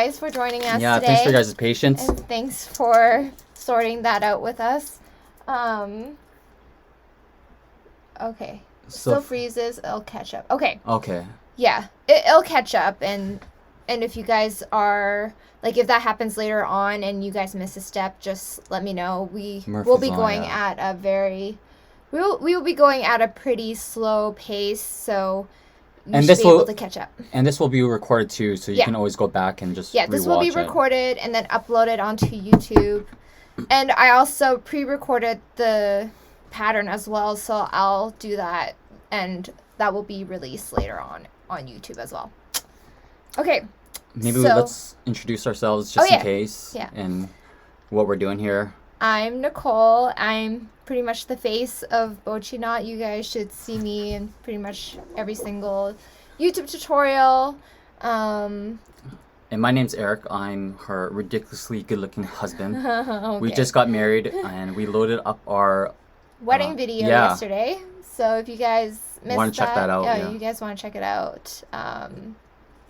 guys for joining us today. Yeah, thanks for your guys' patience. And thanks for sorting that out with us. Okay. Still freezes. It'll catch up. Okay. Okay. Yeah, it'll catch up, and if you guys are like, if that happens later on and you guys miss a step, just let me know. We will be going at a very, we will be going at a pretty slow pace, so you should be able to catch up. And this will be recorded too, so you can always go back and just this will be recorded and then uploaded onto YouTube. And I also pre-recorded the pattern as well, so I'll do that, and that will be released later on YouTube as well. Okay. Maybe let's introduce ourselves just in case and what we're doing here. I'm Nicole. I'm pretty much the face of Bochiknot. You guys should see me in pretty much every single YouTube tutorial. And my name's Eric. I'm her ridiculously good-looking husband. Okay. We just got married, and we loaded up our wedding video yesterday. So if you guys missed check that out, you guys want to check it out,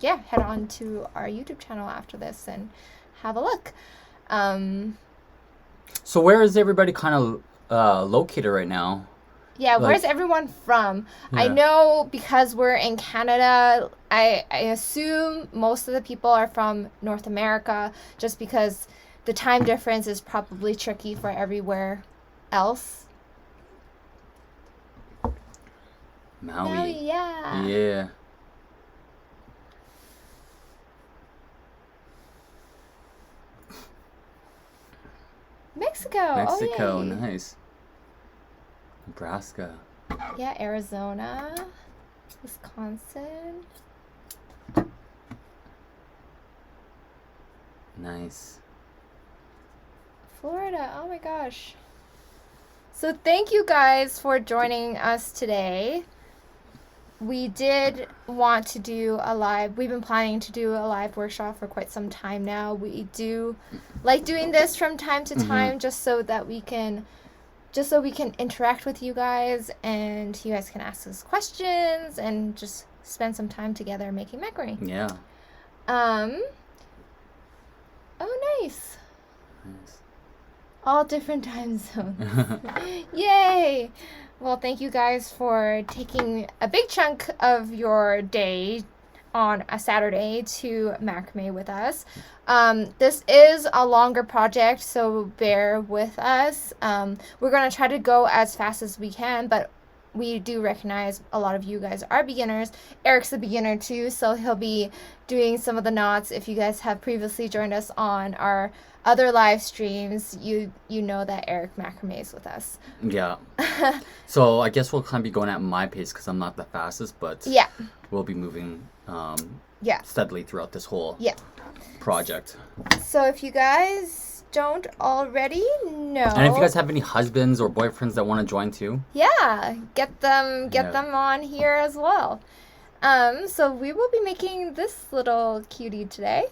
head on to our YouTube channel after this and have a look. So where is everybody kind of located right now? Yeah, where's everyone from? Yeah. I know because we're in Canada, I assume most of the people are from North America, just because the time difference is probably tricky for everywhere else. Maui. Yeah. Yeah. Mexico, nice. Nebraska. Yeah, Arizona, Wisconsin. Nice. Florida, oh my gosh. So thank you guys for joining us today. We did want to do a live, we've been planning to do a live workshop for quite some time now. We do like doing this from time to time, just so we can interact with you guys, and you guys can ask us questions and just spend some time together making macrame. Yeah. Oh, nice. All different time zones. Yay! Well, thank you guys for taking a big chunk of your day on a Saturday to macrame with us. This is a longer project, so bear with us. We're going to try to go as fast as we can, but we do recognize a lot of you guys are beginners. Eric's a beginner too, so he'll be doing some of the knots. If you guys have previously joined us on our other live streams, you know that Eric macrames with us. Yeah. So I guess we'll kind of be going at my pace because I'm not the fastest, but we'll be moving steadily throughout this whole project. So if you guys don't already know, and if you guys have any husbands or boyfriends that want to join too, get them on here as well. So we will be making this little cutie today.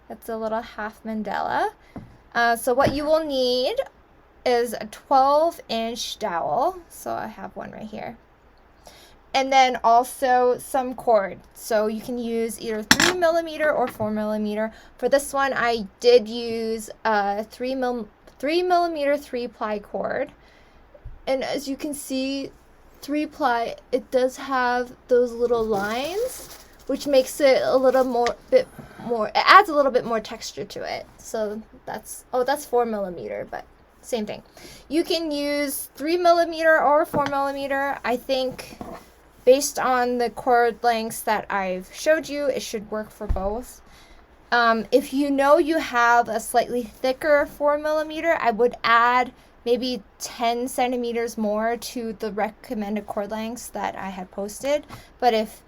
It's a little half mandala. So what you will need is a 12-inch dowel. So I have one right here. And then also some cord. So you can use either 3mm or 4mm. For this one, I did use a 3mm 3-ply cord. And as you can see, 3-ply, it does have those little lines, which makes it a little bit more, it adds a little bit more texture to it. So that's 4mm, but same thing. You can use 3mm or 4mm. I think based on the cord lengths that I've showed you, it should work for both. If you know you have a slightly thicker 4mm, I would add maybe 10 centimeters more to the recommended cord lengths that I had posted. But if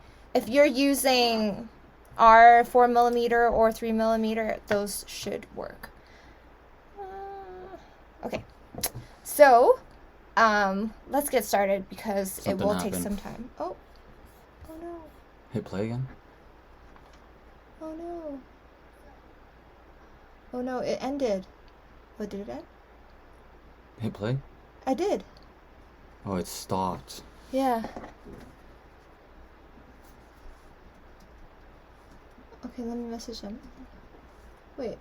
you're using our 4mm or 3mm, those should work. Okay, so let's get started because it will take some time. Oh no. Hit play again. Oh no. Oh no, it ended. Oh, did it end? Hit play? I did. Oh, it stopped. Yeah. Okay, let me message him. Wait.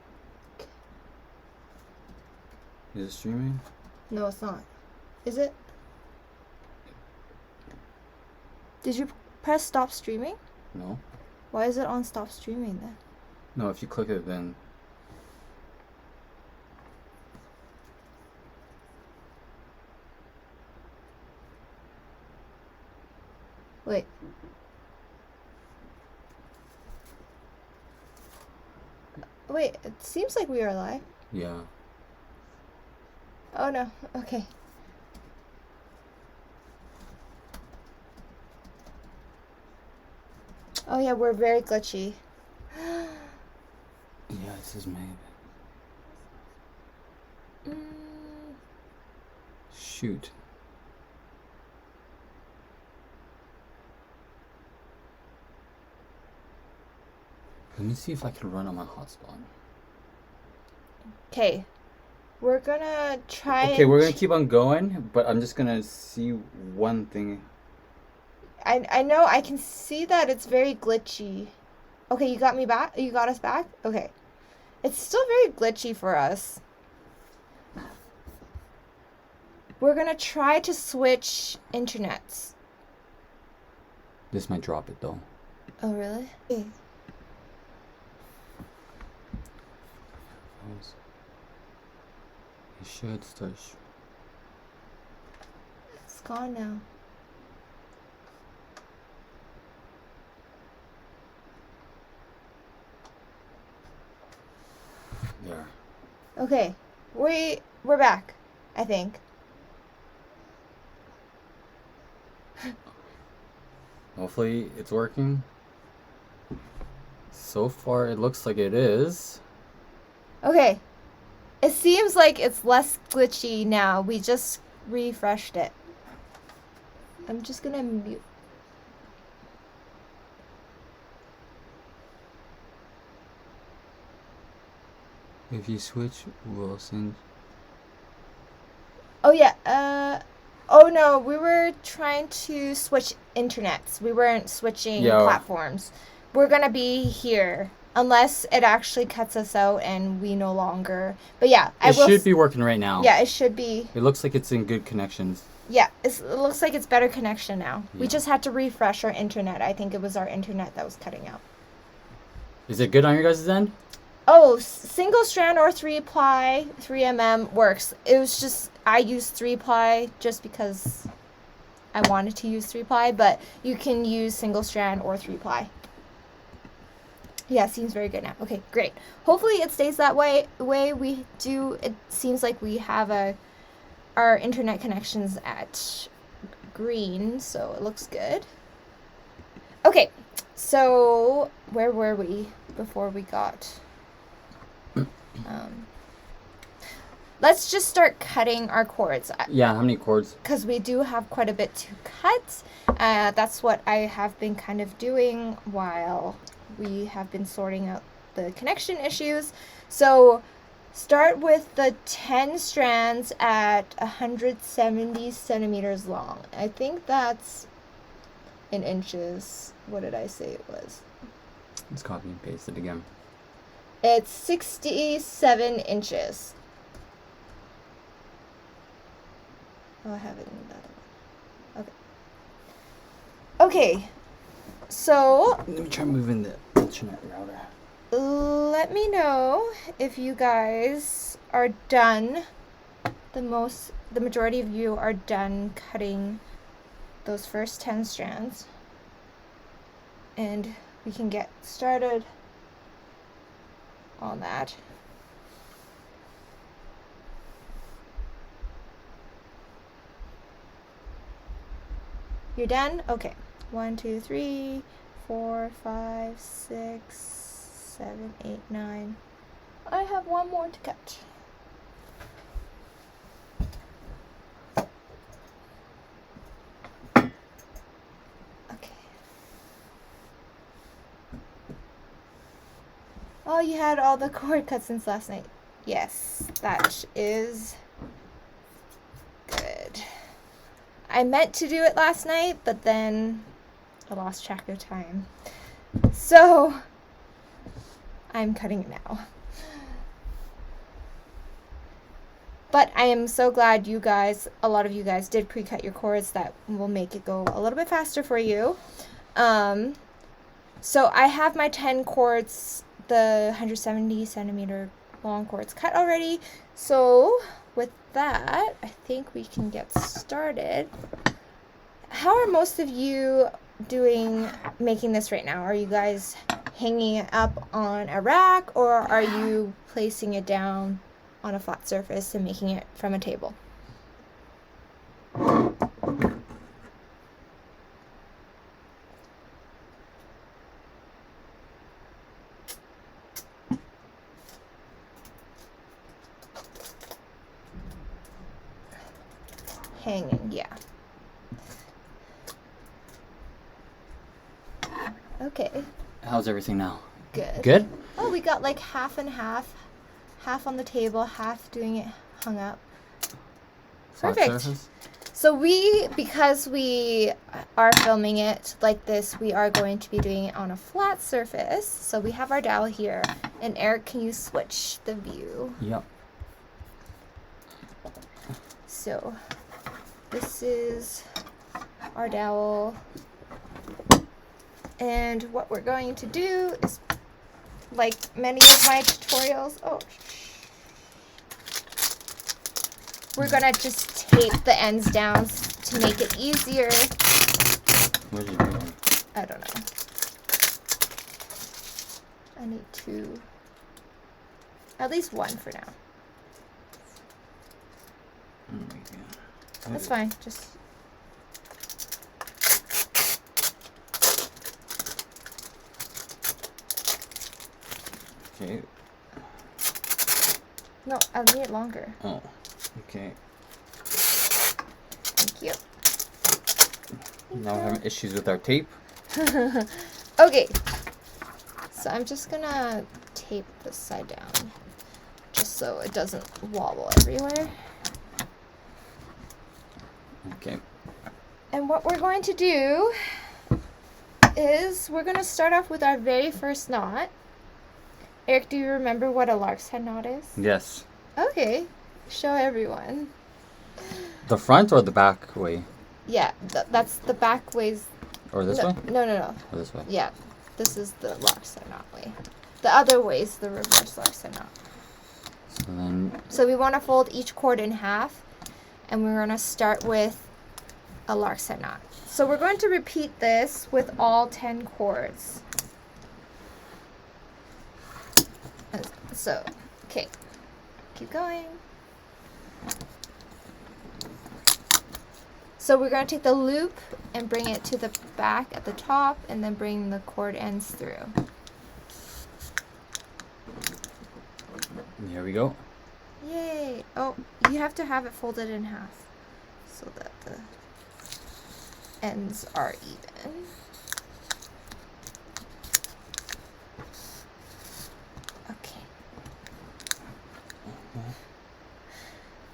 Is it streaming? No, it's not. Is it? Did you press stop streaming? No. Why is it on stop streaming then? No, if you click it then... Wait. Wait, it seems like we are live. Yeah. Oh no, okay. Oh yeah, we're very glitchy. Yeah, it says maybe. Shoot. Let me see if I can run on my hotspot. Okay. We're gonna try. Okay, we're gonna keep on going, but I'm just gonna see one thing. I know, I can see that it's very glitchy. Okay, you got me back? You got us back? Okay. It's still very glitchy for us. We're gonna try to switch internets. This might drop it though. Oh, really? Okay. It should start. It's gone now. There. Okay. We're back, I think. Hopefully it's working. So far it looks like it is. Okay. It seems like it's less glitchy now. We just refreshed it. I'm just gonna mute. If you switch, we'll send. Oh yeah, oh no, we were trying to switch internets. We weren't switching platforms. We're gonna be here. Unless it actually cuts us out and we no longer... But yeah, it should be working right now. Yeah, it should be. It looks like it's in good connections. Yeah, it looks like it's better connection now. Yeah. We just had to refresh our internet. I think it was our internet that was cutting out. Is it good on your guys' end? Oh, single strand or 3-ply, 3mm works. It was just... I used 3-ply just because I wanted to use 3-ply, but you can use single strand or 3-ply. Yeah, it seems very good now. Okay, great. Hopefully it stays that way. It seems like we have our internet connections at green, so it looks good. Okay, so where were we before we got... let's just start cutting our cords. Yeah, how many cords? Because we do have quite a bit to cut. That's what I have been kind of doing while... we have been sorting out the connection issues. So start with the 10 strands at 170 centimeters long. I think that's in inches. What did I say it was? Let's copy and paste it again. It's 67 inches. Oh, I have it in that one. Okay. Okay. So, let me try moving the internet router. Let me know if you guys are done. The majority of you are done cutting those first 10 strands. And we can get started on that. You're done? Okay. 1, 2, 3, 4, 5, 6, 7, 8, 9. I have one more to cut. Okay. Oh, you had all the cord cut since last night. Yes, that is good. I meant to do it last night, but then I lost track of time. So I'm cutting it now. But I am so glad a lot of you guys did pre-cut your cords. That will make it go a little bit faster for you. So I have my 10 cords, the 170 centimeter long cords cut already. So with that, I think we can get started. How are most of you making this right now? Are you guys hanging it up on a rack, or are you placing it down on a flat surface and making it from a table? Hanging, yeah. Okay. How's everything now? Good. Good? Oh, we got like half and half. Half on the table, half doing it hung up. Perfect. So because we are filming it like this, we are going to be doing it on a flat surface. So we have our dowel here. And Eric, can you switch the view? Yep. So this is our dowel. And what we're going to do is, like many of my tutorials, we're gonna just tape the ends down to make it easier. What are you doing? I don't know. I need two. At least one for now. Oh my God. That's fine. Just. Okay. No, I'll need it longer. Oh, okay. Thank you. Now we're having issues with our tape. Okay. So I'm just gonna tape this side down, just so it doesn't wobble everywhere. Okay. And what we're going to do is we're gonna start off with our very first knot. Eric, do you remember what a Lark's head knot is? Yes. Okay. Show everyone. The front or the back way? Yeah, that's the back ways. Or this way? No. Or this way? Yeah, this is the Lark's head knot way. The other way is the reverse Lark's head knot. So we want to fold each cord in half, and we're going to start with a Lark's head knot. So we're going to repeat this with all 10 cords. So, okay, keep going. So we're going to take the loop and bring it to the back at the top, and then bring the cord ends through. Here we go. Yay! Oh, you have to have it folded in half so that the ends are even.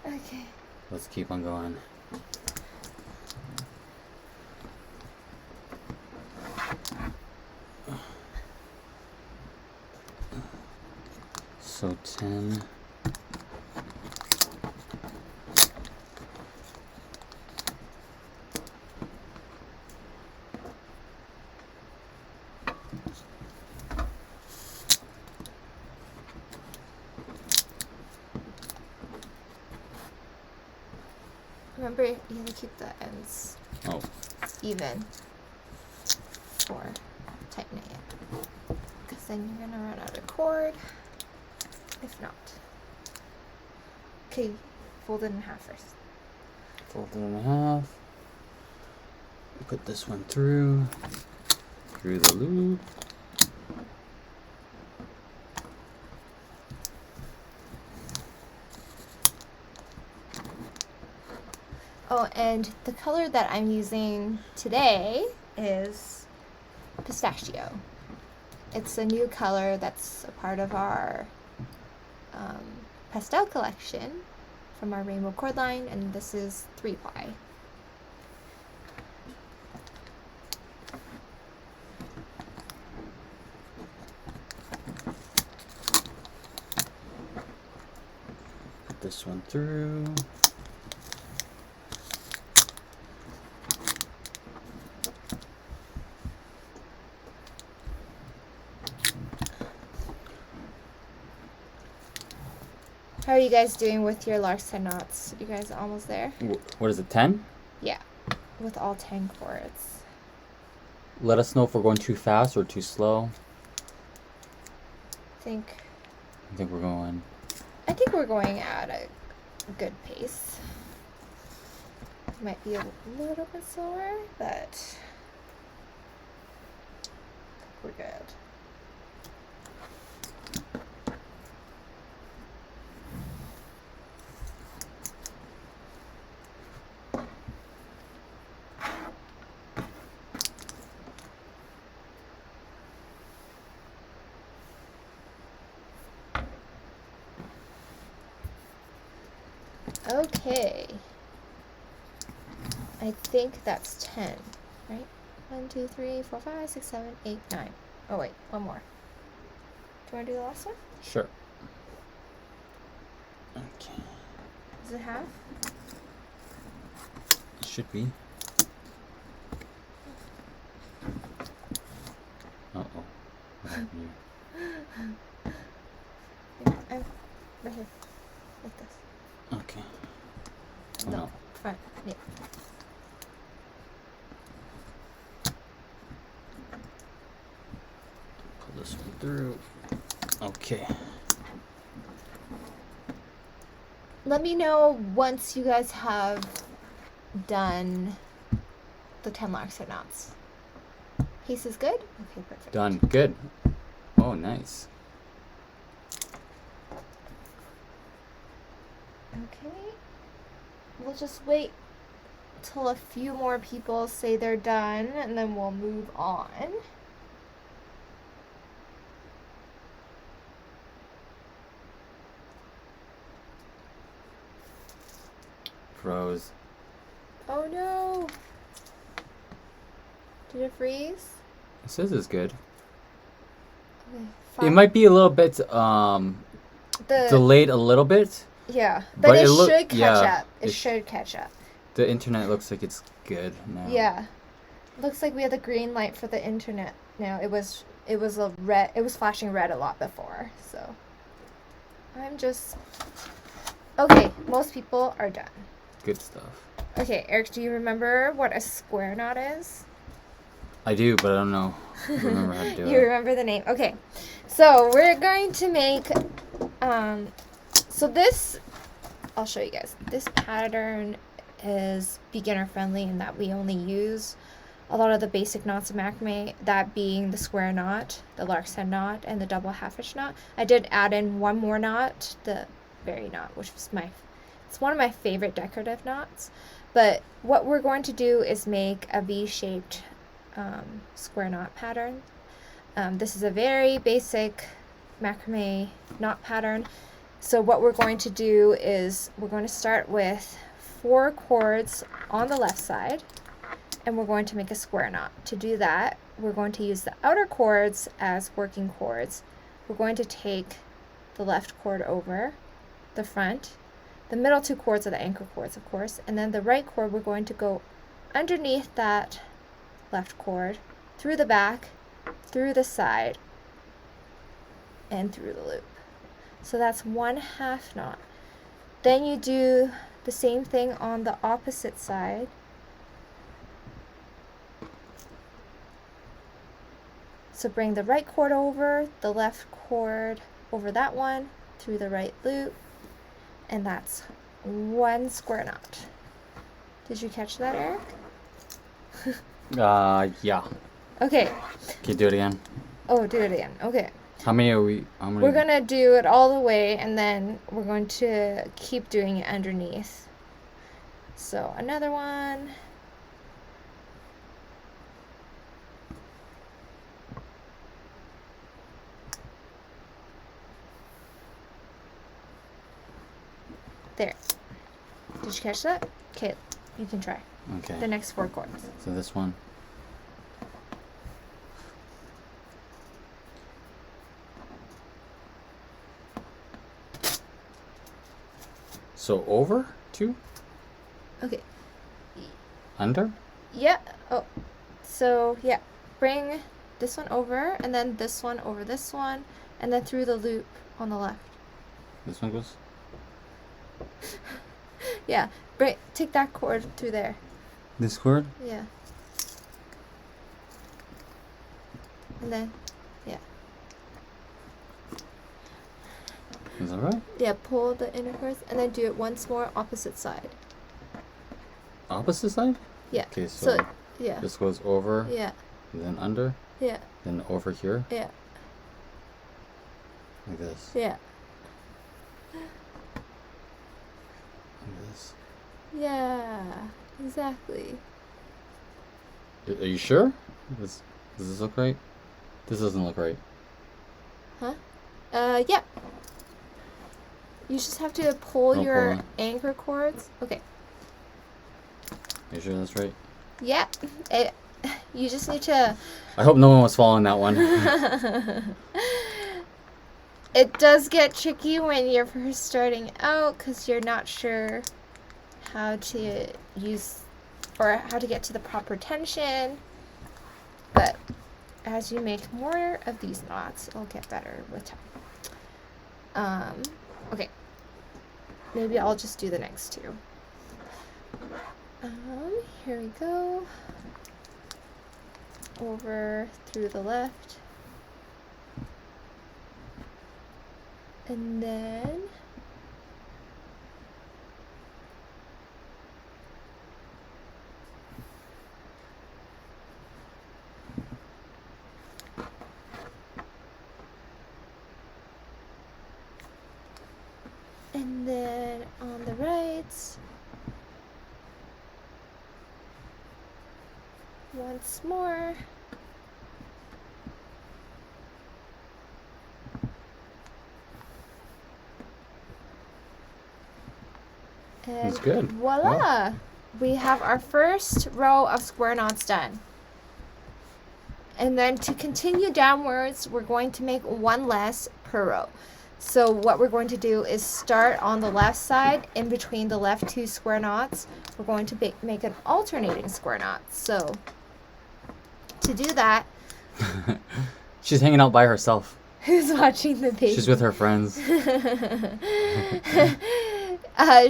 Okay. Let's keep on going. So 10. Remember, you have to keep the ends even for tightening it, because then you're gonna run out of cord if not. Okay, fold it in half first. Fold it in half. Put this one through the loop. Oh, and the color that I'm using today is pistachio. It's a new color that's a part of our pastel collection from our rainbow cord line, and this is 3-ply. this one through. How are you guys doing with your Larks 10 knots? You guys almost there? What is it, 10? Yeah, with all 10 cords. Let us know if we're going too fast or too slow. I think we're going... I think we're going at a good pace. Might be a little bit slower, but we're good. Okay. I think that's 10, right? 1, 2, 3, 4, 5, 6, 7, 8, 9. Oh wait, one more. Do you want to do the last one? Sure. Okay. Does it have? It should be. Uh-oh. What happened here? Right here. Like this. Okay. Oh, no. Front. Yeah. Pull this one through. Okay. Let me know once you guys have done the 10 Larks or knots. Piece is good? Okay, perfect. Done. Good. Oh, nice. Okay. We'll just wait till a few more people say they're done, and then we'll move on. Froze. Oh no! Did it freeze? It says it's good. Okay, it might be a little bit delayed a little bit. Yeah, but it should catch up. It should catch up. The internet looks like it's good now. Yeah. Looks like we have the green light for the internet now. It was a red. It was flashing red a lot before. So I'm just okay. Most people are done. Good stuff. Okay, Eric, do you remember what a square knot is? I do, but I don't know. Remember how to do it. You remember the name? Okay, so we're going to make. So this, I'll show you guys. This pattern is beginner friendly in that we only use a lot of the basic knots of macrame, that being the square knot, the Larks head knot, and the double half hitch knot. I did add in one more knot, the berry knot, which was it's one of my favorite decorative knots. But what we're going to do is make a V-shaped square knot pattern. This is a very basic macrame knot pattern. So what we're going to do is we're going to start with 4 cords on the left side, and we're going to make a square knot. To do that, we're going to use the outer cords as working cords. We're going to take the left cord over the front. The middle 2 cords are the anchor cords, of course, and then the right cord, we're going to go underneath that left cord, through the back, through the side, and through the loop. So that's 1 half knot. Then you do the same thing on the opposite side. So bring the right cord over, the left cord over that one, through the right loop, and that's 1 square knot. Did you catch that, Eric? Yeah. Okay. Can you do it again? Oh, do it again. Okay. How many are we? How many? We're going to do it all the way, and then we're going to keep doing it underneath. So another one. There. Did you catch that? Okay, you can try. Okay. The next 4 cords. So this one. So over 2? Okay. Under? Yeah. Oh. So, yeah. Bring this one over, and then this one over this one, and then through the loop on the left. This one goes? Yeah. Take that cord through there. This cord? Yeah. And then, yeah. Is that right? Yeah, pull the inner cords, and then do it once more opposite side. Opposite side? Yeah. Okay, so yeah. This goes over. Yeah. And then under. Yeah. Then over here. Yeah. Like this. Yeah. Like this. Yeah. Exactly. Are you sure? Does this look right? This doesn't look right. Huh? Yeah. You just have to pull your anchor cords. Okay. Are you sure that's right? Yeah. You just need to... I hope no one was following that one. It does get tricky when you're first starting out because you're not sure how to use or how to get to the proper tension. But as you make more of these knots, it'll get better with time. Okay. Maybe I'll just do the next 2. Here we go. Over through the left. And then on the right, once more. And that's good. Voila! Wow. We have our first row of square knots done. And then to continue downwards, we're going to make 1 less per row. So what we're going to do is start on the left side, in between the left 2 square knots. We're going to make an alternating square knot. So to do that... She's hanging out by herself. Who's watching the baby? She's with her friends.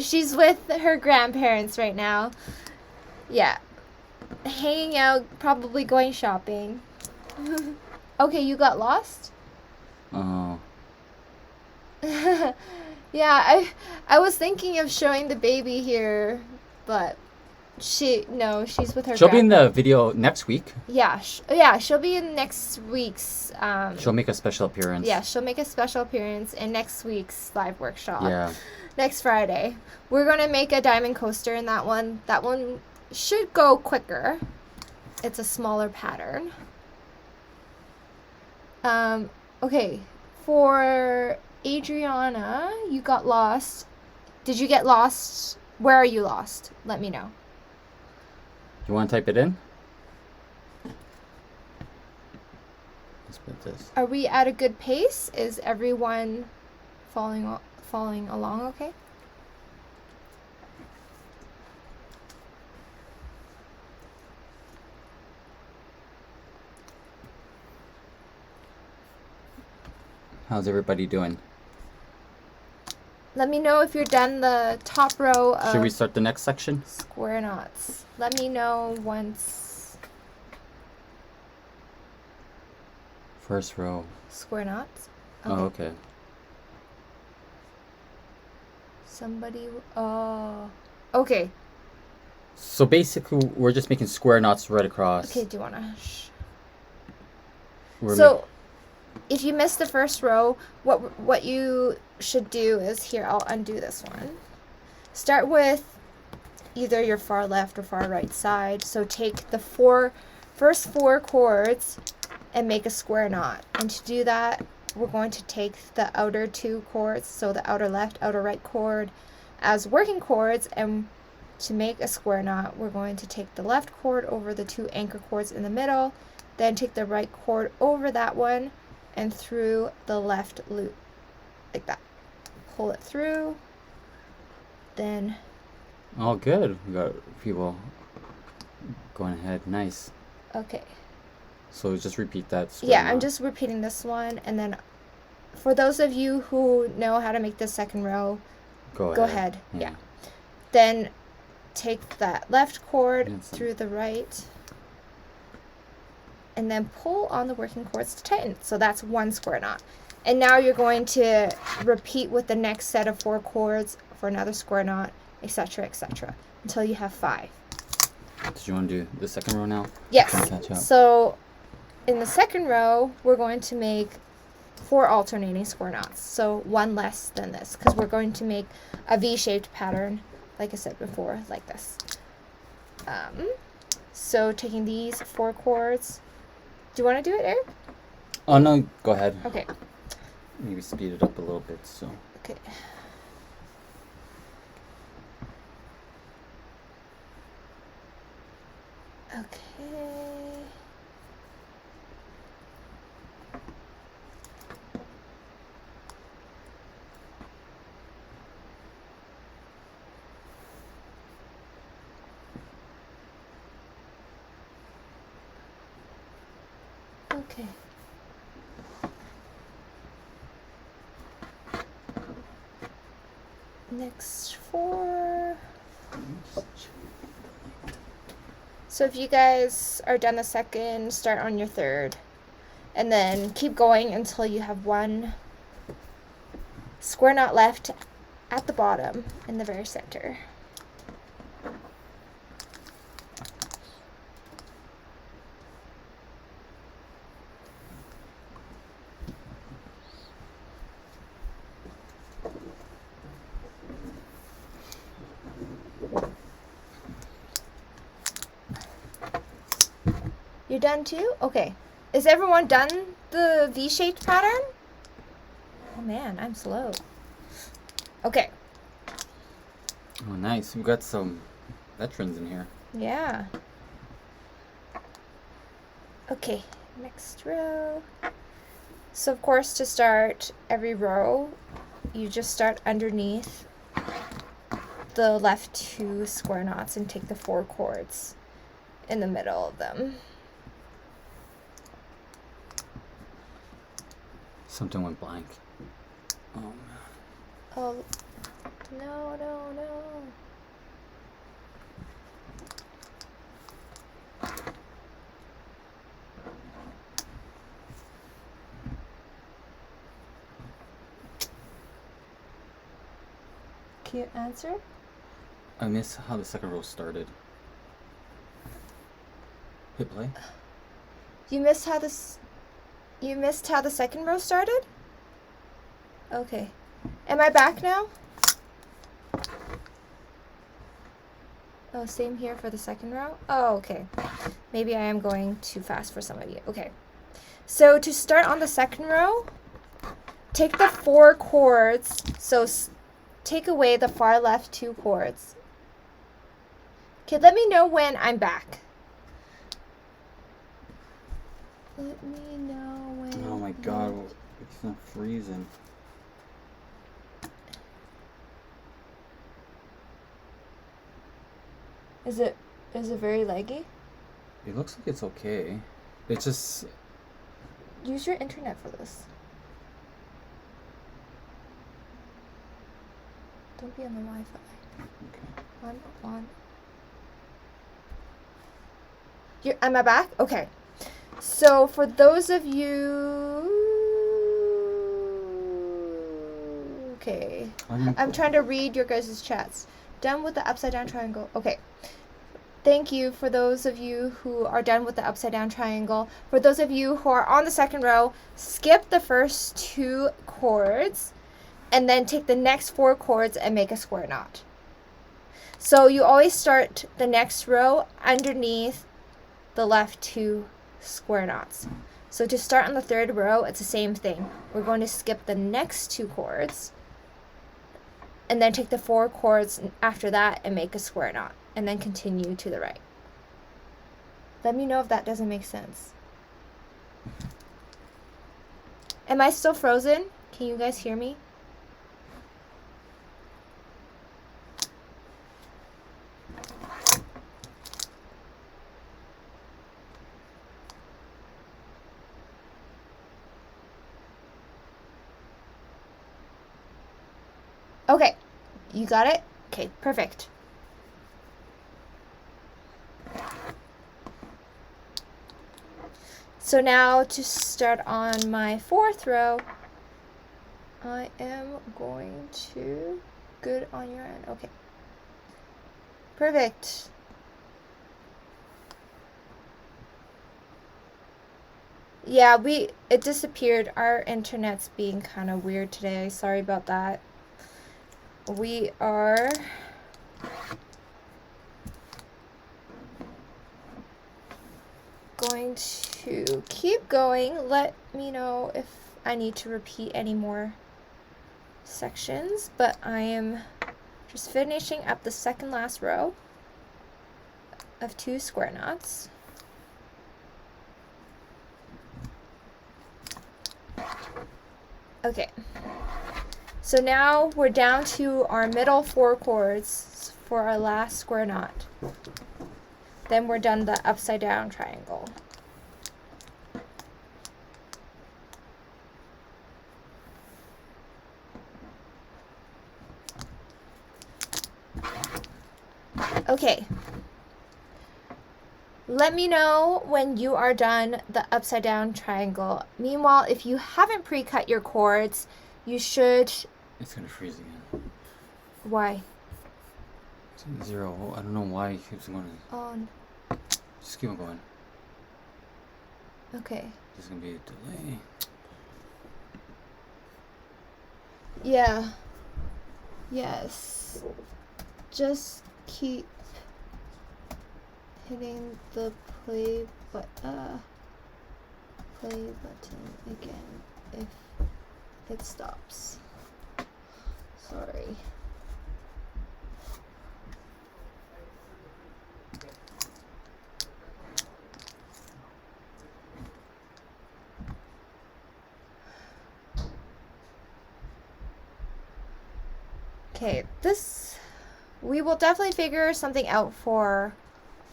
She's with her grandparents right now. Yeah. Hanging out, probably going shopping. Okay, you got lost? Oh. Yeah, I was thinking of showing the baby here, but she's with her. She'll be in the video next week. Yeah, she'll be in next week's. She'll make a special appearance. Yeah, she'll make a special appearance in next week's live workshop. Yeah. Next Friday. We're gonna make a diamond coaster in that one. That one should go quicker. It's a smaller pattern. Okay, for Adriana, you got lost. Did you get lost? Where are you lost? Let me know. You want to type it in? Let's put this. Are we at a good pace? Is everyone following along okay? How's everybody doing? Let me know if you're done the top row of... Should we start the next section? Square knots. Let me know once... First row. Square knots? Okay. Oh, okay. Somebody... Oh. Okay. So basically, we're just making square knots right across. Okay, do you want to... So... If you missed the first row, what you should do is, here, I'll undo this one. Start with either your far left or far right side. So take the first 4 cords and make a square knot. And to do that, we're going to take the outer 2 cords, so the outer left, outer right cord, as working cords. And to make a square knot, we're going to take the left cord over the 2 anchor cords in the middle, then take the right cord over that one, and through the left loop, like that. Pull it through, Then. Oh, good. We got people going ahead. Nice. Okay. So just repeat that. Yeah, I'm just repeating this one, and then for those of you who know how to make the second row, go ahead. Yeah. Then take that left cord through the right, and then pull on the working cords to tighten. So that's one square knot. And now you're going to repeat with the next set of 4 cords for another square knot, etc., etc., until you have 5. Did you want to do the second row now? Yes. So in the second row, we're going to make 4 alternating square knots. So 1 less than this, because we're going to make a V-shaped pattern, like I said before, like this. So taking these 4 cords. Do you want to do it, Eric? Oh, no. Go ahead. Okay. Maybe speed it up a little bit. So. Okay. Okay. Okay. Next 4. So if you guys are done the second, start on your third. And then keep going until you have 1 square knot left at the bottom in the very center. You're done too? Okay. Is everyone done the V-shaped pattern? Oh man, I'm slow. Okay. Oh, nice. We've got some veterans in here. Yeah. Okay, next row. So of course, to start every row, you just start underneath the left 2 square knots and take the 4 cords in the middle of them. Something went blank. Oh, man. Oh, no, no, no. Can you answer? I missed how the second row started. Hit play. You missed how this... You missed how the second row started? Okay. Am I back now? Oh, same here for the second row? Oh, okay. Maybe I am going too fast for some of you. Okay. So to start on the second row, take the 4 cords. So take away the far left 2 cords. Okay, let me know when I'm back. Let me know when. Oh my god, it's not freezing. Is it very laggy? It looks like it's okay. It just... Use your internet for this. Don't be on the Wi-Fi. Okay. On. Am I back? Okay. So for those of you... Okay. I'm trying to read your guys' chats. Done with the upside down triangle. Okay. Thank you for those of you who are done with the upside down triangle. For those of you who are on the second row, skip the first 2 cords and then take the next 4 cords and make a square knot. So you always start the next row underneath the left 2 square knots. So to start on the third row, it's the same thing. We're going to skip the next 2 cords and then take the 4 cords after that and make a square knot, and then continue to the right. Let me know if that doesn't make sense. Am I still frozen? Can you guys hear me? Okay. You got it? Okay, perfect. So now to start on my 4th row, I am going to, good on your end, okay. Perfect. Yeah, it disappeared. Our internet's being kind of weird today. Sorry about that. We are going to keep going. Let me know if I need to repeat any more sections, but I am just finishing up the second last row of 2 square knots. Okay, so now we're down to our middle 4 cords for our last square knot. Then we're done the upside down triangle. Okay. Let me know when you are done the upside down triangle. Meanwhile, if you haven't pre-cut your cords, you should... It's gonna freeze again. Why? It's at 0. I don't know why it keeps going. Oh. Just keep on going. Okay. There's gonna be a delay. Yeah. Yes. Just keep hitting the play button again if it stops. Sorry. Okay, we will definitely figure something out for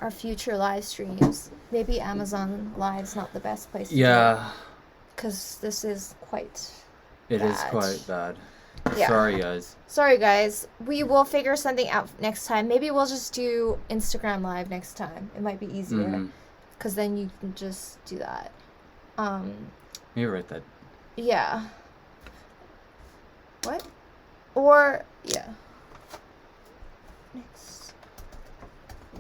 our future live streams. Maybe Amazon Live's not the best place to do it. Because this is quite bad. It is quite bad. Yeah. Sorry, guys. We will figure something out next time. Maybe we'll just do Instagram Live next time. It might be easier. Because then you can just do that. Maybe write that. Yeah. What? Or, yeah. Next.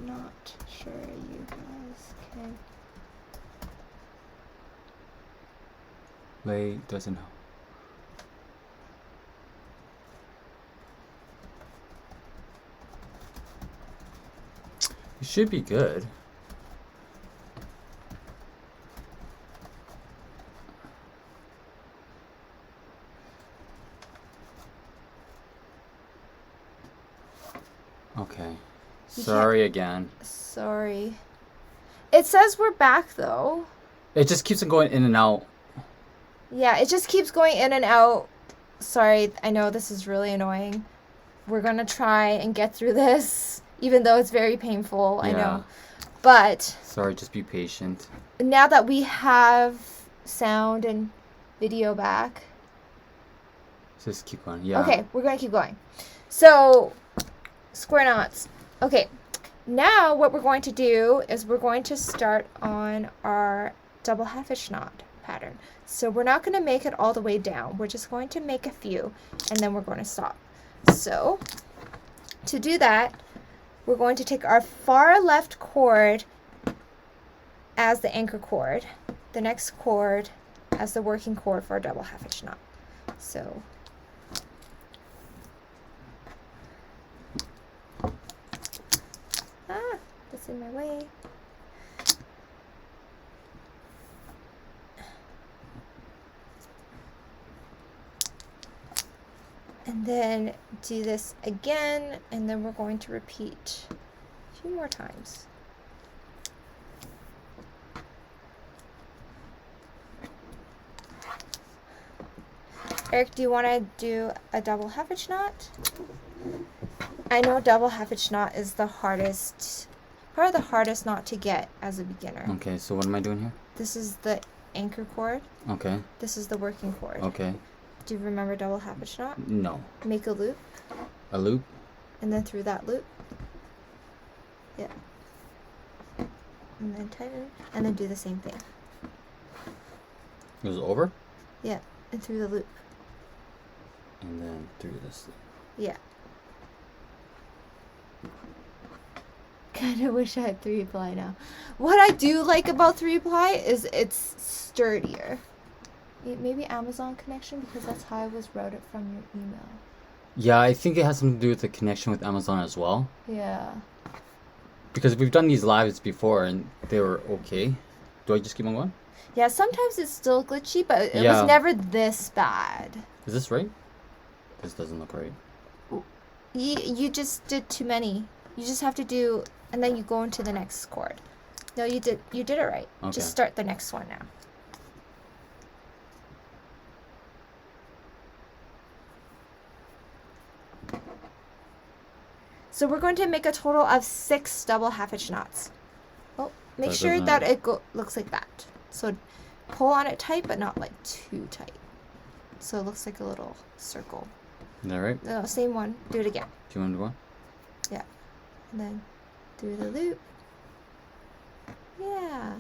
Not sure you guys can. Lay doesn't know. It should be good. Okay. Sorry again. Sorry. It says we're back though. It just keeps on going in and out. Yeah, it just keeps going in and out. Sorry, I know this is really annoying. We're gonna try and get through this, even though it's very painful, I know. But... Sorry, just be patient. Now that we have sound and video back... Just keep going, yeah. Okay, we're gonna keep going. So, square knots. Okay, now what we're going to do is we're going to start on our double half-hitch knot pattern. So we're not going to make it all the way down. We're just going to make a few, and then we're going to stop. So to do that, we're going to take our far left cord as the anchor cord, the next cord as the working cord for our double half-hitch knot. So that's in my way. And then do this again, and then we're going to repeat a few more times. Eric, do you want to do a double half-hitch knot? I know double half-hitch knot is the hardest, probably the hardest knot to get as a beginner. Okay, so what am I doing here? This is the anchor cord. Okay. This is the working cord. Okay. Do you remember double half hitch knot? No. Make a loop. A loop? And then through that loop. Yeah. And then tighten. And then do the same thing. It was over? Yeah. And through the loop. And then through this loop. Yeah. Kind of wish I had 3-ply now. What I do like about 3-ply is it's sturdier. Maybe Amazon connection, because that's how I was routed from your email. Yeah, I think it has something to do with the connection with Amazon as well. Yeah. Because we've done these lives before and they were okay. Do I just keep on going? Yeah, sometimes it's still glitchy, but it was never this bad. Is this right? This doesn't look right. You just did too many. You just have to do, and then you go into the next chord. No, you did it right. Okay. Just start the next one now. So we're going to make a total of 6 double half hitch knots. Oh, make sure that it looks like that. So pull on it tight, but not like too tight. So it looks like a little circle. Is that right? No, same one. Do it again. Do you want to do one? Yeah. And then through the loop. Yeah.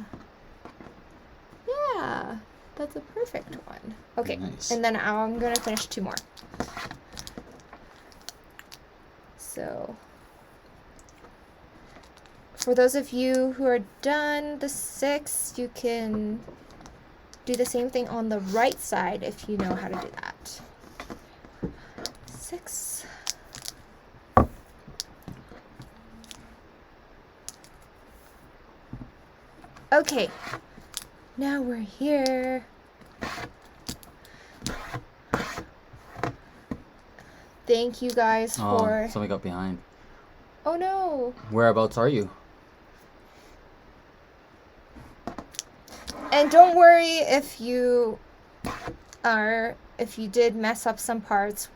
Yeah. That's a perfect one. Okay. Nice. And then I'm going to finish 2 more. So, for those of you who are done the 6, you can do the same thing on the right side if you know how to do that. 6. Okay, now we're here. Thank you guys for... somebody got behind. Oh no. Whereabouts are you? And don't worry if you did mess up some parts.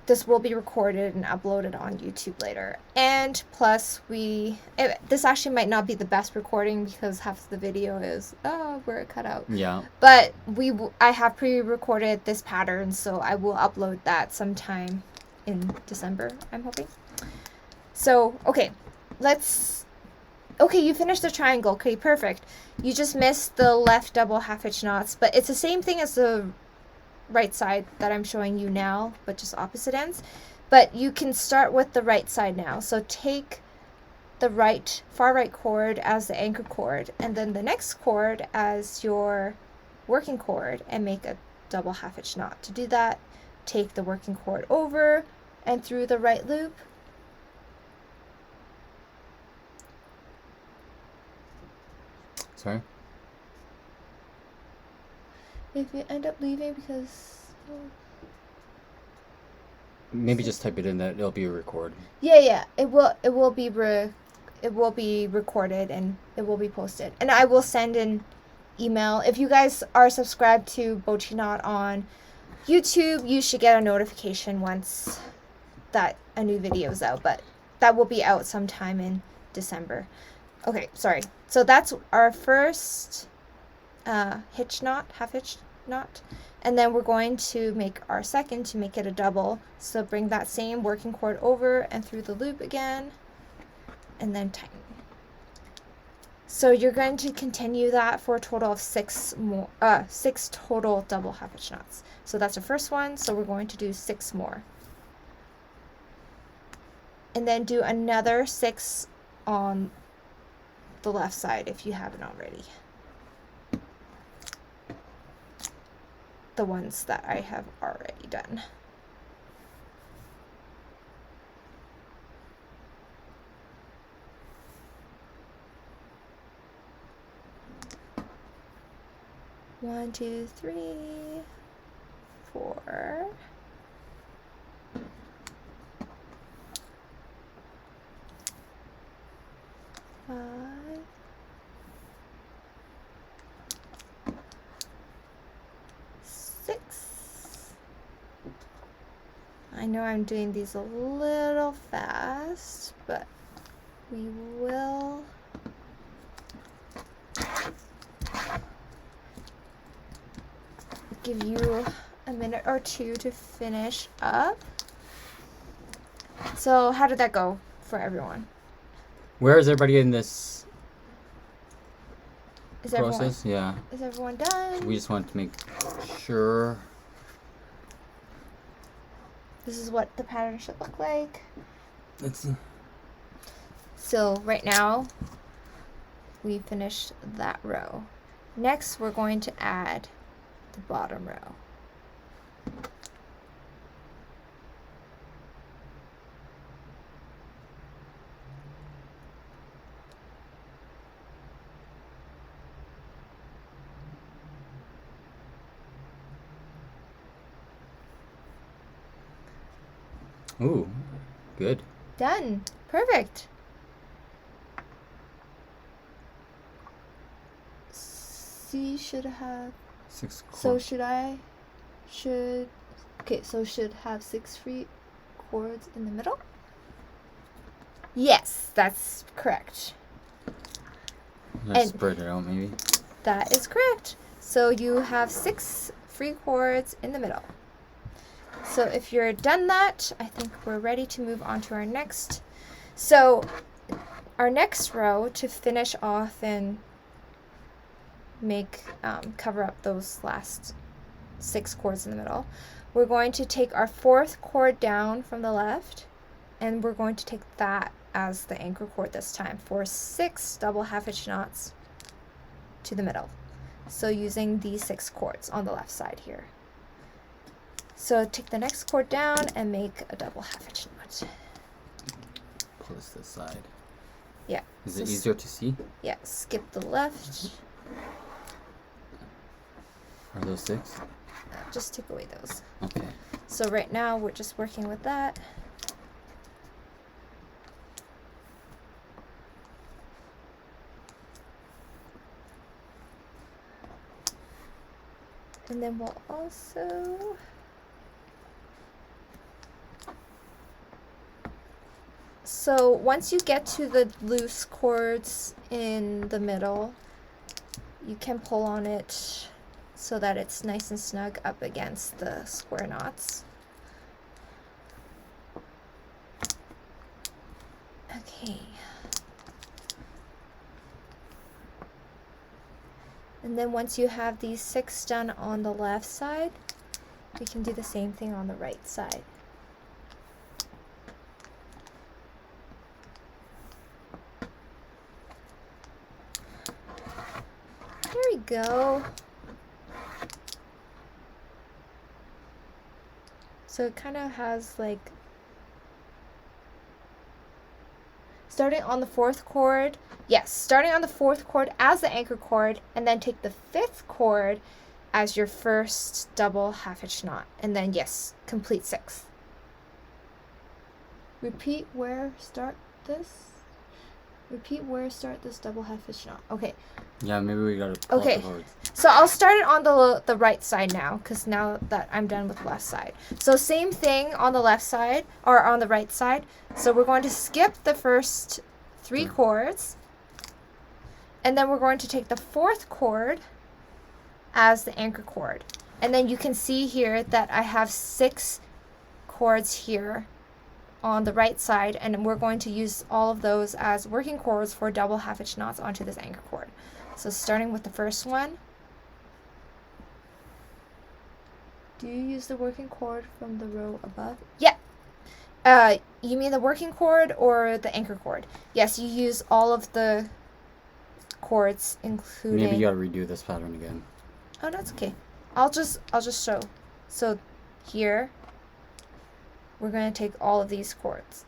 This will be recorded and uploaded on YouTube later. And plus this actually might not be the best recording because half of the video is where it cut out. Yeah. But I have pre-recorded this pattern, so I will upload that sometime in December, I'm hoping. So, okay. Okay, you finished the triangle. Okay, perfect. You just missed the left double half hitch knots, but it's the same thing as the right side that I'm showing you now, but just opposite ends. But you can start with the right side now. So take the far right chord as the anchor chord, and then the next chord as your working chord, and make a double half hitch knot. To do that, take the working chord over and through the right loop. Sorry? If you end up leaving because... Maybe just type it in that it'll be a record. Yeah. It will be recorded and it will be posted. And I will send an email. If you guys are subscribed to Bochiknot on YouTube, you should get a notification once that a new video is out. But that will be out sometime in December. Okay, sorry. So that's our first hitch knot, half hitch knot. And then we're going to make our second to make it a double. So bring that same working chord over and through the loop again, and then tighten. So you're going to continue that for a total of 6 total double half hitch knots. So that's the first one. So we're going to do 6 more. And then do another 6 on the left side if you haven't already. The ones that I have already done. One, 2, 3, 4. 5. 6. I know I'm doing these a little fast, but we will. give you a minute or two to finish up. So how did that go for everyone? Where is everybody in this process? Is everyone done? We just want to make sure. This is what the pattern should look like. Let's see. So right now, we finished that row. Next, we're going to add the bottom row. Ooh, good. Done. Perfect. C should have 6 chords. So should have 6 free chords in the middle? Yes, that's correct. Let's spread it out maybe. That is correct. So you have 6 free chords in the middle. So if you're done that, I think we're ready to move on to our next. So our next row, to finish off and make cover up those last 6 chords in the middle, we're going to take our 4th chord down from the left, and we're going to take that as the anchor chord this time for 6 double half hitch knots to the middle. So using these 6 chords on the left side here. So take the next chord down and make a double half hitch knot. Pull this side. Yeah. Is it easier to see? Yeah, skip the left. Are those 6? Just take away those. Okay. So right now we're just working with that. And then we'll also so once you get to the loose chords in the middle, you can pull on it so that it's nice and snug up against the square knots. Okay. And then once you have these 6 done on the left side, we can do the same thing on the right side. There we go. So it kind of has like, starting on the 4th chord, yes, starting on the 4th chord as the anchor chord, and then take the 5th chord as your first double half hitch knot, and then yes, complete 6. Repeat where start this double half hitch knot. Okay. Yeah, maybe we gotta. Okay. So I'll start it on the right side now, because now that I'm done with the left side. So same thing on the left side, or on the right side. So we're going to skip the first 3 chords, and then we're going to take the 4th chord as the anchor chord. And then you can see here that I have 6 chords here on the right side, and we're going to use all of those as working chords for double half hitch knots onto this anchor chord. So starting with the first one. Do you use the working chord from the row above? Yeah. You mean the working chord or the anchor chord? Yes, you use all of the chords, including. Maybe you gotta redo this pattern again. Oh, that's okay. I'll just show. So here, we're going to take all of these chords,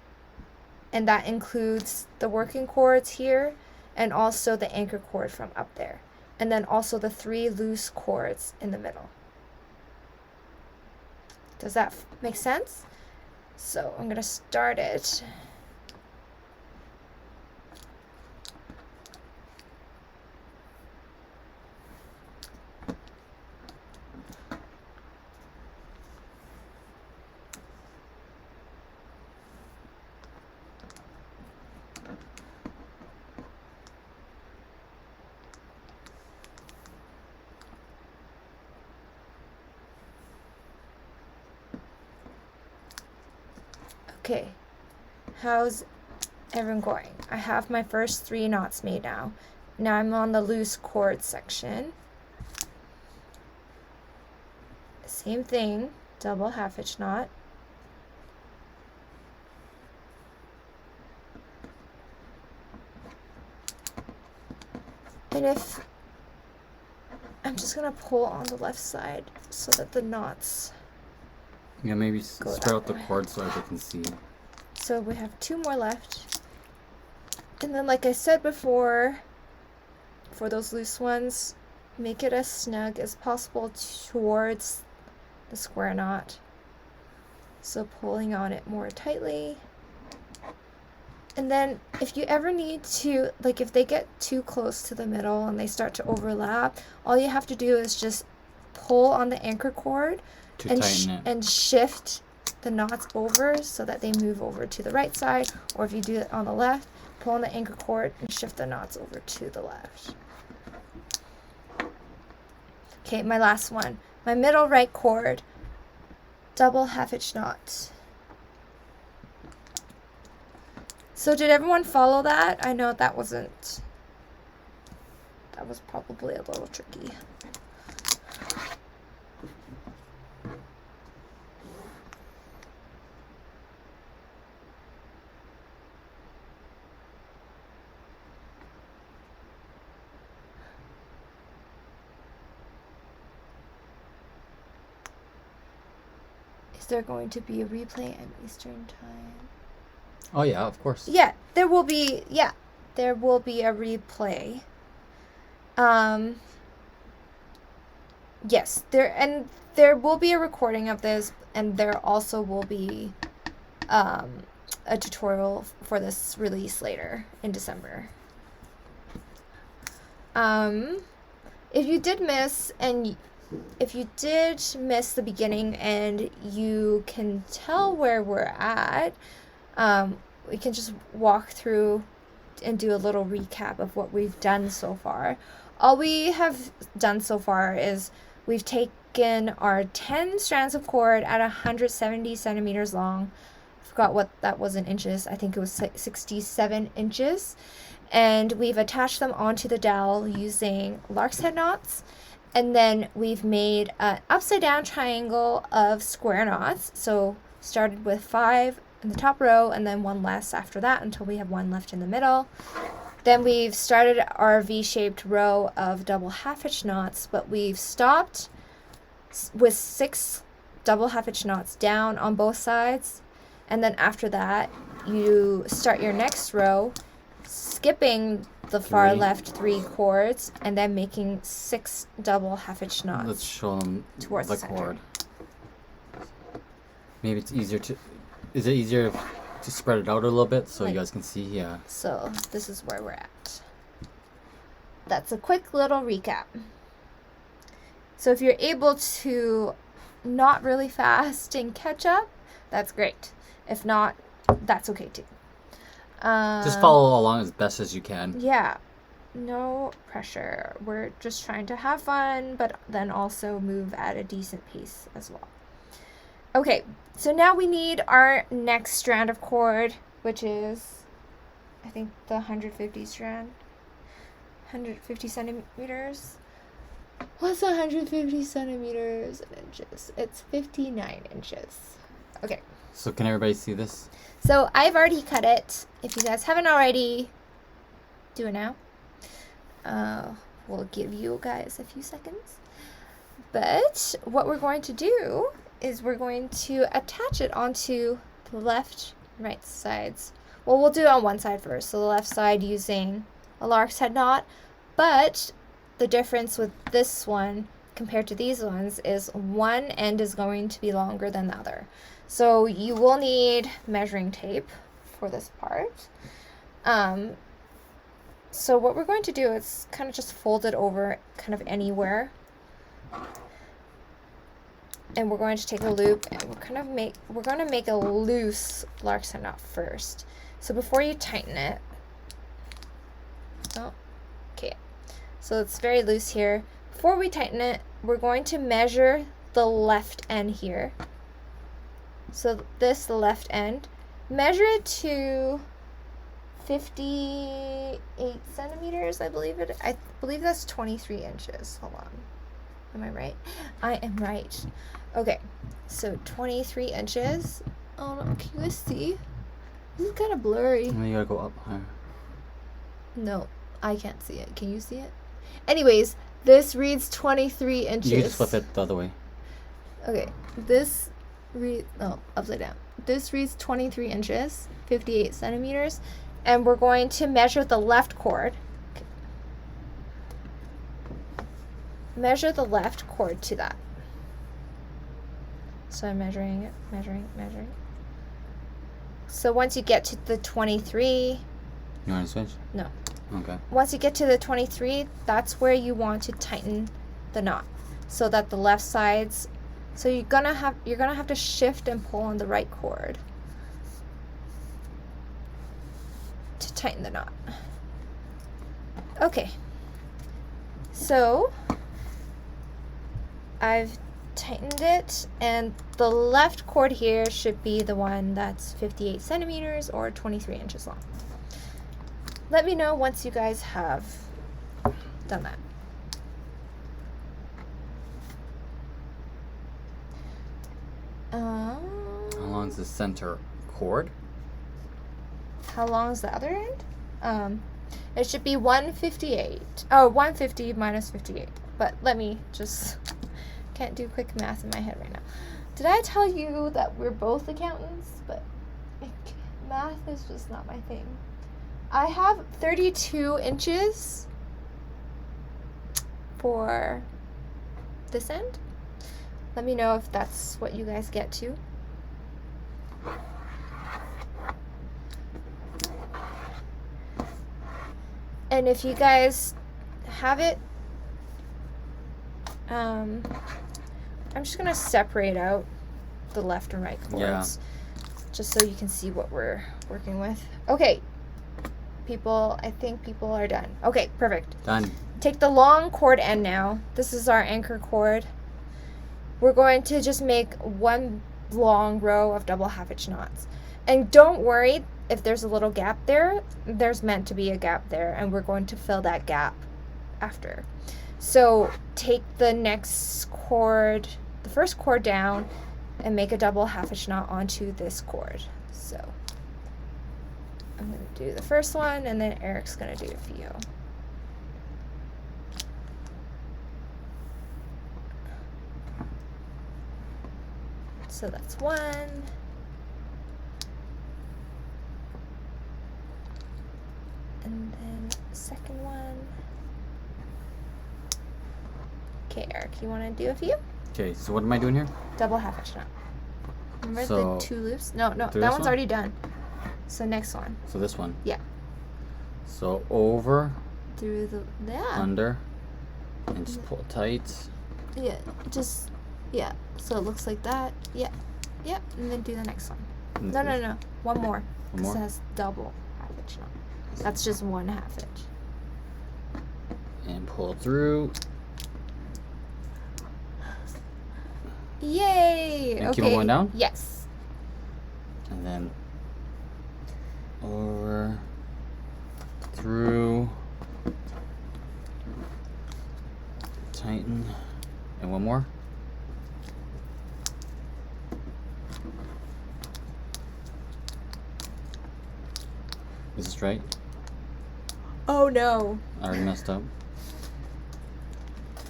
and that includes the working chords here, and also the anchor chord from up there, and then also the 3 loose chords in the middle. Does that make sense? So I'm going to start it. Okay, how's everyone going? I have my first 3 knots made now. Now I'm on the loose cord section. Same thing, double half hitch knot. And if I'm just gonna pull on the left side so that the knots. Yeah, maybe spread out the cord so everyone can see. So we have 2 more left. And then, like I said before, for those loose ones, make it as snug as possible towards the square knot. So pulling on it more tightly. And then if you ever need to, like if they get too close to the middle and they start to overlap, all you have to do is just pull on the anchor cord and shift the knots over so that they move over to the right side. Or if you do it on the left, pull on the anchor cord and shift the knots over to the left. Okay, my last one. My middle right cord, double half hitch knot. So did everyone follow that? I know that was probably a little tricky. Is there going to be a replay at Eastern Time? Oh yeah, of course. Yeah, there will be a replay. Yes, there will be a recording of this, and there also will be a tutorial for this release later in December. If you did miss the beginning and you can tell where we're at, we can just walk through and do a little recap of what we've done so far. All we have done so far is we've taken our 10 strands of cord at 170 centimeters long. I forgot what that was in inches. I think it was 67 inches. And we've attached them onto the dowel using Lark's head knots. And then we've made an upside down triangle of square knots. So started with 5 in the top row and then 1 less after that until we have 1 left in the middle. Then we've started our V-shaped row of double half hitch knots, but we've stopped with 6 double half hitch knots down on both sides. And then after that, you start your next row, skipping the far left 3 cords, and then making 6 double half hitch knots. Let's show them towards the cord. Maybe it's easier to. Is it easier to spread it out a little bit so you guys can see? Yeah. So this is where we're at. That's a quick little recap. So if you're able to not really fast and catch up, that's great. If not, that's okay too. Just follow along as best as you can. Yeah. No pressure. We're just trying to have fun, but then also move at a decent pace as well. Okay, so now we need our next strand of cord, which is, I think, the 150 strand. 150 centimeters. What's 150 centimeters in inches? It's 59 inches. Okay. So can everybody see this? So I've already cut it. If you guys haven't already, do it now. We'll give you guys a few seconds. But what we're going to do is we're going to attach it onto the left and right sides. Well, we'll do it on one side first. So the left side using a Lark's head knot. But the difference with this one compared to these ones is one end is going to be longer than the other. So you will need measuring tape for this part. So what we're going to do is kind of just fold it over kind of anywhere. And we're going to take a loop and we're going to make a loose Lark's head knot first. So before you tighten it, okay. So it's very loose here. Before we tighten it, we're going to measure the left end here. So this, the left end, measure it to 58 centimeters, I believe it. I believe that's 23 inches. Hold on. Am I right? I am right. Okay, so 23 inches. Oh no, can you see? This is kind of blurry. You gotta go up higher. No, I can't see it. Can you see it? Anyways, this reads 23 inches. You can just flip it the other way. Okay, this reads, no, upside down. This reads 23 inches, 58 centimeters, and we're going to measure the left cord. Measure the left cord to that. So I'm measuring it, measuring. So once you get to the 23... You want to switch? No. Okay. Once you get to the 23, that's where you want to tighten the knot, so that the left sides. So you're gonna have to shift and pull on the right cord to tighten the knot. Okay. So I've tightened it, and the left cord here should be the one that's 58 centimeters or 23 inches long. Let me know once you guys have done that. How long is the center cord? How long is the other end? It should be 158. Oh, 150 minus 58. But let me just... Can't do quick math in my head right now. Did I tell you that we're both accountants? But math is just not my thing. I have 32 inches for this end. Let me know if that's what you guys get to. And if you guys have it, I'm just gonna separate out the left and right cords, just so you can see what we're working with. Okay, people, I think people are done. Okay, perfect. Done. Take the long cord end now. This is our anchor cord. We're going to just make one long row of double half-hitch knots. And don't worry if there's a little gap there. There's meant to be a gap there, and we're going to fill that gap after. So take the next cord, the first cord down, and make a double half-hitch knot onto this cord. So I'm going to do the first one, and then Eric's going to do a few. So that's one. And then second one. Okay, Eric, you want to do a few? Okay, so what am I doing here? Double half-hitch knot. Remember So, the two loops? No, that this one's one? already done. So next one. So this one? Yeah. So over, Through the, yeah. under, and just pull it tight. Yeah, just, yeah. So it looks like that. Yeah. Yep. And then do the next one. No. One more. One more? It has double half-hitch knot. That's just one half-hitch. And pull through. Yay! And okay. keep it going down? Yes. And then over, through, tighten, and one more. Is this right? Oh no. I already messed up.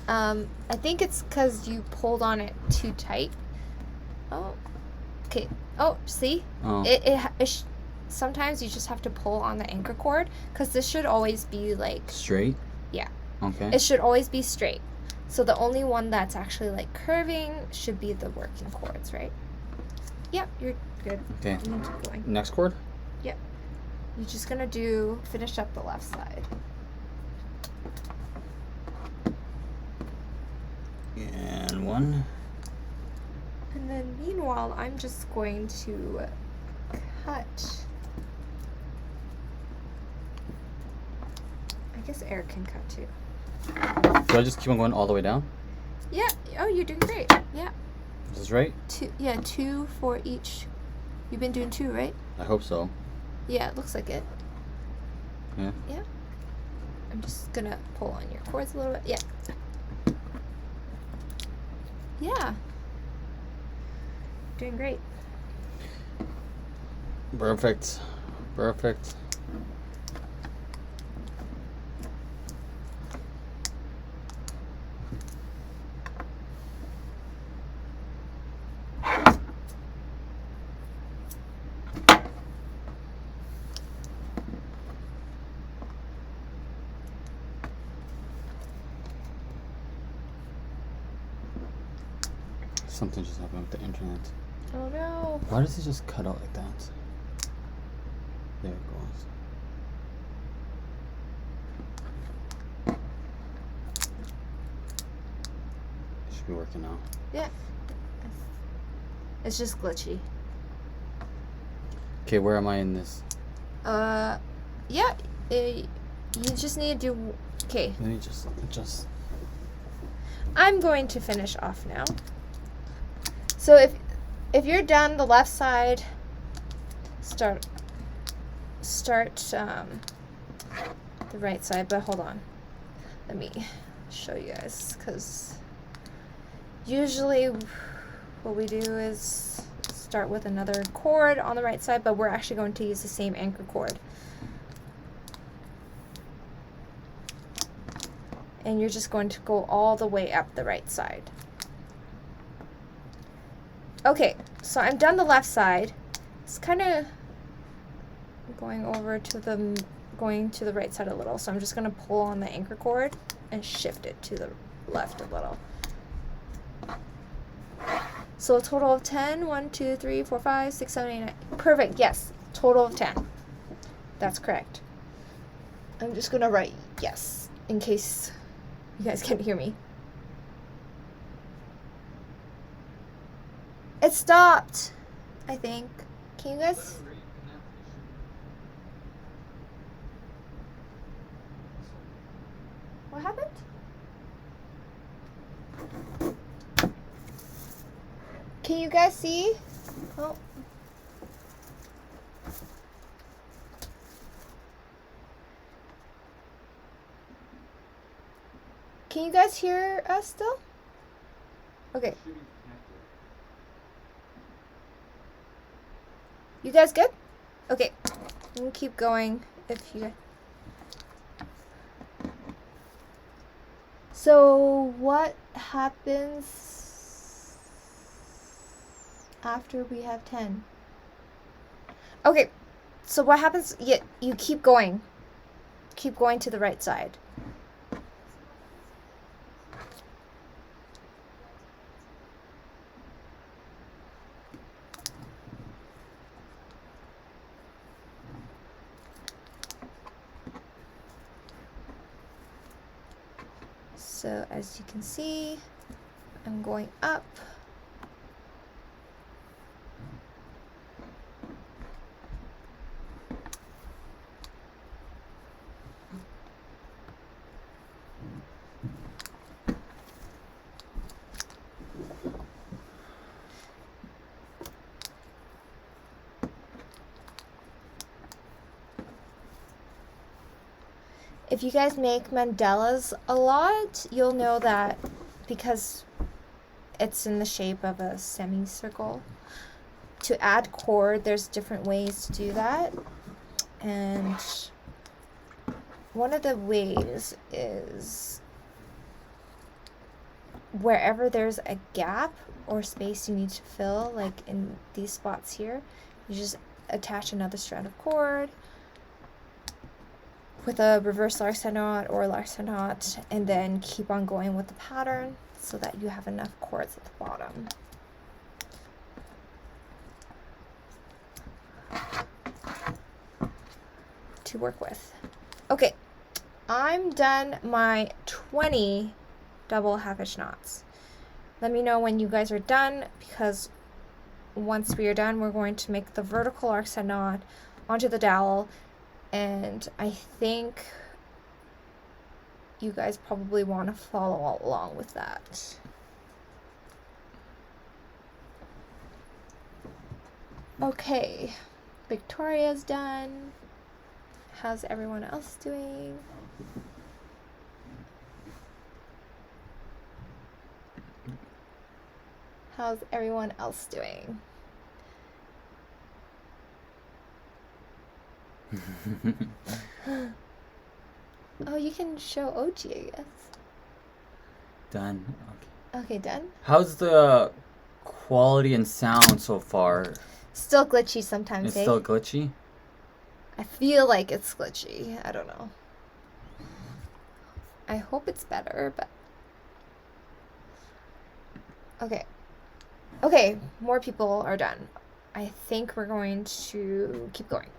I think it's because you pulled on it too tight. Oh, okay. Oh, see? Oh. Sometimes you just have to pull on the anchor cord, because this should always be like... Straight? Yeah. Okay. It should always be straight. So the only one that's actually like curving should be the working cords, right? Yep, you're good. Okay. You can keep going. Next cord? Yep. You're just gonna finish up the left side. And one. And then meanwhile, I'm just going to cut. I guess Eric can cut too. So I just keep on going all the way down? Yeah. Oh, you're doing great. Yeah. Is this right? Two for each. You've been doing 2, right? I hope so. Yeah, it looks like it. Yeah? Yeah. I'm just gonna pull on your cords a little bit. Yeah. Yeah. Doing great. Perfect. Perfect. Something just happened with the internet. Oh no. Why does it just cut out like that? There it goes. It should be working now. Yeah. It's just glitchy. Okay, where am I in this? Yeah. You just need to do... Okay. Let me just adjust. I'm going to finish off now. So if you're done the left side, start the right side, but hold on. Let me show you guys, because usually what we do is start with another cord on the right side, but we're actually going to use the same anchor cord. And you're just going to go all the way up the right side. Okay, so I'm done the left side. It's kind of going to the right side a little. So I'm just going to pull on the anchor cord and shift it to the left a little. So a total of 10. 1, 2, 3, 4, 5, 6, 7, 8, 9. Perfect, yes. Total of 10. That's correct. I'm just going to write yes in case you guys can't hear me. It stopped, I think. Can you guys? What happened? Can you guys see? Oh. Can you guys hear us still? Okay. You guys good? Okay. We'll keep going if you... So what happens after we have 10? Okay. So what happens? Yeah, you keep going. Keep going to the right side. So as you can see, I'm going up. If you guys make mandalas a lot, you'll know that because it's in the shape of a semicircle. To add cord, there's different ways to do that. And one of the ways is wherever there's a gap or space you need to fill, like in these spots here, you just attach another strand of cord with a reverse Larks knot or Larks knot, and then keep on going with the pattern so that you have enough cords at the bottom. To work with. Okay, I'm done my 20 double half hitch knots. Let me know when you guys are done, because once we are done, we're going to make the vertical Larks knot onto the dowel. And I think you guys probably want to follow along with that. Okay, Victoria's done. How's everyone else doing? How's everyone else doing? Oh, you can show OG, I guess. Done. Okay, done. How's the quality and sound so far? Still glitchy sometimes. It's still glitchy? I feel like it's glitchy. I don't know. I hope it's better, but... Okay. Okay, more people are done. I think we're going to keep going.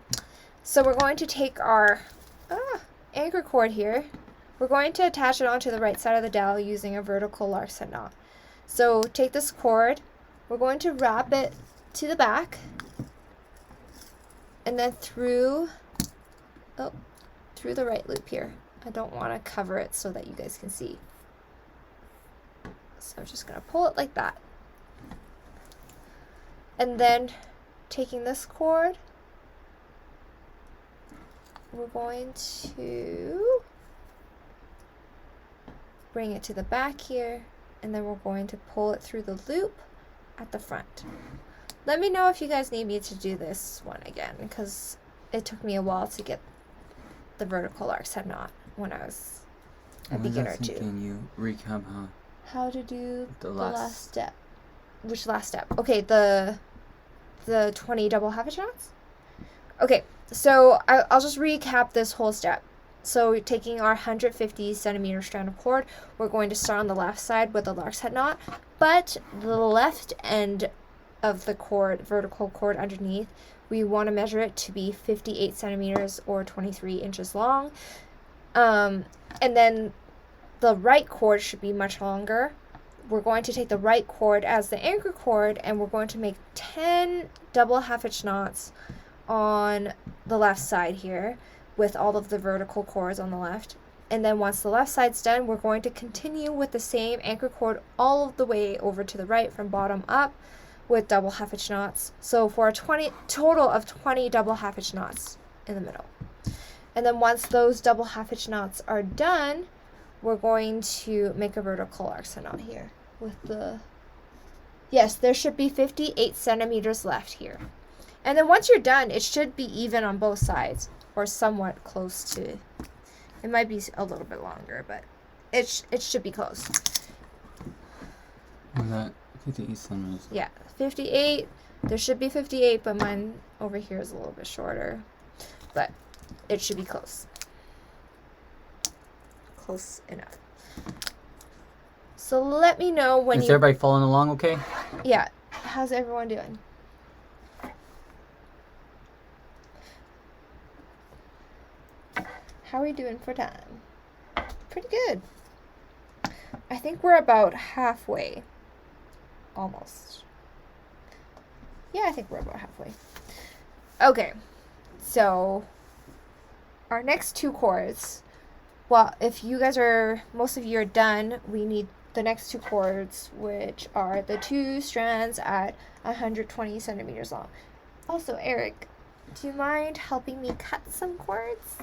So we're going to take our anchor cord here. We're going to attach it onto the right side of the dowel using a vertical Larks head knot. So take this cord. We're going to wrap it to the back. And then through the right loop here. I don't want to cover it so that you guys can see. So I'm just going to pull it like that. And then taking this cord, we're going to bring it to the back here, and then we're going to pull it through the loop at the front. Let me know if you guys need me to do this one again, because it took me a while to get the vertical Larks head knot when I was a beginner too. Can you recap how to do the last step? Which last step? Okay, the 20 double half hitch knots? Okay, so I'll just recap this whole step. So taking our 150 centimeter strand of cord, we're going to start on the left side with the Larks head knot, but the left end of the cord, vertical cord underneath, we want to measure it to be 58 centimeters or 23 inches long. And then the right cord should be much longer. We're going to take the right cord as the anchor cord, and we're going to make 10 double half hitch knots on the left side here with all of the vertical cords on the left. And then once the left side's done, we're going to continue with the same anchor cord all of the way over to the right from bottom up with double half hitch knots. So for a total of 20 double half hitch knots in the middle. And then once those double half hitch knots are done, we're going to make a vertical Larks head knot here with the, yes, there should be 58 centimeters left here. And then once you're done, it should be even on both sides, or somewhat close to, it might be a little bit longer, but it should be close. Was that 58 centimeters? Yeah, 58, there should be 58, but mine over here is a little bit shorter, but it should be close. Close enough. So let me know when Is everybody following along okay? Yeah. How's everyone doing? How are we doing for time? Pretty good. I think we're about halfway. Almost. Yeah, I think we're about halfway. Okay. So our next two cords, well, if you guys are, most of you are done, we need the next two cords, which are the two strands at 120 centimeters long. Also, Eric, do you mind helping me cut some cords?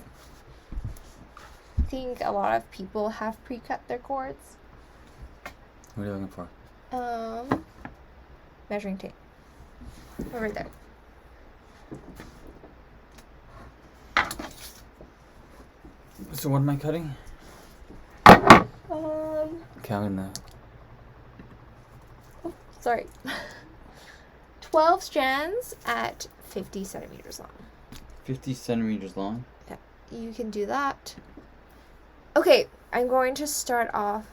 I think a lot of people have pre-cut their cords. What are you looking for? Measuring tape. Over there. So what am I cutting? Okay, I'm gonna... Oh, sorry. 12 strands at 50 centimeters long. 50 centimeters long? Yeah, you can do that. Okay, I'm going to start on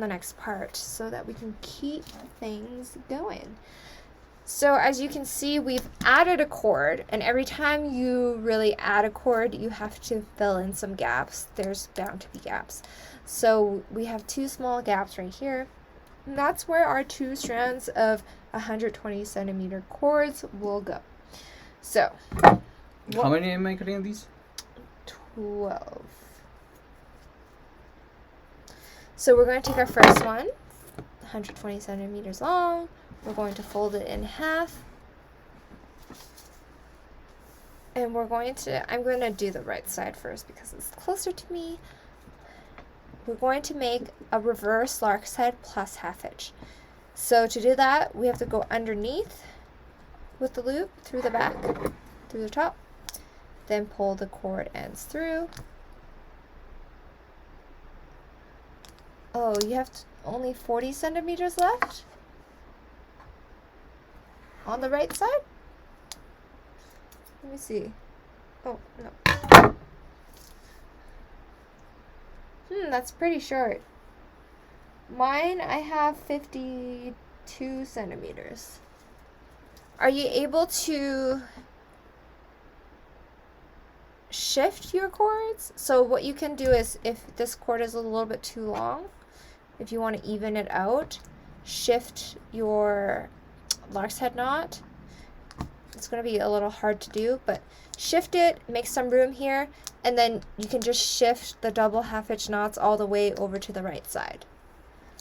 the next part so that we can keep things going. So as you can see, we've added a cord, and every time you really add a cord, you have to fill in some gaps. There's bound to be gaps. So we have two small gaps right here, and that's where our two strands of 120 centimeter cords will go. So how many am I cutting of these? 12. So we're going to take our first one, 120 centimeters long. We're going to fold it in half. And I'm going to do the right side first because it's closer to me. We're going to make a reverse Lark's head plus half hitch. So to do that, we have to go underneath with the loop through the back, through the top, then pull the cord ends through. Oh, you have only 40 centimeters left on the right side? Let me see. Oh, no. That's pretty short. Mine, I have 52 centimeters. Are you able to shift your cords? So what you can do is, if this cord is a little bit too long, if you want to even it out, shift your Lark's head knot. It's going to be a little hard to do, but shift it, make some room here, and then you can just shift the double half hitch knots all the way over to the right side.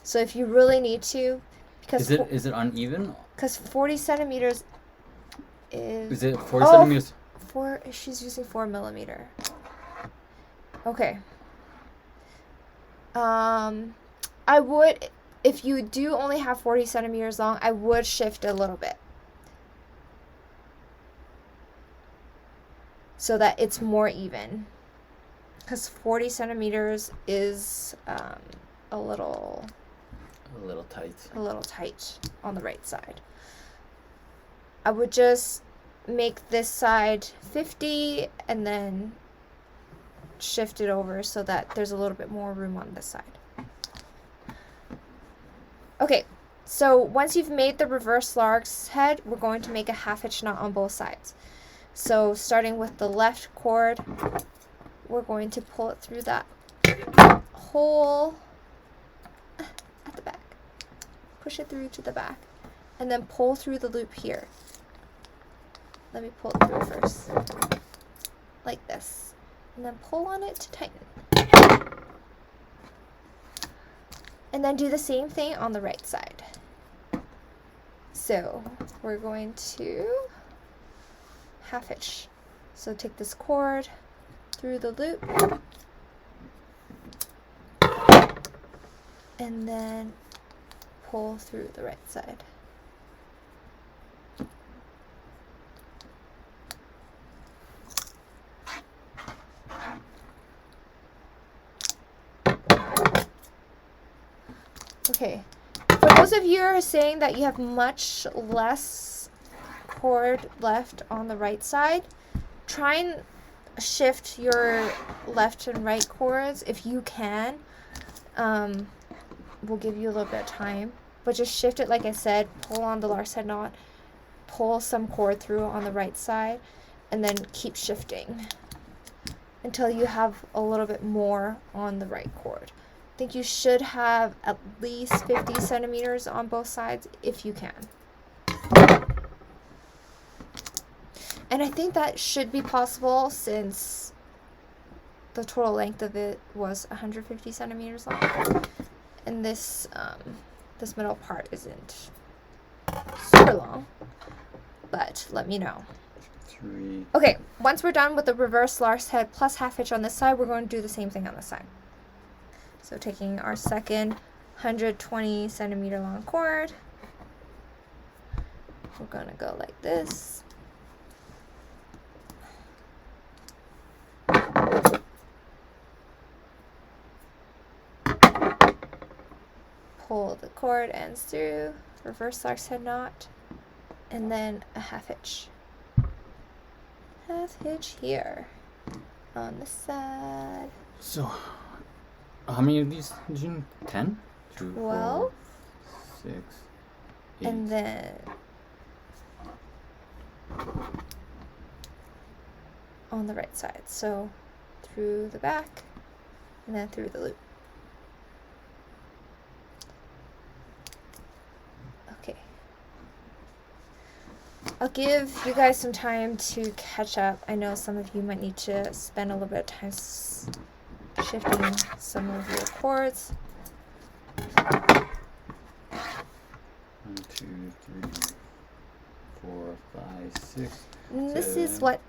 So if you really need to, because is it uneven? Because 40 centimeters is it 40 centimeters? She's using 4 millimeter. Okay. I would, if you do only have 40 centimeters long, I would shift a little bit so that it's more even. Because 40 centimeters is a little tight. A little tight on the right side. I would just make this side 50 and then shift it over so that there's a little bit more room on this side. Okay, so once you've made the reverse Lark's head, we're going to make a half hitch knot on both sides. So starting with the left cord, we're going to pull it through that hole at the back. Push it through to the back and then pull through the loop here. Let me pull it through first, like this, and then pull on it to tighten. And then do the same thing on the right side. So we're going to half hitch. So take this cord through the loop and then pull through the right side. Okay, for those of you who are saying that you have much less cord left on the right side, try and shift your left and right cords if you can. We'll give you a little bit of time, but just shift it like I said, pull on the Lark's head knot, pull some cord through on the right side, and then keep shifting until you have a little bit more on the right cord. I think you should have at least 50 centimeters on both sides if you can. And I think that should be possible since the total length of it was 150 centimeters long. And this middle part isn't super long, but let me know. Okay, once we're done with the reverse Lark's head plus half hitch on this side, we're going to do the same thing on this side. So taking our second 120 centimeter long cord, we're going to go like this. Pull the cord ends through, reverse Lark's head knot, and then a half hitch. Half hitch here on this side. So, how many of these did you need? 10? 12. 6, 8. And then on the right side. So through the back and then through the loop. Okay. I'll give you guys some time to catch up. I know some of you might need to spend a little bit of time shifting some of your cords. 1, 2, 3, 4, 5, 6. This is what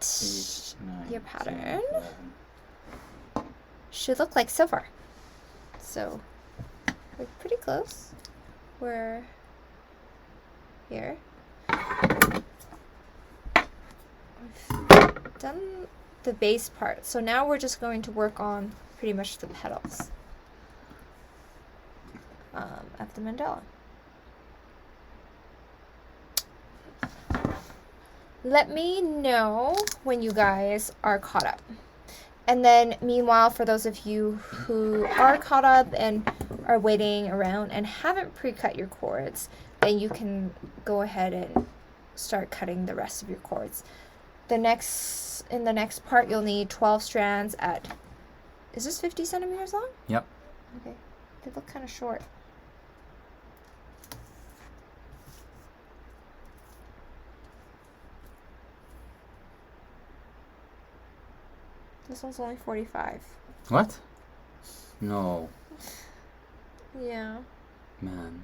8, 9, your pattern 10, should look like so far. So we're pretty close. We're here. We've done the base part. So now we're just going to work on pretty much the petals of the mandala. Let me know when you guys are caught up. And then meanwhile, for those of you who are caught up and are waiting around and haven't pre-cut your cords, then you can go ahead and start cutting the rest of your cords. In the next part, you'll need 12 strands at, is this 50 centimeters long? Yep. Okay, they look kind of short. This one's only 45. What? No. Yeah. Man.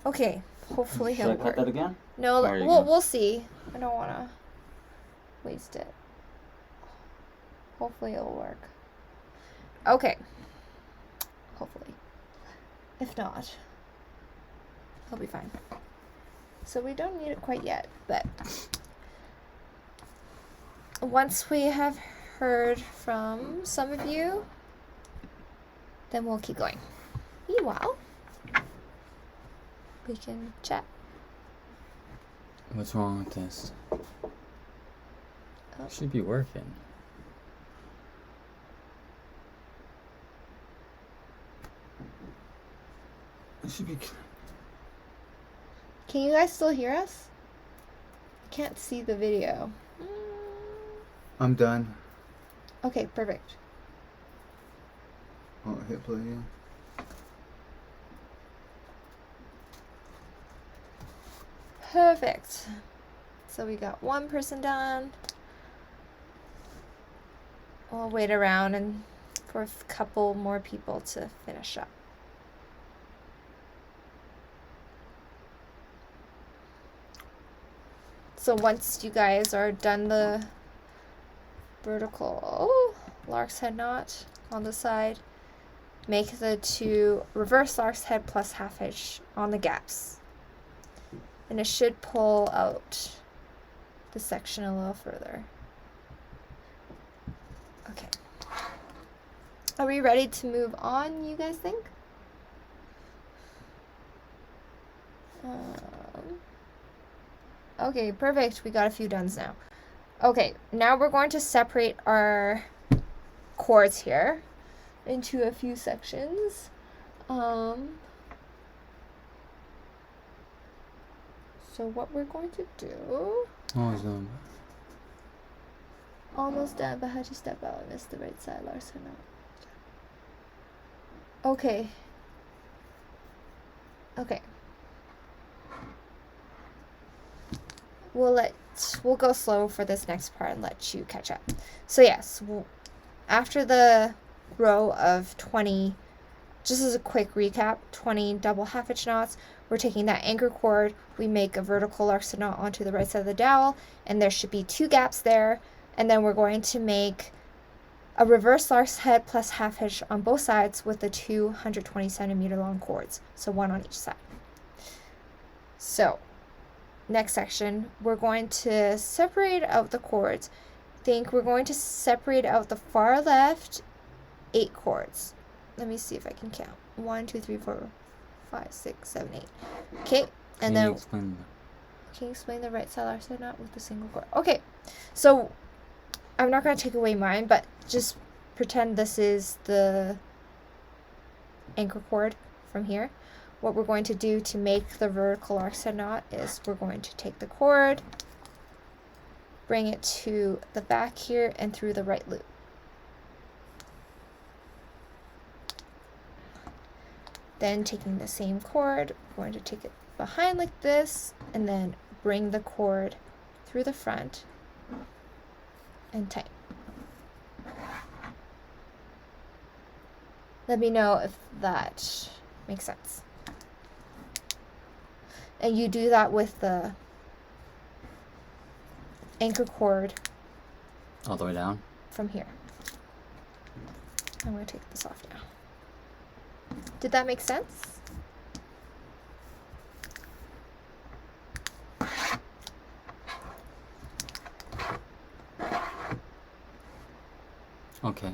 Okay. Hopefully he'll work. Should I cut that again? No, we'll see. I don't want to waste it. Hopefully it'll work. Okay. Hopefully. If not, he'll be fine. So we don't need it quite yet, but once we have heard from some of you, then we'll keep going. Meanwhile, we can chat. What's wrong with this? Oh. It should be working. It should be. Can you guys still hear us? I can't see the video. I'm done. Okay, perfect. Oh, hit play again. Perfect. So we got one person done. We'll wait around and for a couple more people to finish up. So once you guys are done the vertical Lark's head knot on the side, make the 2 reverse Lark's head plus half hitch on the gaps. And it should pull out the section a little further. Okay. Are we ready to move on, you guys think? Okay, perfect. We got a few dones now. Okay, now we're going to separate our cords here into a few sections. So what we're going to do... Almost done. Almost done, but how'd you step out and miss the right side, Lars, or not? Okay. Okay. We'll go slow for this next part and let you catch up. So yes, after the row of 20, just as a quick recap, 20 double half hitch knots, we're taking that anchor cord, we make a vertical Larks knot onto the right side of the dowel, and there should be 2 gaps there, and then we're going to make a reverse Lark's head plus half hitch on both sides with the 220 centimeter long cords, so 1 on each side. So next section, we're going to separate out the cords. We're going to separate out the far left 8 cords. Let me see if I can count. 1, 2, 3, 4, 5, 6, 7, 8. Okay, and then can you explain the right side Lark's head knot with the single cord? Okay, so I'm not going to take away mine, but just pretend this is the anchor cord from here. What we're going to do to make the vertical Lark's head knot is we're going to take the cord, bring it to the back here and through the right loop. Then taking the same cord, we're going to take it behind like this and then bring the cord through the front and tighten. Let me know if that makes sense. And you do that with the anchor cord all the way down from here. I'm going to take this off now. Did that make sense? Okay.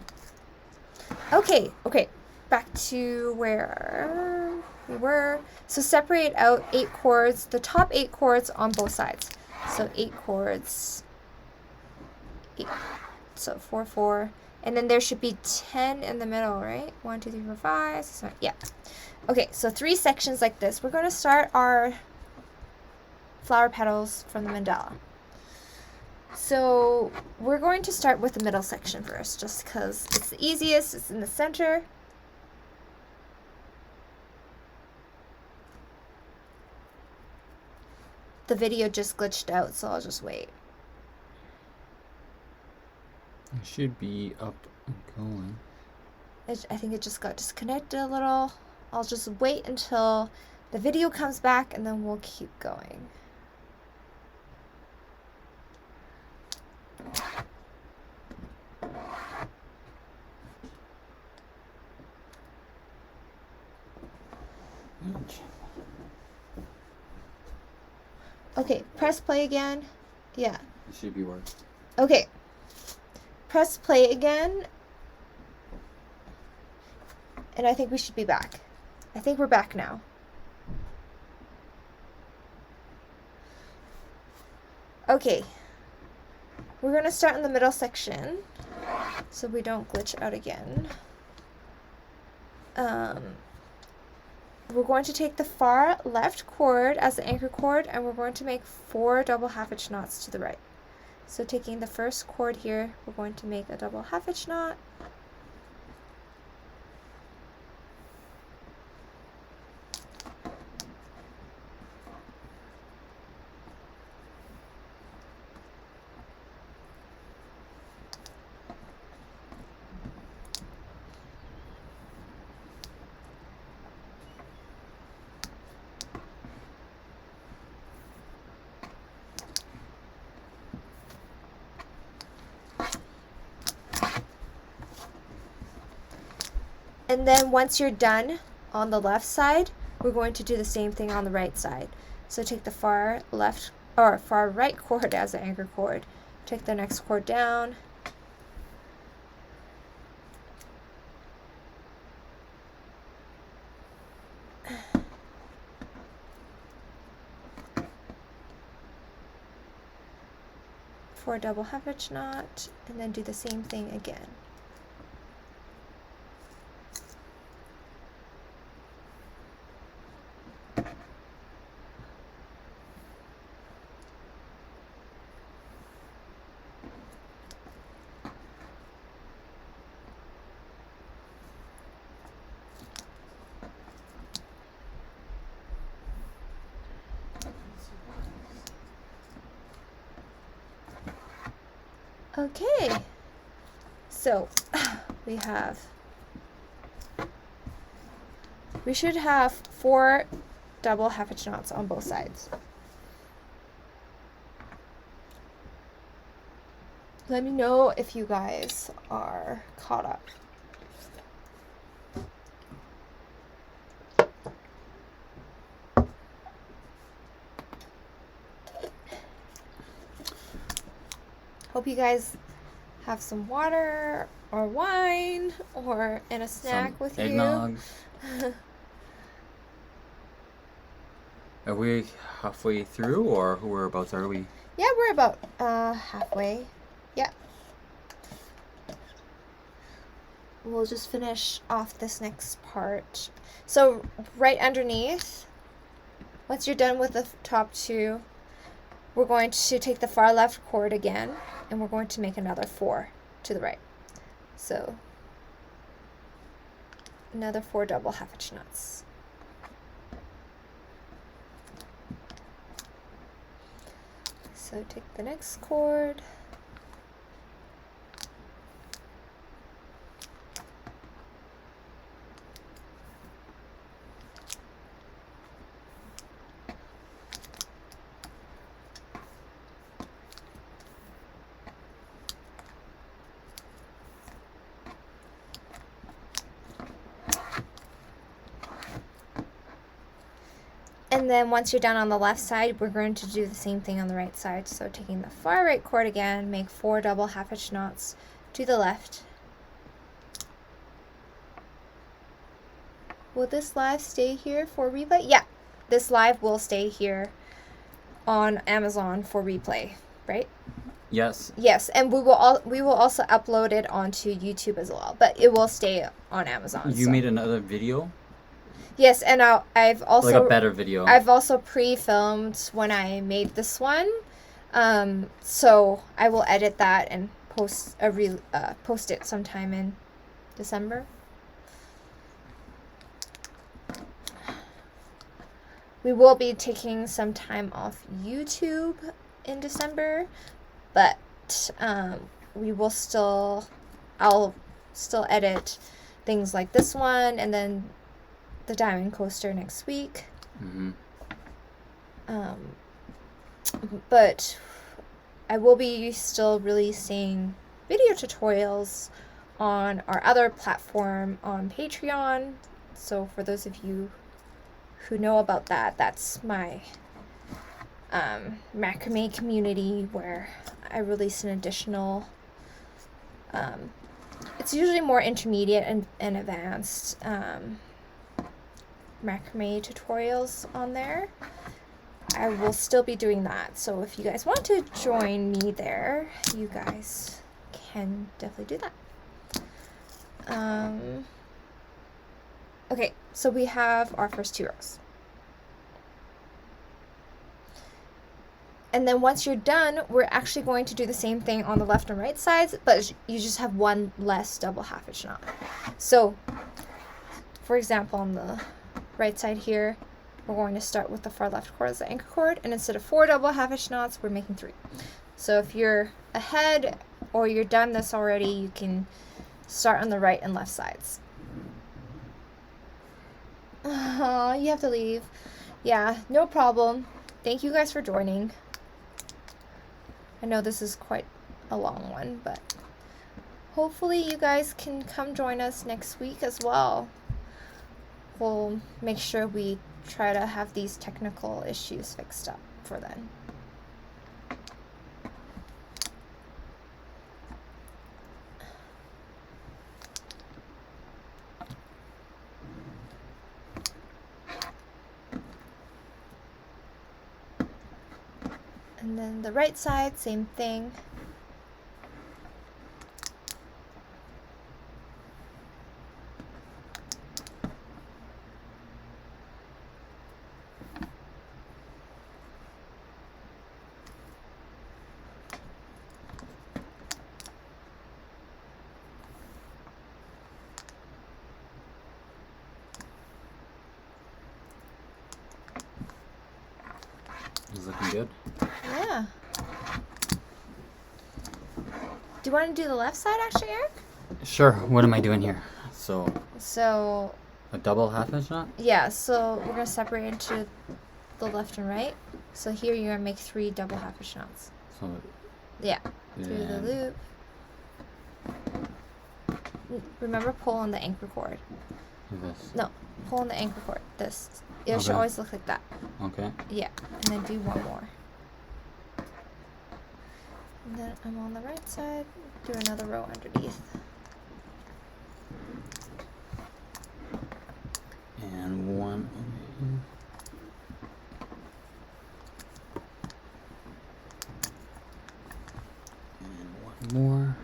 Okay. Back to where we were. So separate out 8 cords, the top 8 cords on both sides. So 8 cords. 8. So 4, 4. And then there should be 10 in the middle, right? 1, 2, 3, 4, 5, 6, 7. Yeah. Okay, so 3 sections like this. We're going to start our flower petals from the mandala. So we're going to start with the middle section first, just because it's the easiest. It's in the center. The video just glitched out, so I'll just wait. It should be up and going. I think it just got disconnected a little. I'll just wait until the video comes back, and then we'll keep going. Okay, press play again. Yeah. It should be working. Okay. Press play again. And I think we should be back. I think we're back now. Okay. We're going to start in the middle section so we don't glitch out again. We're going to take the far left cord as the anchor cord, and we're going to make 4 double half-hitch knots to the right. So taking the first cord here, we're going to make a double half-hitch knot. And then once you're done on the left side, we're going to do the same thing on the right side. So take the far left or far right cord as the anchor cord. Take the next cord down. For a double half-hitch knot, and then do the same thing again. Okay, so we should have 4 double half-hitch knots on both sides. Let me know if you guys are caught up. Hope you guys have some water or wine or a snack some with eggnog. you. Are we halfway through, or whereabouts are we? Yeah, we're about halfway. Yeah. We'll just finish off this next part. So right underneath, once you're done with the top 2, we're going to take the far left cord again, and we're going to make another 4 to the right. So another 4 double half-hitch knots. So take the next cord. And then once you're done on the left side, we're going to do the same thing on the right side. So taking the far right cord again, make 4 double half hitch knots to the left. Will this live stay here for replay? Yeah, this live will stay here on Amazon for replay, right? Yes. Yes, and we will also upload it onto YouTube as well, but it will stay on Amazon. You made another video? Yes, and I've also like a better video. I've also pre-filmed when I made this one, so I will edit that and post it sometime in December. We will be taking some time off YouTube in December, but we will I'll still edit things like this one and then the diamond coaster next week. Mm-hmm. But I will be still releasing video tutorials on our other platform on Patreon. So for those of you who know about that, that's my macrame community where I release an additional it's usually more intermediate and advanced macrame tutorials on there. I will still be doing that, so if you guys want to join me there, you guys can definitely do that. Okay, so we have our first 2 rows. And then once you're done, we're actually going to do the same thing on the left and right sides, but you just have one less double half hitch knot. So, for example, on the right side here, we're going to start with the far left cord as the anchor cord, and instead of 4 double half hitch knots, we're making 3. So if you're ahead or you're done this already, you can start on the right and left sides. Oh, you have to leave. Yeah, no problem. Thank you guys for joining. I know this is quite a long one, but hopefully you guys can come join us next week as well. We'll make sure we try to have these technical issues fixed up for then. And then the right side, same thing. It's looking good. Yeah. Do you want to do the left side actually, Eric? Sure. What am I doing here? So a double half hitch knot? Yeah, so we're going to separate into the left and right. So here you're going to make 3 double half hitch knots. So yeah, through the loop. Remember, pull on the anchor cord. This. No, pull on the anchor cord. This. It should always look like that. Okay. Yeah, and then do one more. And then I'm on the right side. Do another row underneath. And one over here. And one more.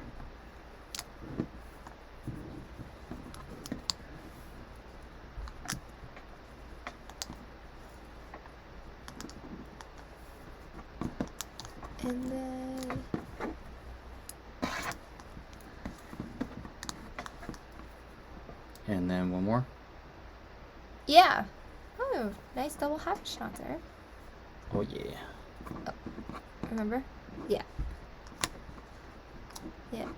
And then one more. Yeah. Oh, nice double half hitch knot there. Oh yeah. Oh, remember? Yeah. Yeah.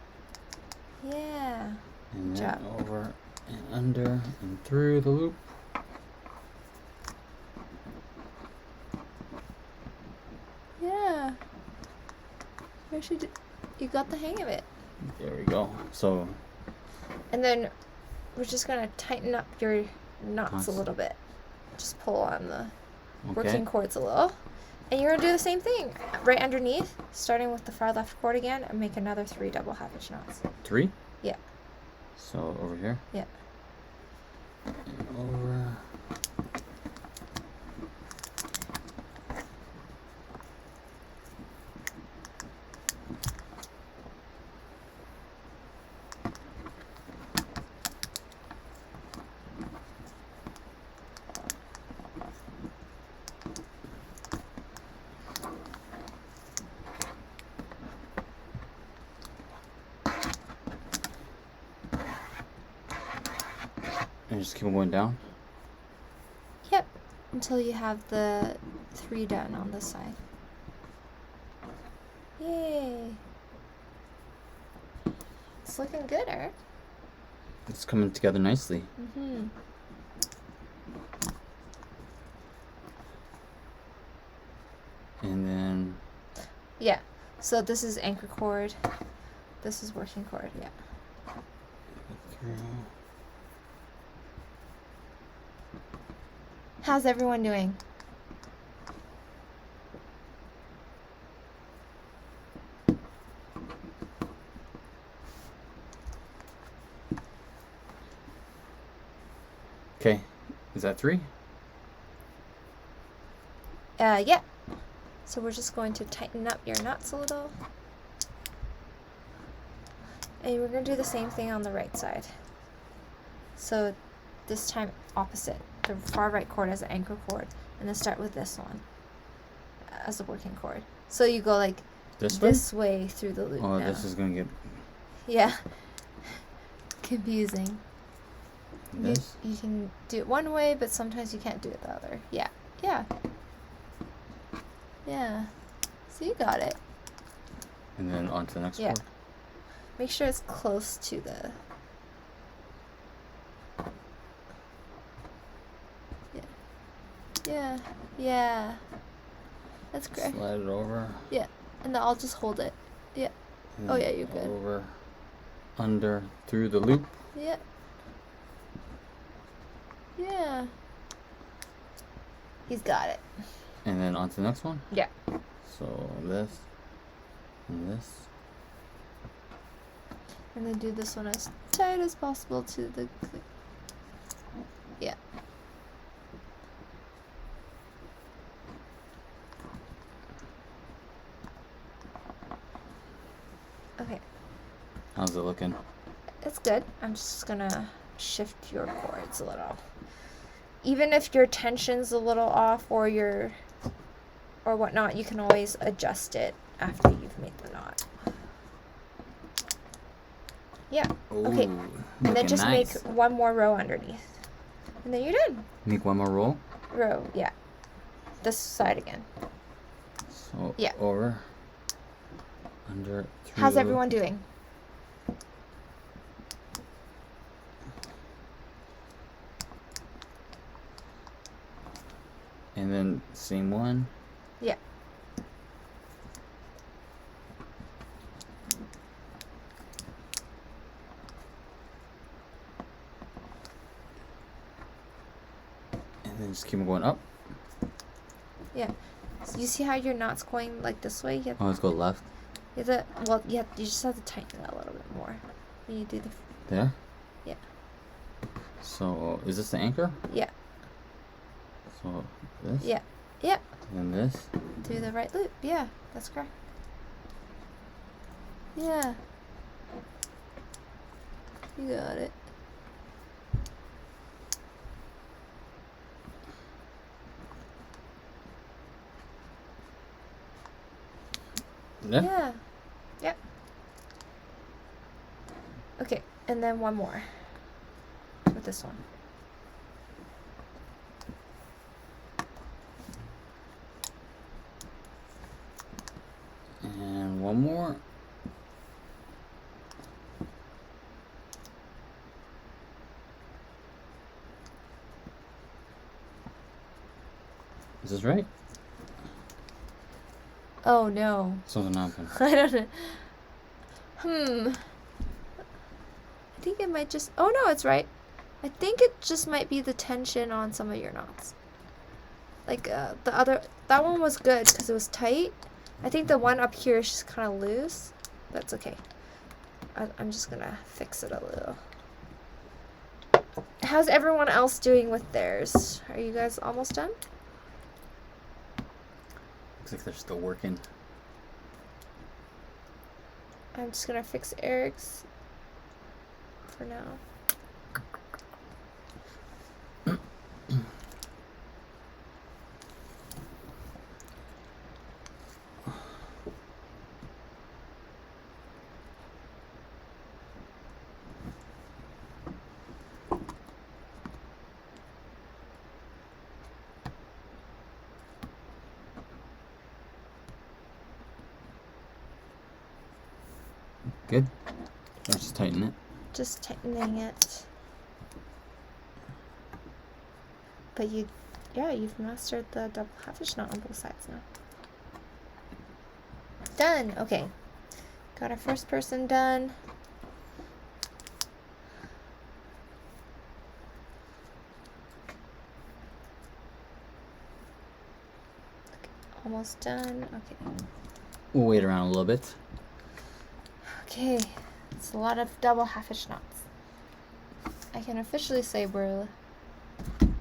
Yeah. And Good then job. over and under and through the loop. Yeah. You got the hang of it. There we go. So. And then we're just gonna tighten up your knots a little bit. Just pull on the working cords a little. And you're going to do the same thing right underneath, starting with the far left cord again, and make another 3 double half hitch knots. 3? Yeah. So over here? Yeah. And over. And just keep on going down? Yep, until you have the 3 done on this side. Yay! It's looking good, Eric. It's coming together nicely. Mm-hmm. And then... Yeah, so this is anchor cord. This is working cord, yeah. How's everyone doing? Okay, is that 3? Yeah. So we're just going to tighten up your knots a little. And we're going to do the same thing on the right side. So this time opposite. The far right cord as an anchor cord. And then start with this one as a working cord. So you go like this way through the loop. Oh, now. This is going to get... Yeah. Confusing. This? You can do it one way, but sometimes you can't do it the other. Yeah. Yeah. Yeah. So you got it. And then on to the next one. Make sure it's close to the... Yeah. Yeah. That's great. Slide it over. Yeah. And then I'll just hold it. Yeah. Oh yeah, you're good. Over, under, through the loop. Yeah. Yeah. He's got it. And then on to the next one? Yeah. So this and this. And then do this one as tight as possible to the... Yeah. Okay. How's it looking? It's good. I'm just gonna shift your cords a little. Even if your tension's a little off or whatnot, you can always adjust it after you've made the knot. Yeah. Ooh, okay. And then just make one more row underneath. And then you're done. Make one more row? Row, yeah. This side again. So over, under, through. How's everyone doing? And then same one. Yeah. And then just keep on going up. Yeah. So you see how your knot's going like this way? Oh, let's go left. You just have to tighten it a little bit more when you do the... There? Yeah. So, is this the anchor? Yeah. So, this? Yeah. Yeah. And then this? Do the right loop. Yeah, that's correct. Yeah. You got it. Yeah? Yeah. Yep. Okay, and then one more with this one. And one more. Is this right? Oh no. Something happened. I don't know. I think it might just... Oh no, it's right. I think it just might be the tension on some of your knots. Like that one was good because it was tight. I think the one up here is just kind of loose. That's okay. I'm just gonna fix it a little. How's everyone else doing with theirs? Are you guys almost done? Looks like they're still working. I'm just gonna fix Eric's for now. Good. Let's just tighten it. Just tightening it. But you've mastered the double half-inch knot on both sides now. Done. Okay. Got our first person done. Okay, almost done. Okay. We'll wait around a little bit. Okay. It's a lot of double half-inch knots. I can officially say we're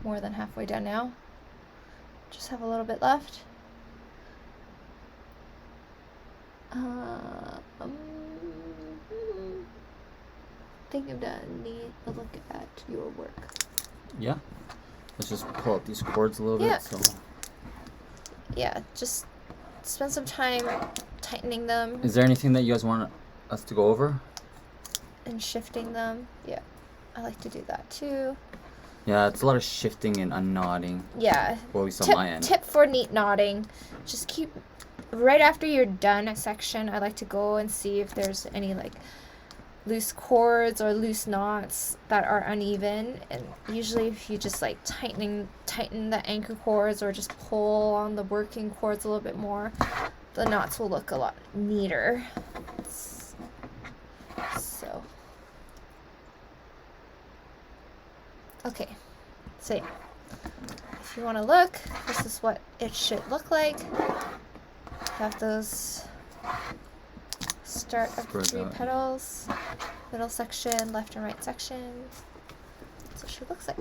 more than halfway done now. Just have a little bit left. I think I'm done. Need a look at your work. Yeah. Let's just pull up these cords a little bit. So. Yeah, just spend some time tightening them. Is there anything that you guys want us to go over? And shifting them. Yeah, I like to do that too. Yeah, it's a lot of shifting and unknotting. Yeah. Well, at least on my end. Tip for neat knotting. Just keep, right after you're done a section, I like to go and see if there's any like loose cords or loose knots that are uneven. And usually if you just like tighten the anchor cords or just pull on the working cords a little bit more, the knots will look a lot neater. So. Okay, so yeah, if you want to look, this is what it should look like. Have those start of 3 petals, middle section, left and right section. That's what she looks like.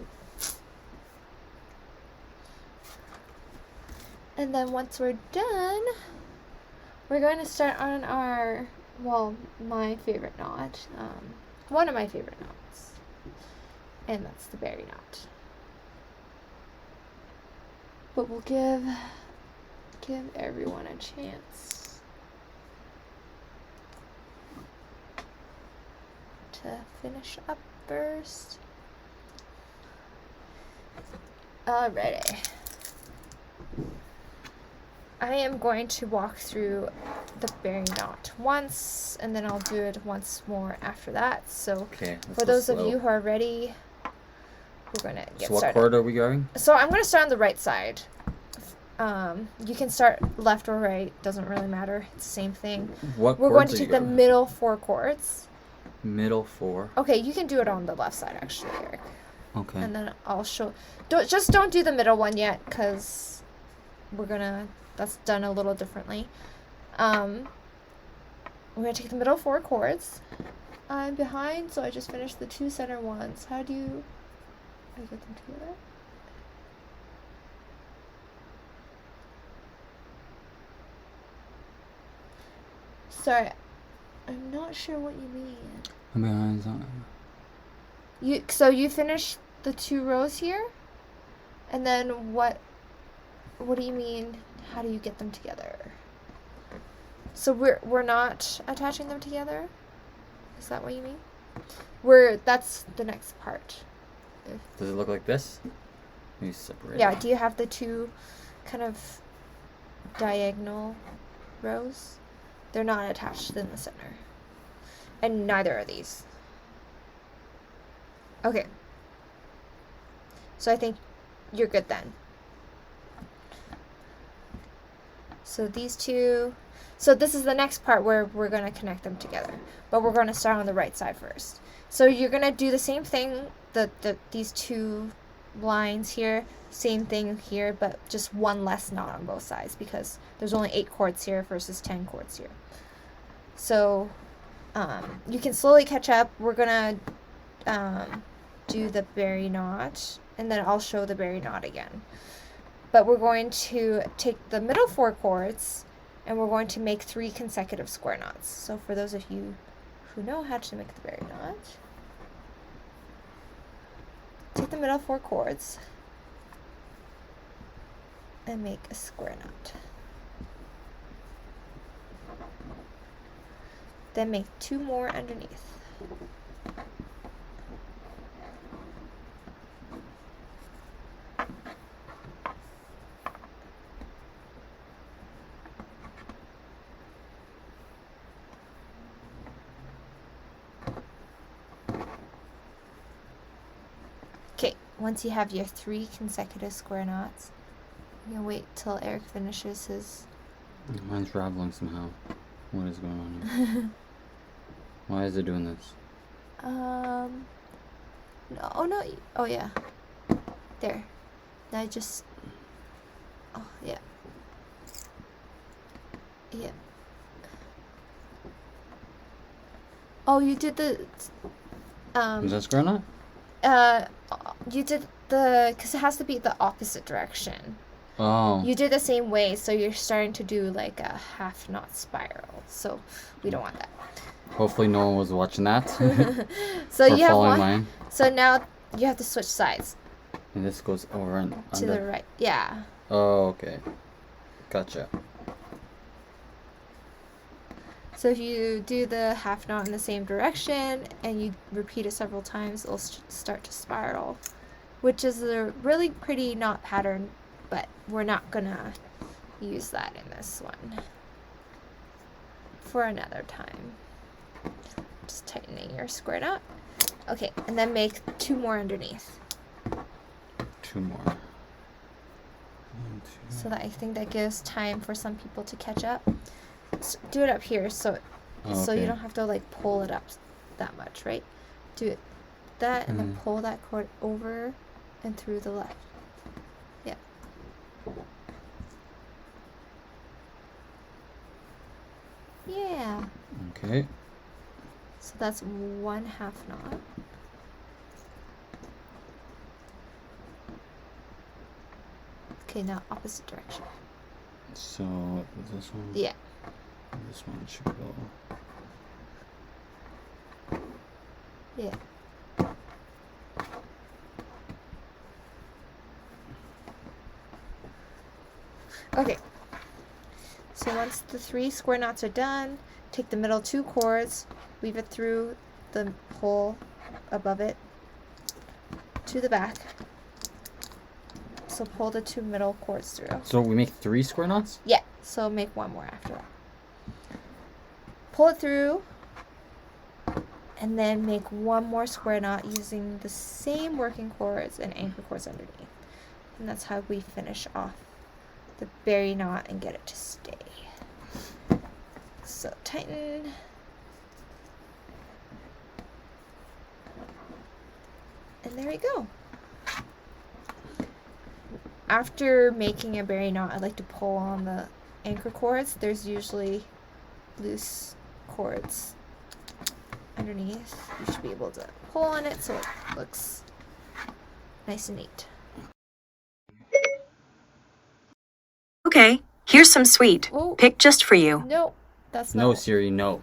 And then once we're done, we're going to start on our, well, my favorite knot, one of my favorite knots. And that's the berry knot. But we'll give everyone a chance to finish up first. Alrighty. I am going to walk through the berry knot once, and then I'll do it once more after that. So for those of you who are ready, we're going to get started. So what chord are we going? So I'm going to start on the right side. You can start left or right. Doesn't really matter. It's the same thing. What We're going to take the middle 4 chords. Middle 4. Okay, you can do it on the left side, actually, Eric. Okay. And then I'll show... Don't do the middle one yet, because we're going to... That's done a little differently. We're going to take the middle 4 chords. I'm behind, so I just finished the 2 center ones. How do you... I get them together. Sorry, I'm not sure what you mean. I'm behind something. So you finish the 2 rows here, and then what do you mean? How do you get them together? So we're not attaching them together? Is that what you mean? That's the next part. Does it look like this? Maybe separate. Yeah, do you have the 2 kind of diagonal rows? They're not attached in the center. And neither are these. Okay. So I think you're good then. So these 2. So this is the next part where we're going to connect them together. But we're going to start on the right side first. So you're going to do the same thing, these 2 lines here. Same thing here, but just one less knot on both sides because there's only 8 cords here versus 10 cords here. So you can slowly catch up. We're gonna do the berry knot, and then I'll show the berry knot again. But we're going to take the middle 4 cords, and we're going to make 3 consecutive square knots. So for those of you who know how to make the berry knot, take the middle 4 cords and make a square knot. Then make 2 more underneath. Okay, once you have your 3 consecutive square knots, you can wait till Eric finishes his. Mine's raveling somehow. What is going on here? Why is it doing this? No, oh no, oh yeah. There. I just, oh yeah. Yeah. Oh, you did the, Is that square knot? You did the, because it has to be the opposite direction. Oh. You did the same way, so you're starting to do like a half knot spiral. So we don't want that. Hopefully no one was watching that. So you have one. Mine. So now you have to switch sides. And this goes over and to the right. Yeah. Oh, okay. Gotcha. So if you do the half knot in the same direction and you repeat it several times, it'll start to spiral, which is a really pretty knot pattern, but we're not gonna use that in this one. For another time. Just tightening your square knot. Okay, and then make 2 more underneath. 2 more. 1, 2. So that I think that gives time for some people to catch up. So do it up here, so so you don't have to like pull it up that much, right? Do it that and then pull that cord over and through the left. Yeah. Yeah. Okay. So that's 1 half knot. Okay, now opposite direction. So this one? Yeah. This one should go. Yeah. Okay. So once the 3 square knots are done, take the middle 2 cords, weave it through the hole above it to the back. So pull the 2 middle cords through. So we make 3 square knots? Yeah. So make 1 more after that. Pull it through and then make 1 more square knot using the same working cords and anchor cords underneath. And that's how we finish off the berry knot and get it to stay. So tighten. And there we go. After making a berry knot, I like to pull on the anchor cords. There's usually loose cords underneath. You should be able to pull on it so it looks nice and neat. Okay, here's some sweet. Oh. Picked just for you. No, that's not. No, Siri, no.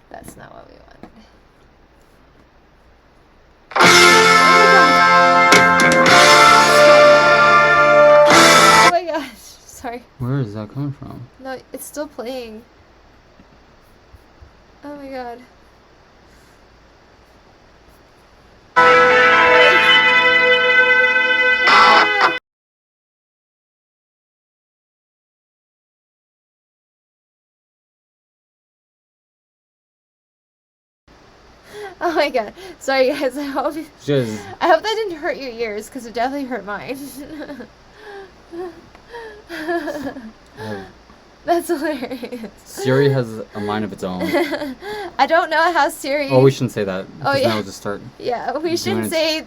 That's not what we want. Oh my gosh, sorry. Where is that coming from? No, it's still playing. Oh my god. Oh my god. Sorry guys, I hope that didn't hurt your ears, because it definitely hurt mine. That's hilarious. Siri has a mind of its own. I don't know how Siri... Oh, we shouldn't say that. Oh, yeah. Now we'll just start... Yeah, we shouldn't say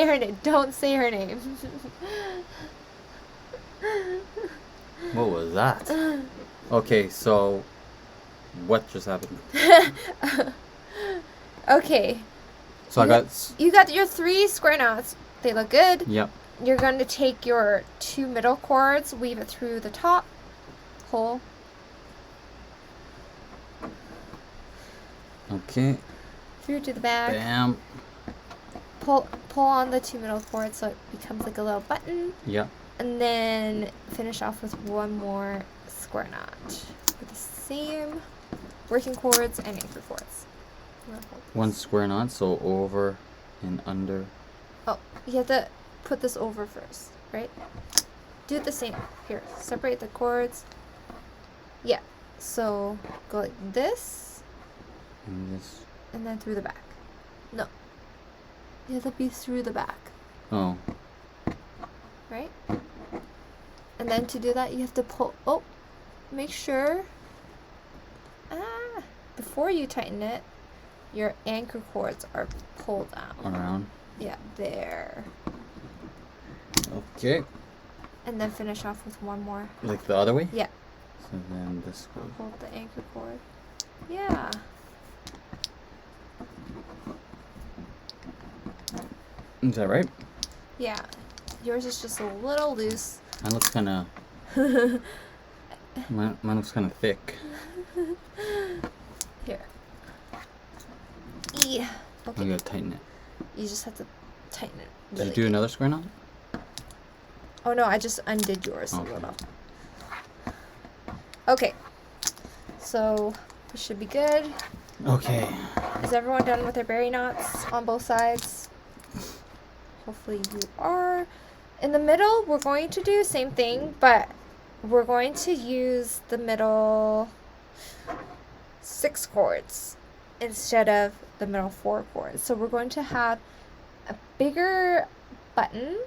her name. Don't say her name. What was that? Okay, so... What just happened? Okay. So You got your 3 square knots. They look good. Yep. You're going to take your 2 middle cords, weave it through the top hole. Okay. Through to the back. Bam. Pull on the 2 middle cords so it becomes like a little button. Yep. And then finish off with 1 more square knot with the same working cords and anchor cords. 1 square knot, so over and under. Oh, you have to put this over first, right? Do it the same. Here, separate the cords. Yeah. So go like this. And this. And then through the back. No. You have to be through the back. Oh. Right? And then to do that, you have to pull. Oh, make sure. Before you tighten it, your anchor cords are pulled out. Around? Yeah, there. Okay. And then finish off with 1 more. Like the other way? Yeah. So then this goes. Hold the anchor cord. Yeah. Is that right? Yeah. Yours is just a little loose. Mine looks kind of... mine looks kind of thick. Here. Yeah. Okay. You gotta tighten it. You just have to tighten it. Did Really you do good. another square knot? Oh no, I just undid yours Okay. a little. Okay. So we should be good. Okay. Is everyone done with their berry knots on both sides? Hopefully you are. In the middle, we're going to do the same thing, but we're going to use the middle 6 cords instead of the middle 4 cords. So we're going to have a bigger button,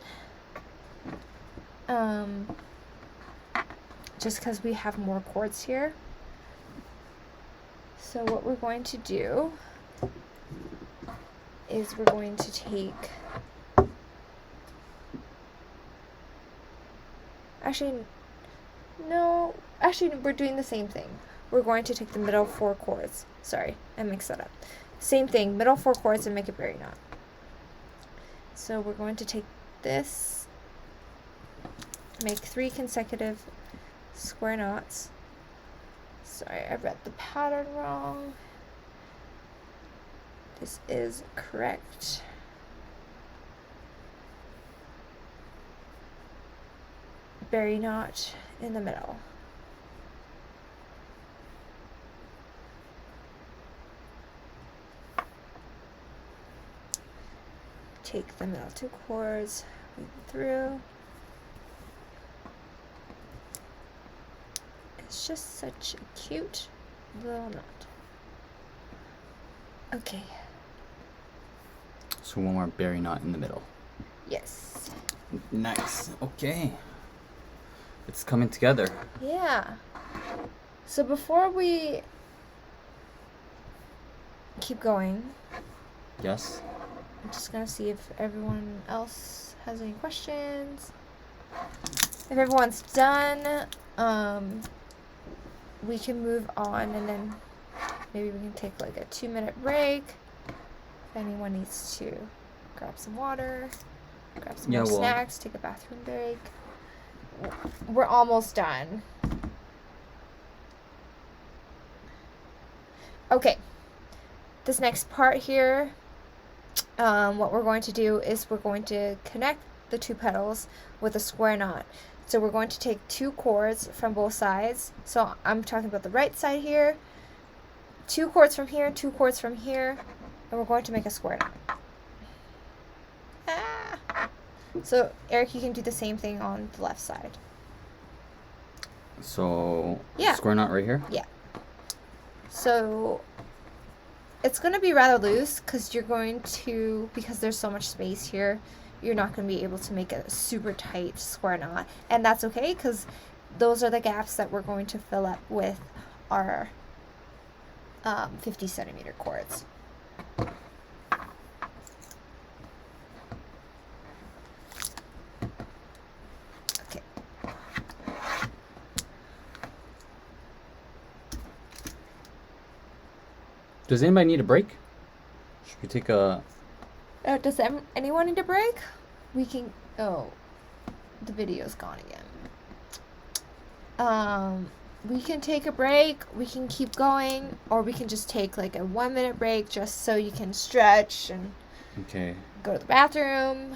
just because we have more cords here. So what we're going to do is we're going to take, we're doing the same thing. We're going to take the middle 4 cords. Sorry, I mixed that up. Same thing, middle 4 cords and make a berry knot. So we're going to take this, make 3 consecutive square knots. Sorry, I read the pattern wrong. This is correct. Berry knot in the middle. Take the middle 2 cords, weave it through. It's just such a cute little knot. Okay. So 1 more berry knot in the middle. Yes. Nice. Okay. It's coming together. Yeah. So before we keep going, Yes. I'm just gonna see if everyone else has any questions. If everyone's done, we can move on, and then maybe we can take like a 2-minute break. If anyone needs to grab some water, grab some more snacks, take a bathroom break. We're almost done. Okay. This next part here, what we're going to do is we're going to connect the 2 petals with a square knot. So we're going to take 2 cords from both sides. So I'm talking about the right side here. 2 cords from here, 2 cords from here, and we're going to make a square knot. So Eric, you can do the same thing on the left side. So yeah. Square knot right here? Yeah. So it's going to be rather loose because because there's so much space here, you're not going to be able to make a super tight square knot. And that's okay because those are the gaps that we're going to fill up with our 50 centimeter cords. Okay. Does anybody need a break? Should we take a... does anyone need a break? We can... Oh, the video's gone again. We can take a break, we can keep going, or we can just take like a 1 minute break just so you can stretch and go to the bathroom.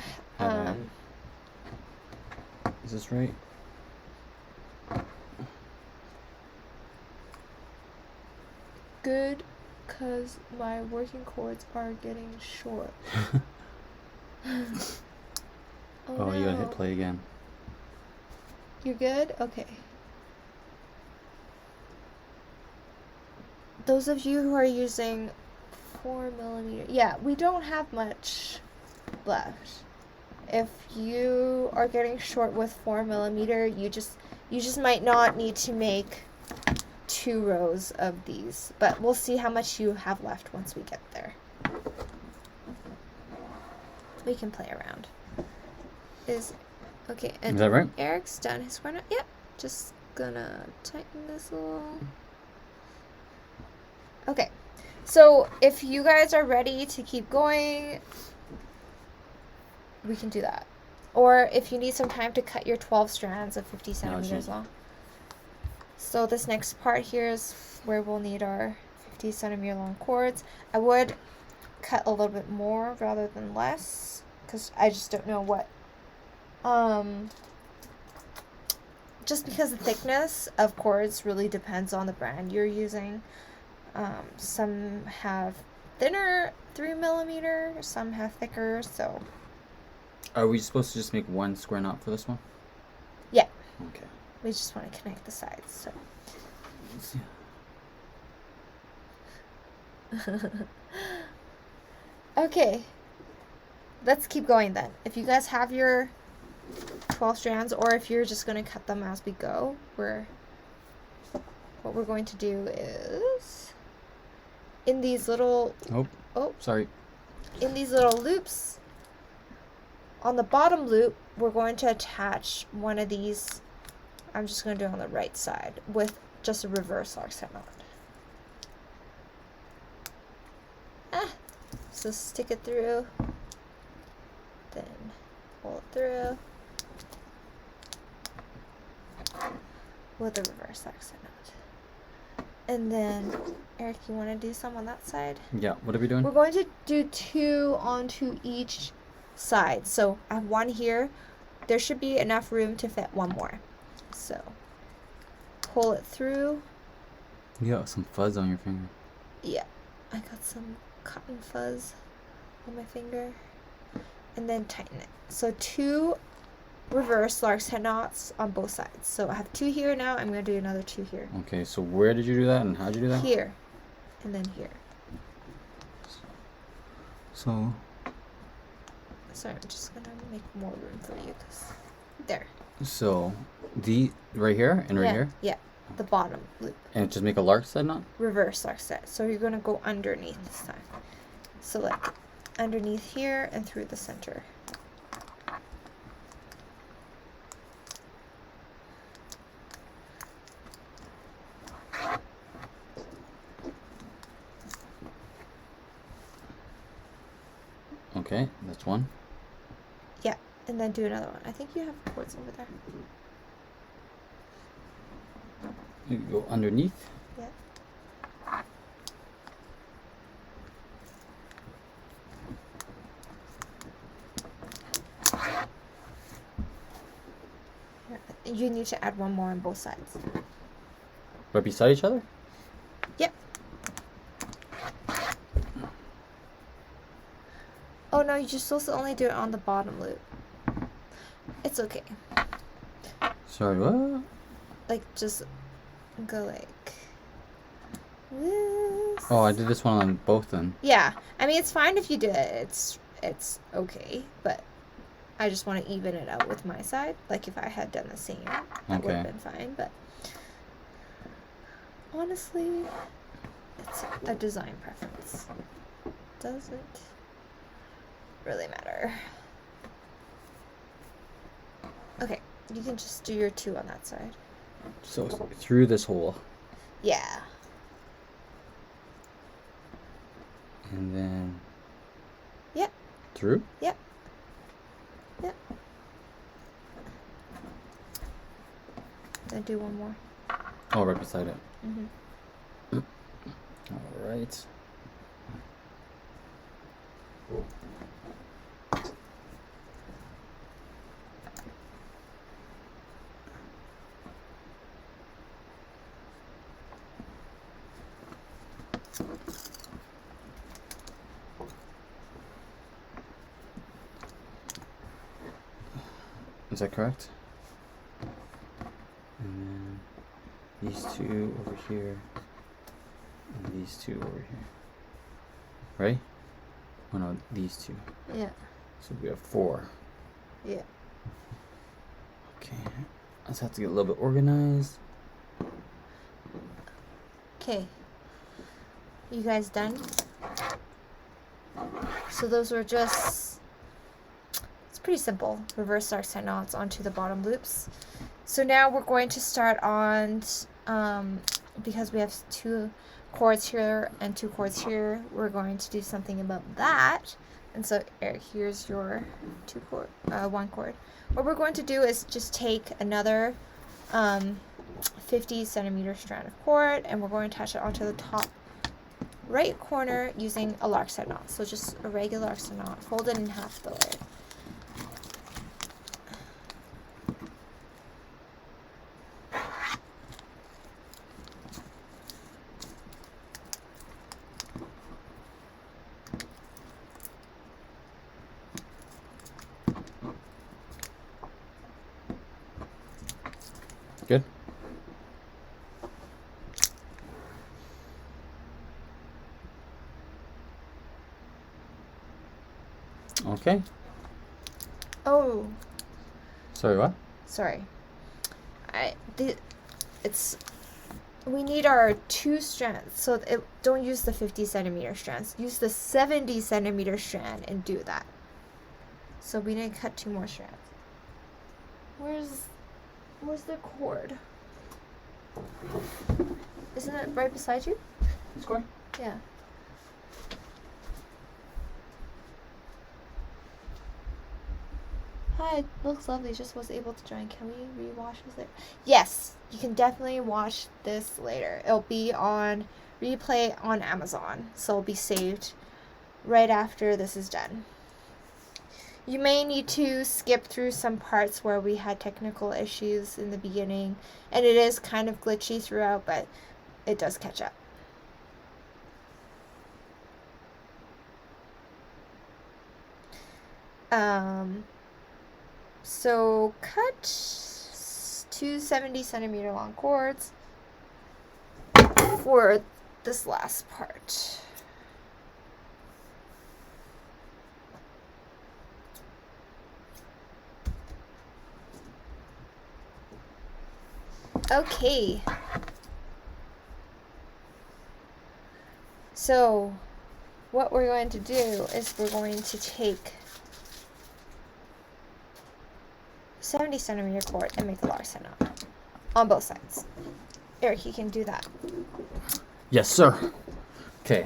Is this right? Good, because my working cords are getting short. Oh, no. You gotta hit play again. You're good? Okay. Those of you who are using 4mm, yeah, we don't have much left. If you are getting short with 4mm, you just might not need to make 2 rows of these, but we'll see how much you have left once we get there. We can play around. Okay, and is that right? Eric's done his corner. Yep, just gonna tighten this a little. Okay, so if you guys are ready to keep going, we can do that. Or if you need some time to cut your 12 strands of 50 centimeters long. So this next part here is where we'll need our 50 centimeter long cords. I would cut a little bit more rather than less, because I just don't know what, just because the thickness of cords really depends on the brand you're using. Some have thinner 3mm, some have thicker, so. Are we supposed to just make 1 square knot for this one? Yeah. Okay. We just want to connect the sides, so. Okay. Let's keep going then. If you guys have your 12 strands, or if you're just going to cut them as we go, what we're going to do is, in these little... sorry. In these little loops, on the bottom loop, we're going to attach one of these. I'm just going to do it on the right side with just a reverse Larks head knot. So stick it through, then pull it through with a reverse Larks head knot. And then, Eric, you want to do some on that side? Yeah, what are we doing? We're going to do 2 onto each side. So I have 1 here. There should be enough room to fit 1 more. So pull it through. You got some fuzz on your finger. Yeah, I got some cotton fuzz on my finger. And then tighten it. So 2 reverse Larks head knots on both sides. So I have 2 here now. I'm going to do another 2 here. Okay, so where did you do that and how did you do that? Here. And then here. So. Sorry, I'm just going to make more room for you. There. So, right here and right here? Yeah, the bottom loop. And just make a Larks head knot? Reverse Larks head. So you're going to go underneath this time. So like underneath here and through the center. Okay, that's 1. Yeah, and then do another one. I think you have cords over there. You go underneath? Yeah. You need to add 1 more on both sides. Right beside each other? Yep. Oh no, you're supposed to only do it on the bottom loop. It's okay. Sorry, what? Like, just go like this. Oh, I did this one on both then. Yeah. I mean, it's fine if you do it. It's okay, but I just want to even it out with my side. Like if I had done the same, that would have been fine. But honestly, it's a design preference. Doesn't really matter. Okay, you can just do your 2 on that side. So through this hole. Yeah. And then. Yep. Through? Yep. Yep. Then do one more. Oh, right beside it. Mm-hmm. All right. Is that correct? And then these 2 over here, and these 2 over here. Right? Oh no, these 2. Yeah. So we have 4. Yeah. Okay. I just have to get a little bit organized. Okay. You guys done? So those were just, it's pretty simple. Reverse Lark side knots onto the bottom loops. So now we're going to start on, because we have 2 chords here and 2 chords here, we're going to do something about that. And so Eric, here's your 1 chord. What we're going to do is just take another 50 centimeter strand of cord, and we're going to attach it onto the top right corner using a Lark side knot. So just a regular Lark side knot, fold it in half the layer. Good. Okay. Oh. Sorry, what? Sorry. We need our 2 strands. So don't use the 50 centimeter strands. Use the 70 centimeter strand and do that. So we need to cut 2 more strands. Where's the cord? Isn't it right beside you? This cord? Yeah. Hi, it looks lovely. Just was able to join. Can we rewatch this later? Yes, you can definitely watch this later. It'll be on replay on Amazon, so it'll be saved right after this is done. You may need to skip through some parts where we had technical issues in the beginning, and it is kind of glitchy throughout, but it does catch up. So cut 2 70 centimeter long cords for this last part. Okay. So what we're going to do is we're going to take 70 centimeter cord and make a Lark side knot on both sides. Eric, you can do that. Yes, sir. Okay.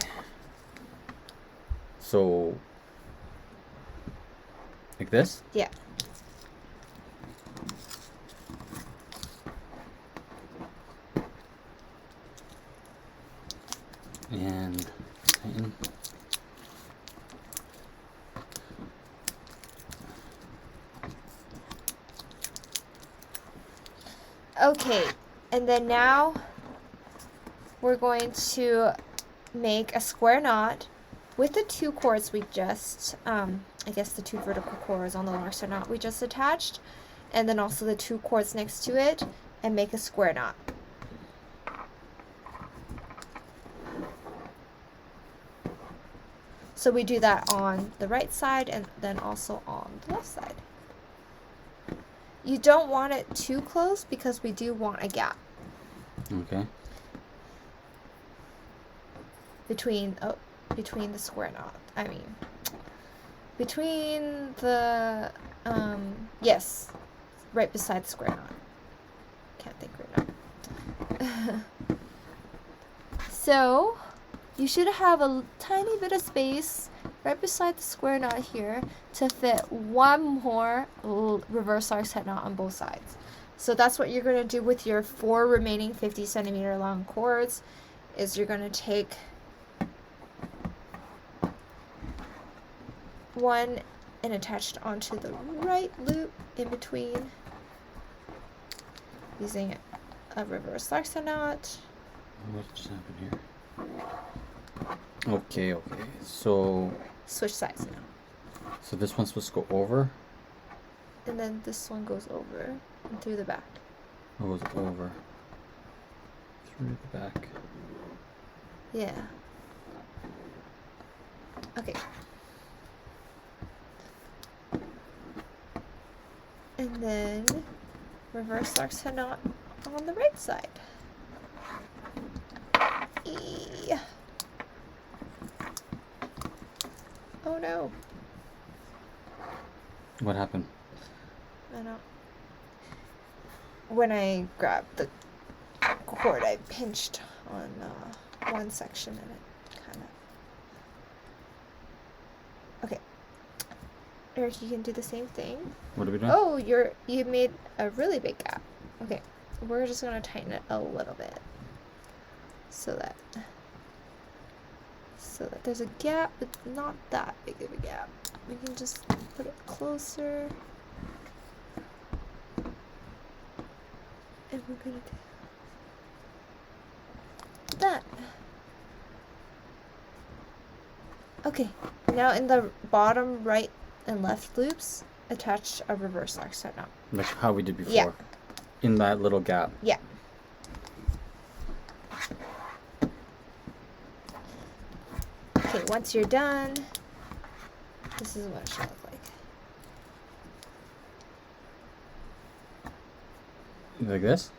So, like this? Yeah. And tighten. Okay, and then now we're going to make a square knot with the 2 cords we just, I guess the 2 vertical cords on the Lark side knot we just attached, and then also the 2 cords next to it, and make a square knot. So we do that on the right side and then also on the left side. You don't want it too close because we do want a gap. Okay. Between the square knot. I mean, between the, yes, right beside the square knot. Can't think right now. So, you should have a tiny bit of space right beside the square knot here to fit one more reverse Lark's head knot on both sides. So that's what you're going to do with your 4 remaining 50 centimeter long cords, is you're going to take one and attach it onto the right loop in between using a reverse Lark's head knot. What just happened here? Okay, so... Switch sides now. So this one's supposed to go over? And then this one goes over and through the back. It goes over. Through the back. Yeah. Okay. And then reverse Lark's head knot on the right side. Oh no. What happened? I don't. When I grabbed the cord, I pinched on one section and it kind of. Okay. Eric, you can do the same thing. What are we doing? Oh, you made a really big gap. Okay. We're just gonna tighten it a little bit. So that there's a gap, but not that big of a gap. We can just put it closer. And we're gonna do that. Okay, now in the bottom right and left loops, attach a reverse Lark's head knot. Like how we did before. Yeah. In that little gap. Yeah. Okay, once you're done, this is what it should look like. Like this?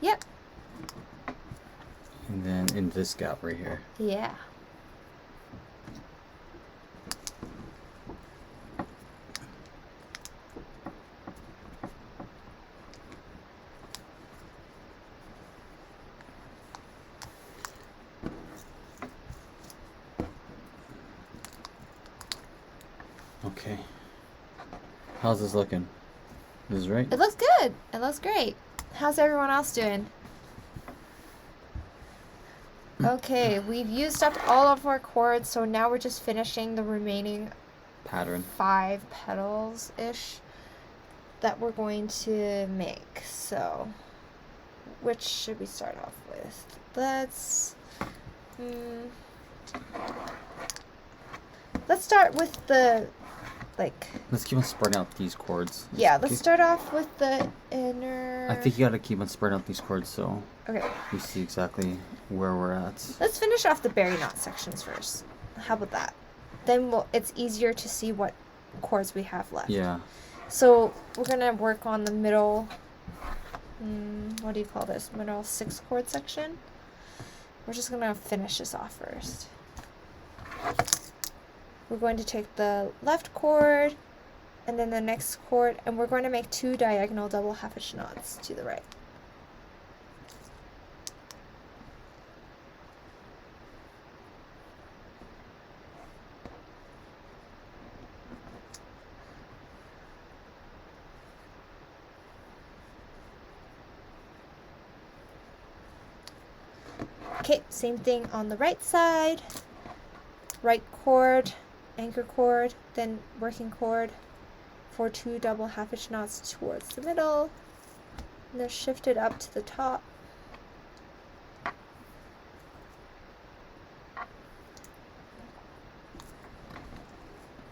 Yep. And then in this gap right here. Yeah. Okay. How's this looking? This is right? It looks good. It looks great. How's everyone else doing? Okay, we've used up all of our cords, so now we're just finishing the remaining pattern. 5 petals-ish that we're going to make. So, which should we start off with? Let's start with the let's keep on spreading out these cords. Yeah, let's start off with the inner. I think you gotta keep on spreading out these cords so okay, we see exactly where we're at. Let's finish off the berry knot sections first. How about that? Then it's easier to see what cords we have left. Yeah. So we're gonna work on the middle. What do you call this? Middle 6 chord section. We're just gonna finish this off first. We're going to take the left cord and then the next cord, and we're going to make 2 diagonal double half hitch knots to the right. Okay, same thing on the right side. Right cord, anchor cord, then working cord for 2 double half hitch knots towards the middle, and then shift it up to the top.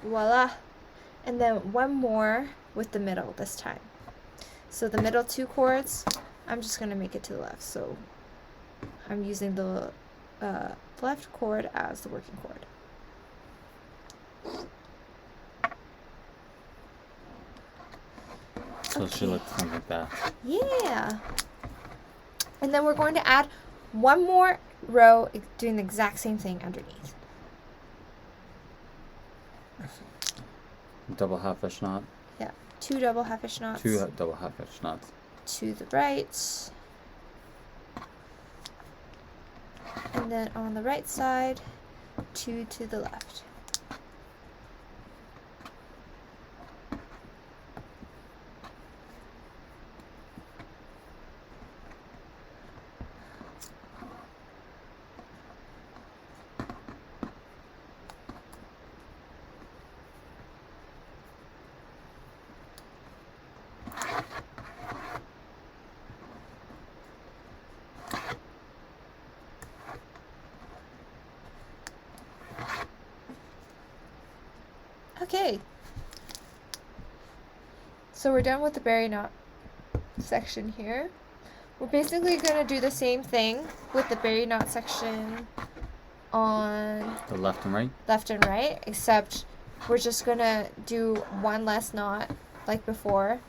Voila! And then one more with the middle this time. So the middle 2 cords, I'm just going to make it to the left. So I'm using the left cord as the working cord. So it should look something like that. Yeah. And then we're going to add one more row doing the exact same thing underneath. Double half-inch knot. Yeah, 2 double half-inch knots. 2 double half-inch knots. To the right. And then on the right side, 2 to the left. Okay, so we're done with the berry knot section here. We're basically going to do the same thing with the berry knot section on the left and right, except we're just going to do one less knot like before,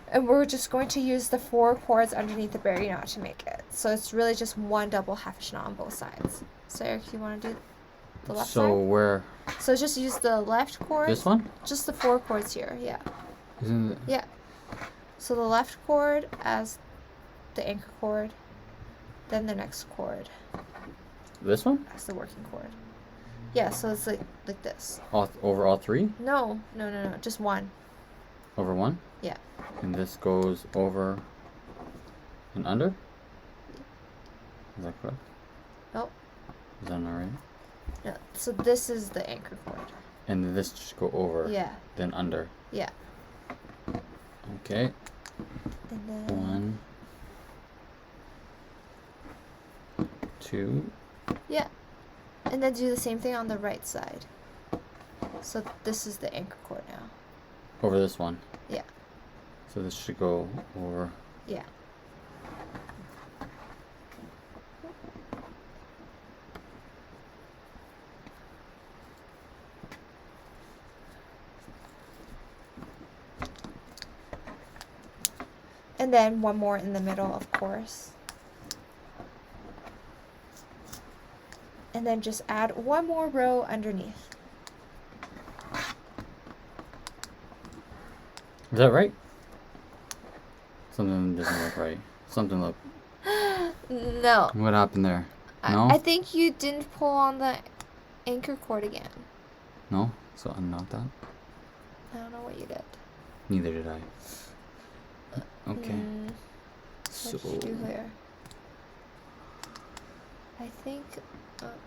and we're just going to use the 4 cords underneath the berry knot to make it. So it's really just 1 double half-inch knot on both sides. So Eric, you want to do the left side? So where? So just use the left cord. This one? Just the 4 cords here, yeah. Isn't it? Yeah. So the left cord as the anchor cord, then the next cord. This one? As the working cord. Yeah, so it's like this. Over all 3? No, just 1. Over 1? Yeah. And this goes over and under? Is that correct? Nope. Is that not right? No, so this is the anchor cord. And then this just go over. Yeah. Then under. Yeah. Okay. And then 1, 2. Yeah. And then do the same thing on the right side. So this is the anchor cord now. Over this one? Yeah. So this should go over. Yeah. And then 1 more in the middle, of course. And then just add 1 more row underneath. Is that right? Something doesn't look right. Something look. No. What happened there? No? I think you didn't pull on the anchor cord again. No? So unknot that? I don't know what you did. Neither did I. Okay. What did you do here? I think,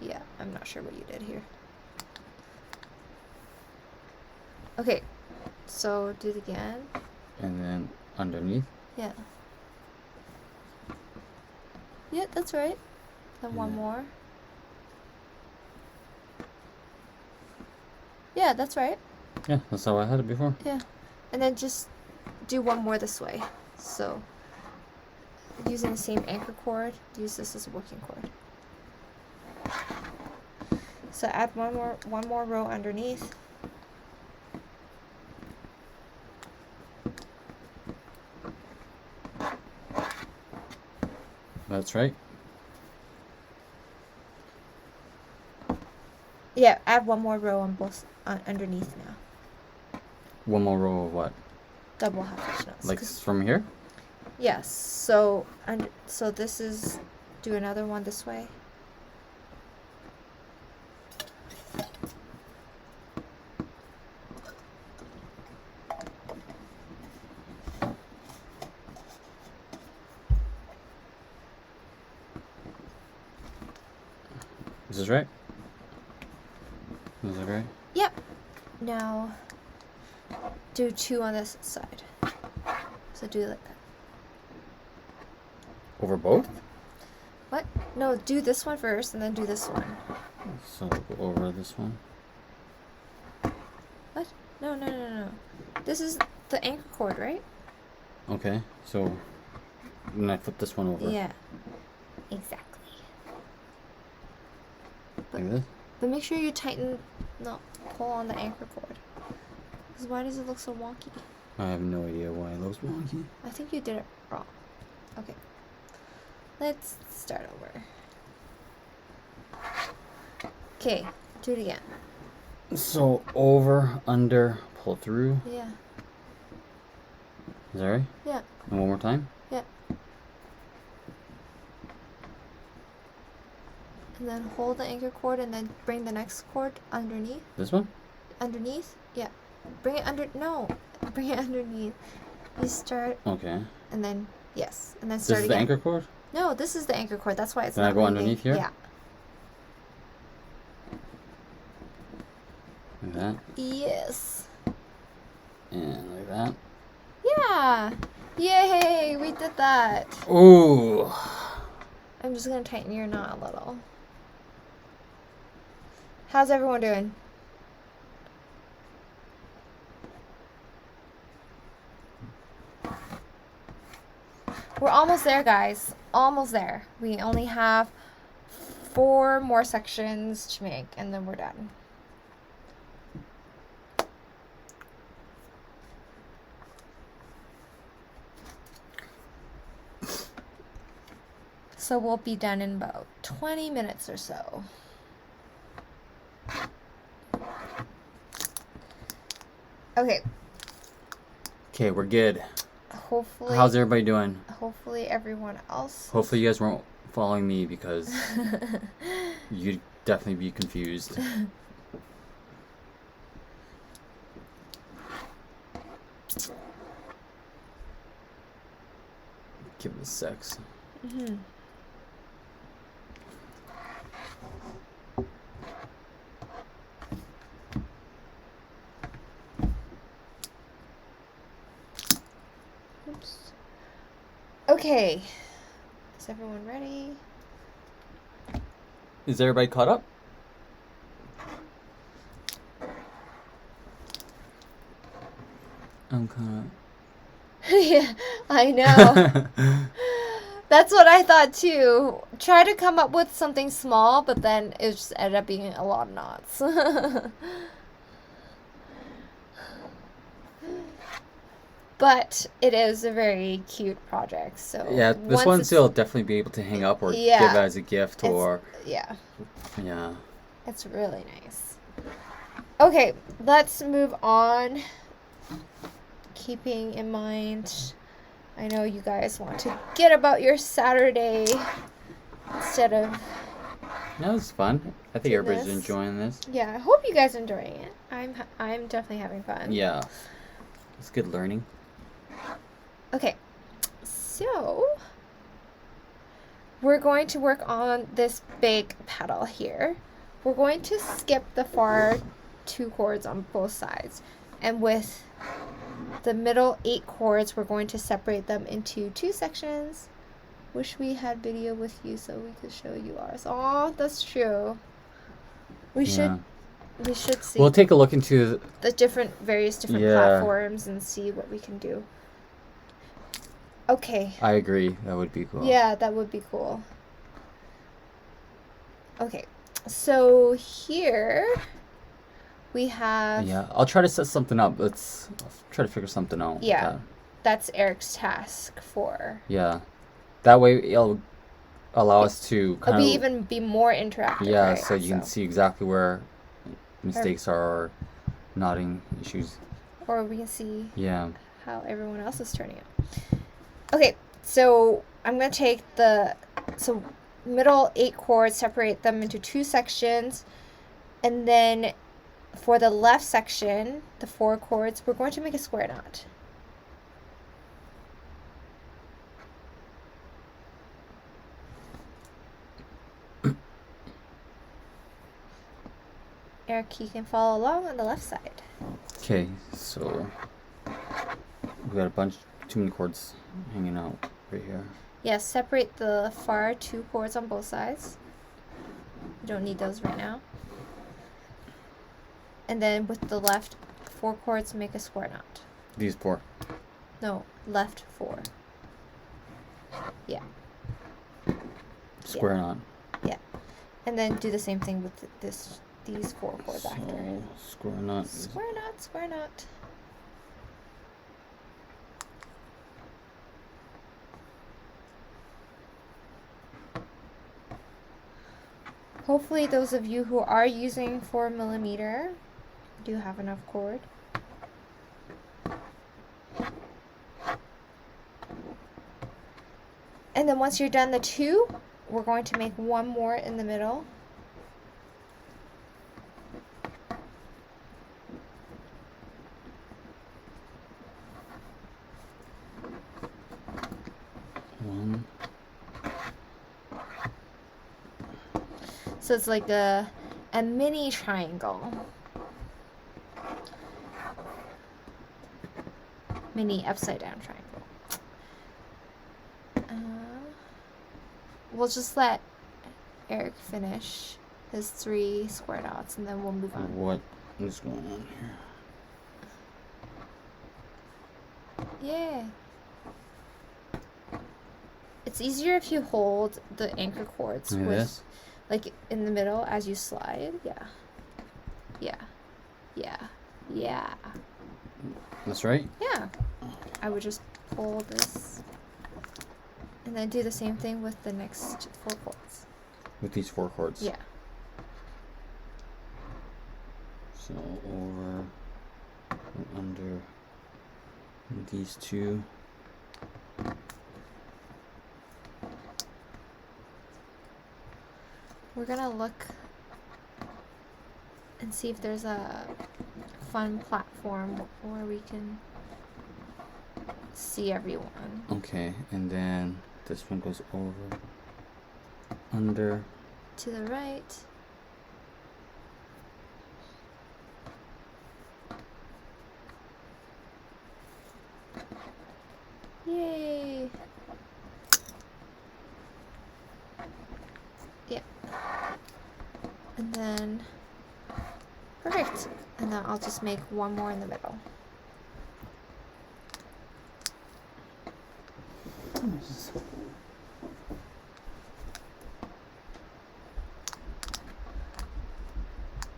yeah, I'm not sure what you did here. Okay, so do it again. And then underneath? Yeah. Yeah, that's right. Then 1 more. Yeah, that's right. Yeah, that's how I had it before. Yeah. And then just do 1 more this way. So, using the same anchor cord, use this as a working cord. So add one more row underneath. That's right. Yeah, add 1 more row on both underneath now. 1 more row of what? Double half-inch knots. Like from here? Yes. So so this is, do another one this way. Is this right? Is that right? Yep. Now do 2 on this side. So do it like that. Over both? What? No, do this one first and then do this one. So go over this one. What? No. This is the anchor cord, right? Okay, so then I flip this one over. Yeah. Exactly. Like this? But make sure you pull on the anchor cord. Because why does it look so wonky? I have no idea why it looks wonky. I think you did it wrong. Okay. Let's start over. Okay, do it again. So over, under, pull through. Yeah. Is that right? Yeah. And one more time? Yeah. And then hold the anchor cord and then bring the next cord underneath. This one? Underneath? Yeah. Bring it under. No. Bring it underneath. You start. Okay. And then, yes. And then start again. This is again. the anchor cord? No, this is the anchor cord. That's why it's Then not I go moving. Underneath here? Yeah. Like that? Yes. And like that? Yeah. Yay, we did that. Ooh. I'm just going to tighten your knot a little. How's everyone doing? We're almost there, guys. Almost there. We only have 4 more sections to make, and then we're done. So we'll be done in about 20 minutes or so. Okay. Okay, we're good. Hopefully. How's everybody doing? Hopefully everyone else. Hopefully you guys weren't following me because you'd definitely be confused. Give it a sex. Mm-hmm. Oops. Okay. Is everyone ready? Is everybody caught up? I'm caught up. Yeah, I know. That's what I thought too. Try to come up with something small, but then it just ended up being a lot of knots. But it is a very cute project, so yeah, this one you'll definitely be able to hang up or give as a gift or yeah. It's really nice. Okay, let's move on. Keeping in mind, I know you guys want to get about your Saturday instead of. That was fun. I think everybody's enjoying this. Yeah, I hope you guys are enjoying it. I'm definitely having fun. Yeah, it's good learning. Okay, so we're going to work on this big petal here. We're going to skip the far 2 chords on both sides, and with the middle 8 chords, we're going to separate them into 2 sections. Wish we had video with you so we could show you ours. Oh, that's true. We should see. We'll take a look into the various different platforms and see what we can do. Okay. I agree. That would be cool. Yeah, that would be cool. Okay. So here we have... Yeah, I'll try to set something up. I'll try to figure something out. Yeah, that's Eric's task for... Yeah. That way it'll allow us to kind of... be more interactive, yeah, right? so you can see exactly where mistakes are or nodding issues. Or we can see how everyone else is turning out. Okay, so I'm going to take the middle 8 chords, separate them into 2 sections, and then for the left section, the 4 chords, we're going to make a square knot. Eric, you can follow along on the left side. Okay, so we got too many chords hanging out right here. Yes, separate the far 2 chords on both sides. You don't need those right now. And then with the left 4 chords, make a square knot. These 4? No, left 4. Yeah. Square knot. Yeah. And then do the same thing with these 4 chords after. Square knot. Square knot, square knot. Hopefully those of you who are using 4mm do have enough cord. And then once you're done the 2, we're going to make one more in the middle. One. So it's like a mini triangle. Mini upside down triangle. We'll just let Eric finish his 3 square dots and then we'll move on. What is going on here? Yeah. It's easier if you hold the anchor cords with, like, in the middle as you slide. Yeah. Yeah. Yeah. Yeah. That's right? Yeah. I would just pull this. And then do the same thing with the next 4 cords. With these 4 cords? Yeah. So over and under these 2. We're gonna look and see if there's a fun platform where we can see everyone. Okay, and then this one goes over, under. To the right. Yay! Yeah. And then, perfect. And then I'll just make one more in the middle.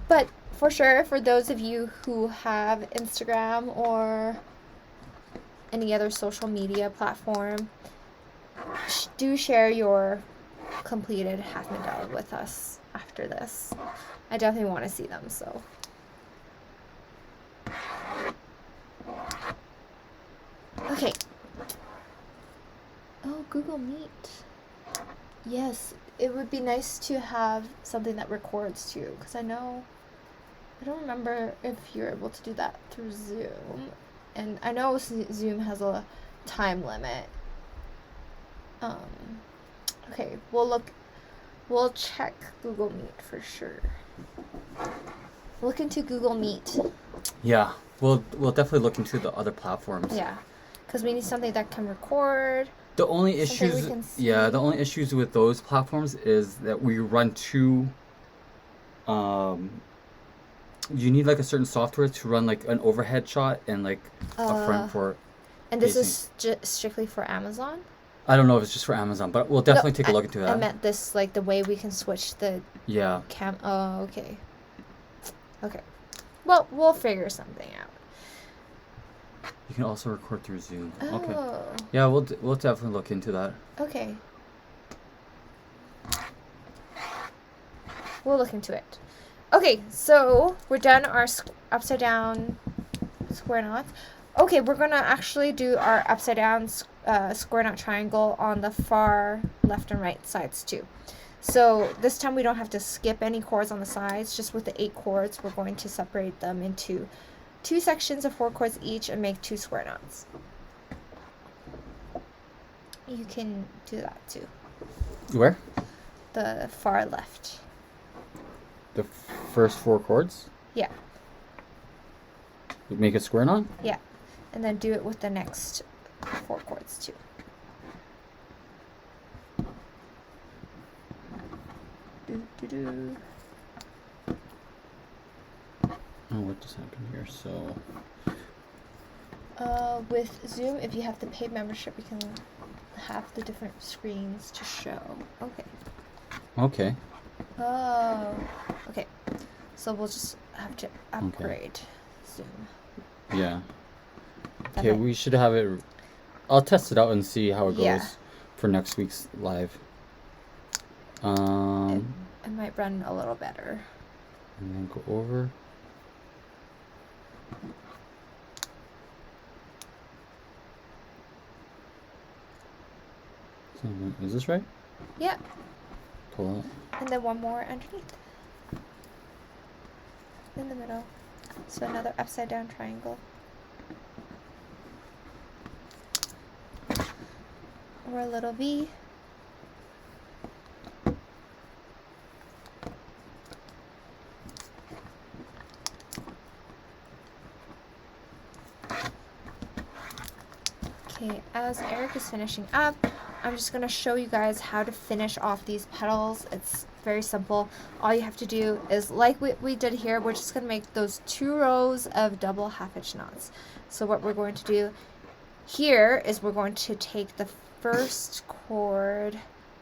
But for sure, for those of you who have Instagram or any other social media platform, do share your completed half mandala with us after this. I definitely want to see them, so. Okay. Oh, Google Meet. Yes, it would be nice to have something that records too, because I don't remember if you're able to do that through Zoom. And I know Zoom has a time limit. Okay, we'll check Google Meet for sure. Look into Google Meet. Yeah, we'll definitely look into the other platforms. Yeah, because we need something that can record. The only issues, the only issues with those platforms is that we run 2. You need like a certain software to run like an overhead shot and like a front for. And this is strictly for Amazon? I don't know if it's just for Amazon, but we'll definitely take a look into that. I meant this, like the way we can switch the Oh, okay. Okay. Well, we'll figure something out. You can also record through Zoom. Oh. Okay. Yeah, we'll definitely look into that. Okay. We'll look into it. Okay, so we're done our upside down square knots. Okay, we're gonna actually do our upside down square knot triangle on the far left and right sides too. So this time we don't have to skip any cords on the sides. Just with the 8 cords, we're going to separate them into 2 sections of 4 cords each and make 2 square knots. You can do that too. Where? The far left. The first 4 cords? Yeah. You make a square knot? Yeah. And then do it with the next 4 cords too. Oh, what just happened here? So. With Zoom, if you have the paid membership, you can have the different screens to show. Okay. Okay. Oh. Okay. So we'll just have to upgrade Zoom. Yeah. Okay, we should have it. I'll test it out and see how it goes for next week's live. it might run a little better. And then go over. So, is this right? Yeah. Pull out. And then one more underneath. In the middle. So another upside down triangle. Or a little V. Okay, as Eric is finishing up, I'm just going to show you guys how to finish off these petals. It's very simple. All you have to do is, like we did here, we're just going to make those 2 rows of double half-hitch knots. So what we're going to do here is we're going to take the first cord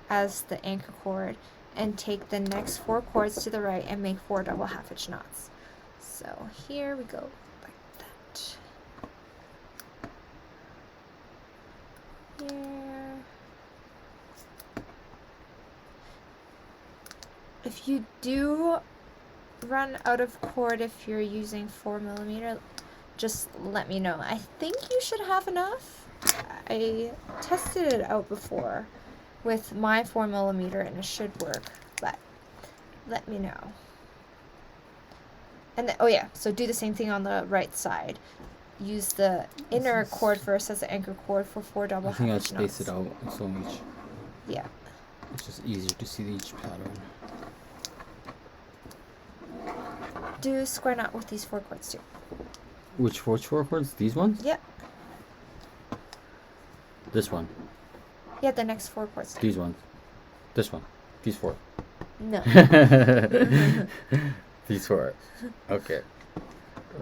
as the anchor cord and take the next 4 cords to the right and make 4 double half-hitch knots. So here we go, like that. Here. If you do run out of cord, if you're using 4mm, just let me know. I think you should have enough. I tested it out before with my 4mm and it should work, but let me know. And oh yeah, so do the same thing on the right side. Use the inner cord first as the anchor cord for 4 double half-hitch knots. I think I space it out so each. Yeah. It's just easier to see each pattern. Do a square knot with these 4 cords too. Which 4 cords? These ones? Yep. This one? Yeah, the next 4 cords. These ones? This one? These 4? No. These 4. Okay.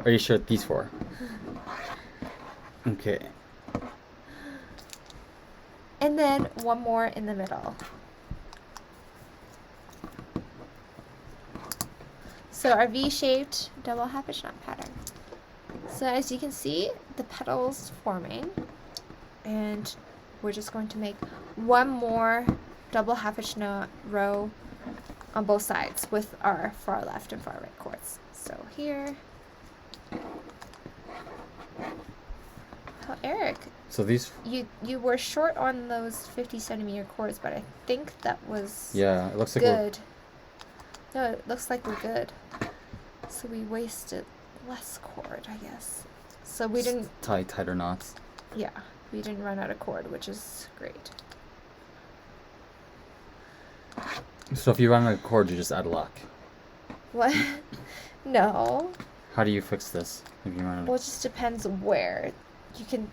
Are you sure these 4? Okay. And then one more in the middle. So our V-shaped double half-hitch knot pattern. So as you can see, the petals forming, and we're just going to make one more double half-hitch knot row on both sides with our far left and far right cords. So here. Oh, Eric. So these. You were short on those 50cm cords, but I think that was. Yeah, it looks like good. No, it looks like we're good. So we wasted less cord, I guess. So we didn't tie tighter knots. Yeah, we didn't run out of cord, which is great. So if you run out of cord, you just add luck. What? No. How do you fix this if you run out? Well, it just depends where. You can.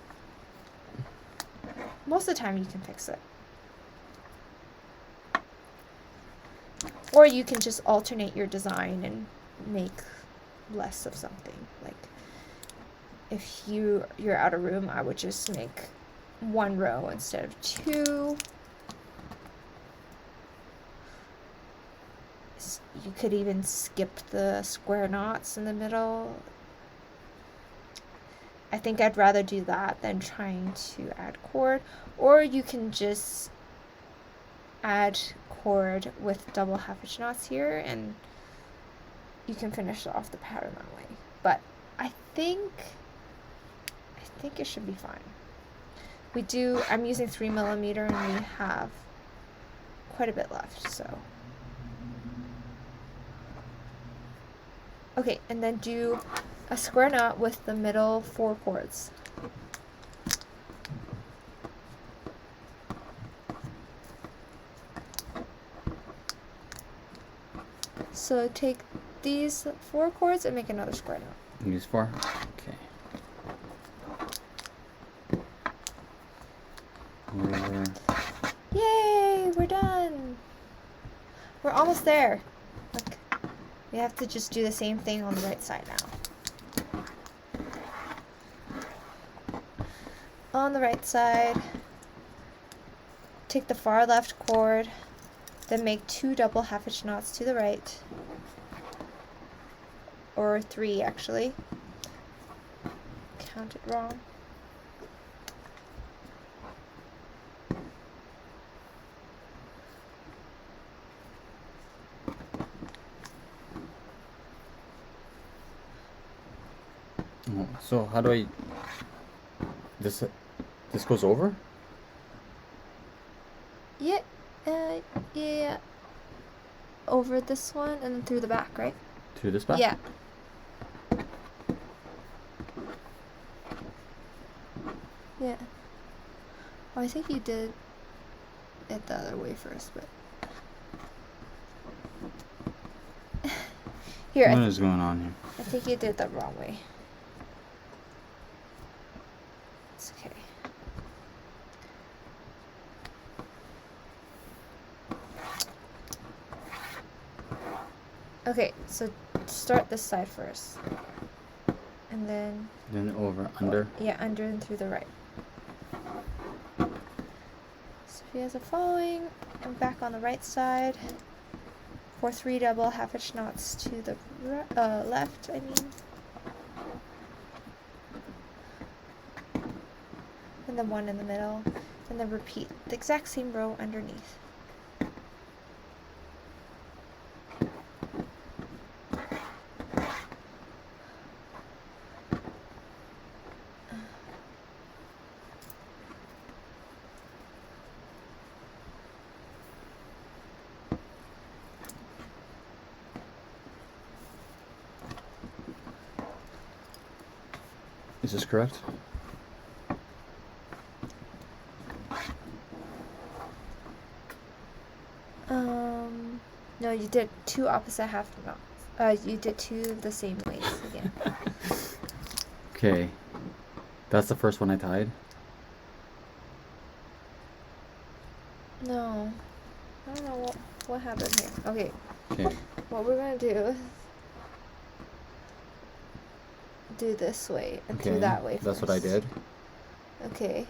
Most of the time, you can fix it. Or you can just alternate your design and make less of something. Like, if you're out of room, I would just make 1 row instead of 2. You could even skip the square knots in the middle. I think I'd rather do that than trying to add cord. Or you can just add cord with double half-hitch knots here, and you can finish off the pattern that way. But I think it should be fine. I'm using 3mm and we have quite a bit left, so. Okay, and then do a square knot with the middle 4 cords. So take these 4 cords and make another square knot. These 4? Okay. Yay, we're done. We're almost there. Look, we have to just do the same thing on the right side now. On the right side, take the far left cord, then make 2 double half-hitch knots to the right, or 3 actually. Count it wrong. So how do I... This goes over? Yeah. Yeah. Over this one and then through the back, right? Through this back? Yeah. Yeah. Oh, I think you did it the other way first, but... Here. What is going on here? I think you did the wrong way. It's okay. Okay, so start this side first. And then... Then over, under? Yeah, under and through the right. So if you guys are following, and back on the right side. For 3 double half-hitch knots to the left, I mean. And then 1 in the middle. And then repeat the exact same row underneath. Is this correct? No, you did 2 opposite half knots. You did 2 the same ways again. Okay. That's the first one I tied? No. I don't know what happened here. Okay. Okay. What we're going to do is do this way and through that way first. That's what I did. Okay.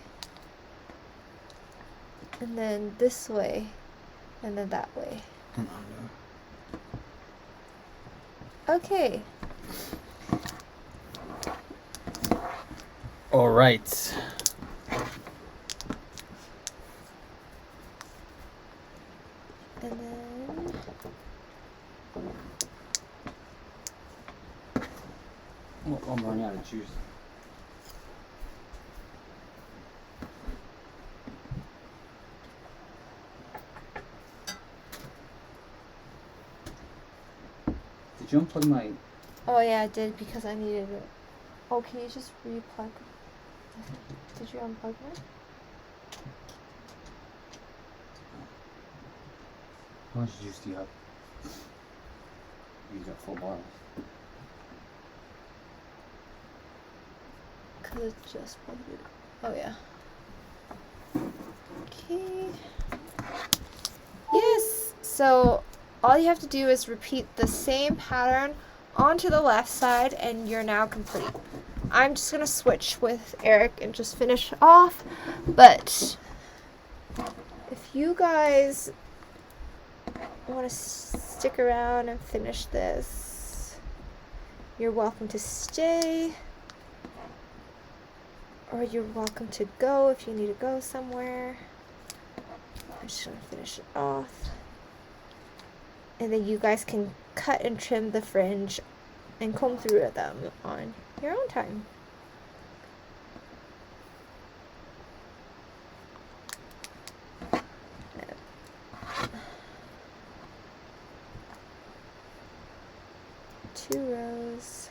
And then this way and then that way. Okay. All right. And then I'm running out of juice. Did you unplug my... Oh yeah, I did because I needed it. Oh, can you just re-plug? Did you unplug it? How much juice do you have? You got full bottles. Cause it just plugged it. Oh yeah. Okay. Yes. So all you have to do is repeat the same pattern onto the left side, and you're now complete. I'm just gonna switch with Eric and just finish off. But if you guys want to stick around and finish this, you're welcome to stay. Or you're welcome to go if you need to go somewhere. I'm just going to finish it off. And then you guys can cut and trim the fringe and comb through them on your own time. Two rows.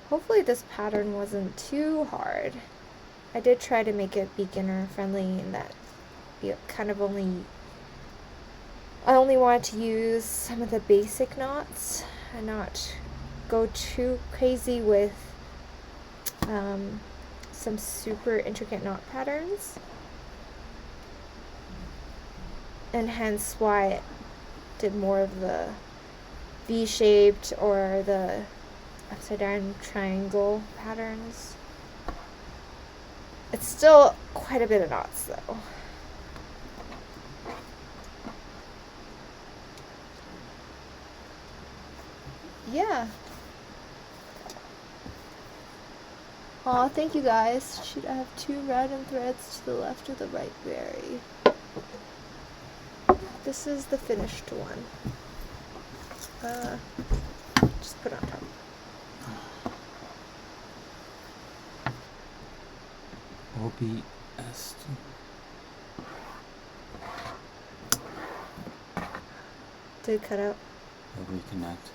Hopefully this pattern wasn't too hard. I did try to make it beginner friendly in that you kind of I only wanted to use some of the basic knots and not go too crazy with some super intricate knot patterns. And hence why I did more of the V-shaped or the upside down triangle patterns. It's still quite a bit of knots though. Yeah. Aw, thank you guys. Should I have 2 random threads to the left or the right berry? This is the finished one. Just put it on top. OBS. Did it cut out? I'll reconnect.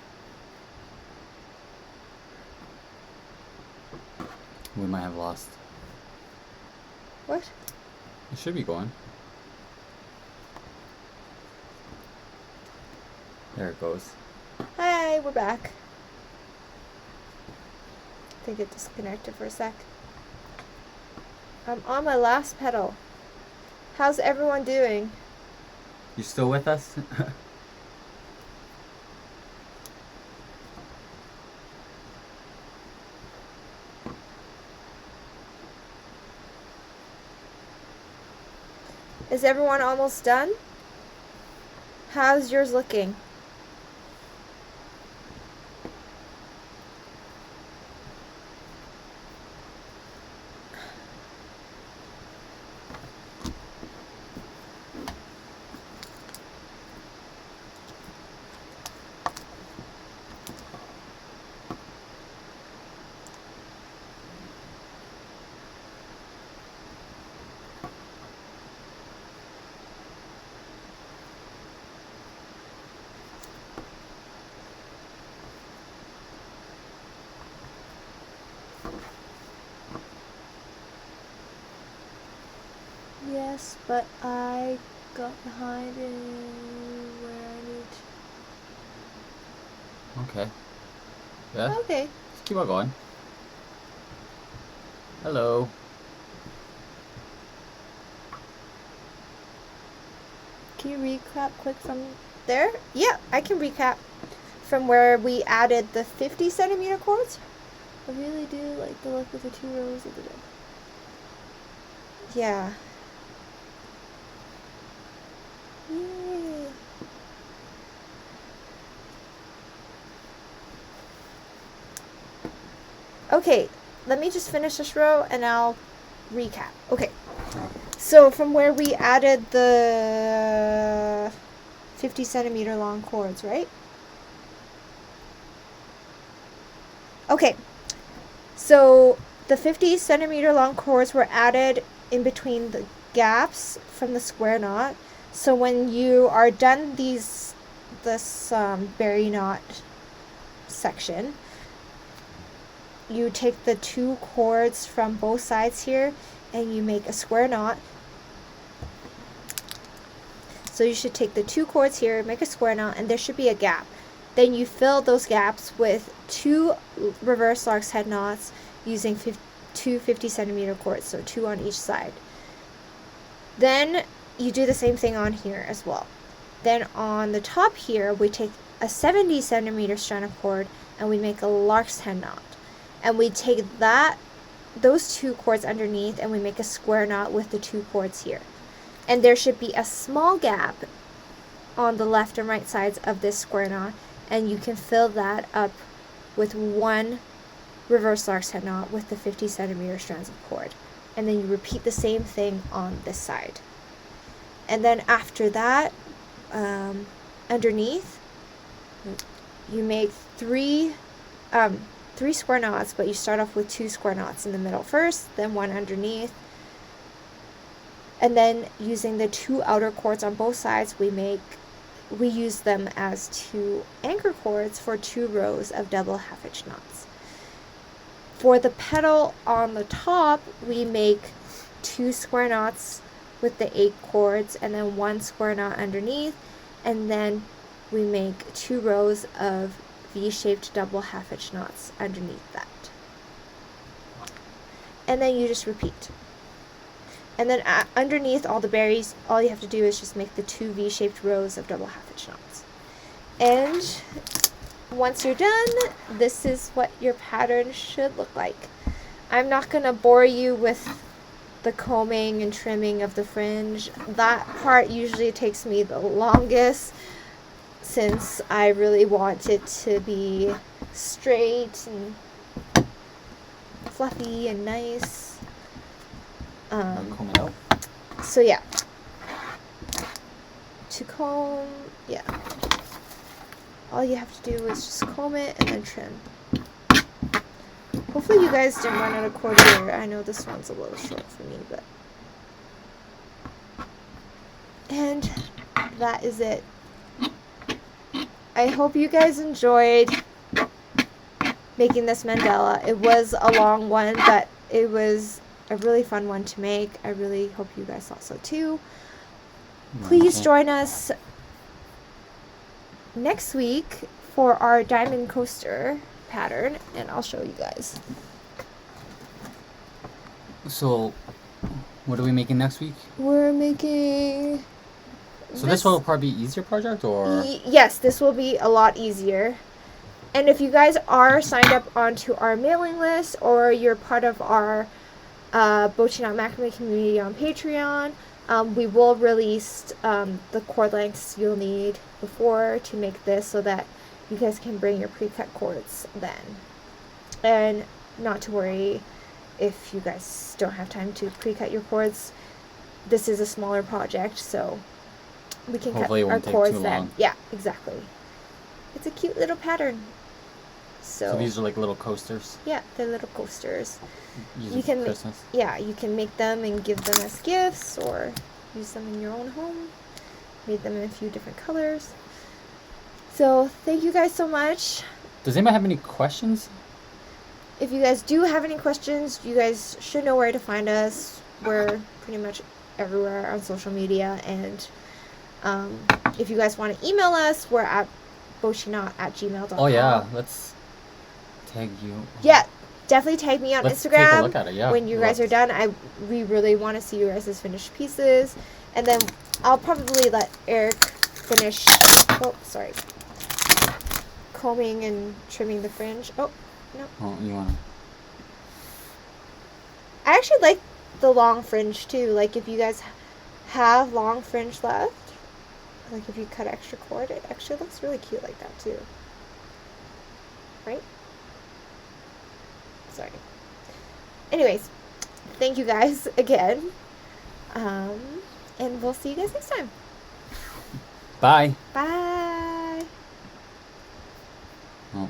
We might have lost. What? It should be going. There it goes. Hi, we're back. I think it disconnected for a sec. I'm on my last petal. How's everyone doing? You still with us? Is everyone almost done? How's yours looking? Yes, but I got behind in where I need Okay. Yeah? Okay. Just keep on going. Hello. Can you recap quick from there? Yeah, I can recap from where we added the 50 centimeter cords. I really do like the look of the 2 rows of the day. Yeah. Yay. Okay, let me just finish this row and I'll recap. Okay, so from where we added the 50 centimeter long cords, right? Okay, so the 50 centimeter long cords were added in between the gaps from the square knot. So when you are done this berry knot section, you take the 2 cords from both sides here and you make a square knot. So you should take the 2 cords here, make a square knot, and there should be a gap. Then you fill those gaps with 2 reverse lark's head knots using 2 50 centimeter cords, so 2 on each side. Then you do the same thing on here as well. Then on the top here, we take a 70 centimeter strand of cord and we make a lark's head knot. And we take those 2 cords underneath and we make a square knot with the 2 cords here. And there should be a small gap on the left and right sides of this square knot, and you can fill that up with 1 reverse lark's head knot with the 50 centimeter strands of cord. And then you repeat the same thing on this side. And then after that, underneath, you make 3 square knots, but you start off with 2 square knots in the middle first, then 1 underneath. And then using the 2 outer cords on both sides, we use them as 2 anchor cords for 2 rows of double half-hitch knots. For the petal on the top, we make 2 square knots with the 8 cords and then 1 square knot underneath, and then we make 2 rows of V-shaped double half-hitch knots underneath that. And then you just repeat. And then underneath all the berries, all you have to do is just make the 2 V-shaped rows of double half-hitch knots. And once you're done, this is what your pattern should look like. I'm not going to bore you with the combing and trimming of the fringe. That part usually takes me the longest. since I really want it to be straight and fluffy and nice. Comb it out. So yeah, to comb, yeah, all you have to do is just comb it and then trim. Hopefully you guys didn't run out of cord here. I know this one's a little short for me, but... And that is it. I hope you guys enjoyed making this mandala. It was a long one, but it was a really fun one to make. I really hope you guys thought so too. Please join us next week for our diamond coaster pattern, and I'll show you guys. So, what are we making next week? We're making... So this will probably be easier project, or? Yes, this will be a lot easier. And if you guys are signed up onto our mailing list, or you're part of our Bochiknot Macrame Community on Patreon, we will release the cord lengths you'll need before to make this, so that you guys can bring your pre-cut cords then. And not to worry if you guys don't have time to pre-cut your cords. This is a smaller project, so we can hopefully cut it our won't take cords too then. long. Yeah, exactly. It's a cute little pattern. So these are like little coasters? Yeah, they're little coasters. You can Christmas. You can make them and give them as gifts, or use them in your own home. Made them in a few different colors. So thank you guys so much. Does anybody have any questions? If you guys do have any questions, you guys should know where to find us. We're pretty much everywhere on social media, and if you guys want to email us, we're at bochiknot@gmail.com. Oh yeah, let's tag you. Yeah, definitely tag me on Instagram. Take a look at it, yeah. When you guys are done. We really want to see you guys' finished pieces, and then I'll probably let Eric finish. Oh, sorry. Combing and trimming the fringe. Oh, no. Oh, you wanna? I actually like the long fringe too. Like, if you guys have long fringe left, like if you cut extra cord, it actually looks really cute like that too. Right? Sorry. Anyways, thank you guys again. And we'll see you guys next time. Bye. Bye. Oh.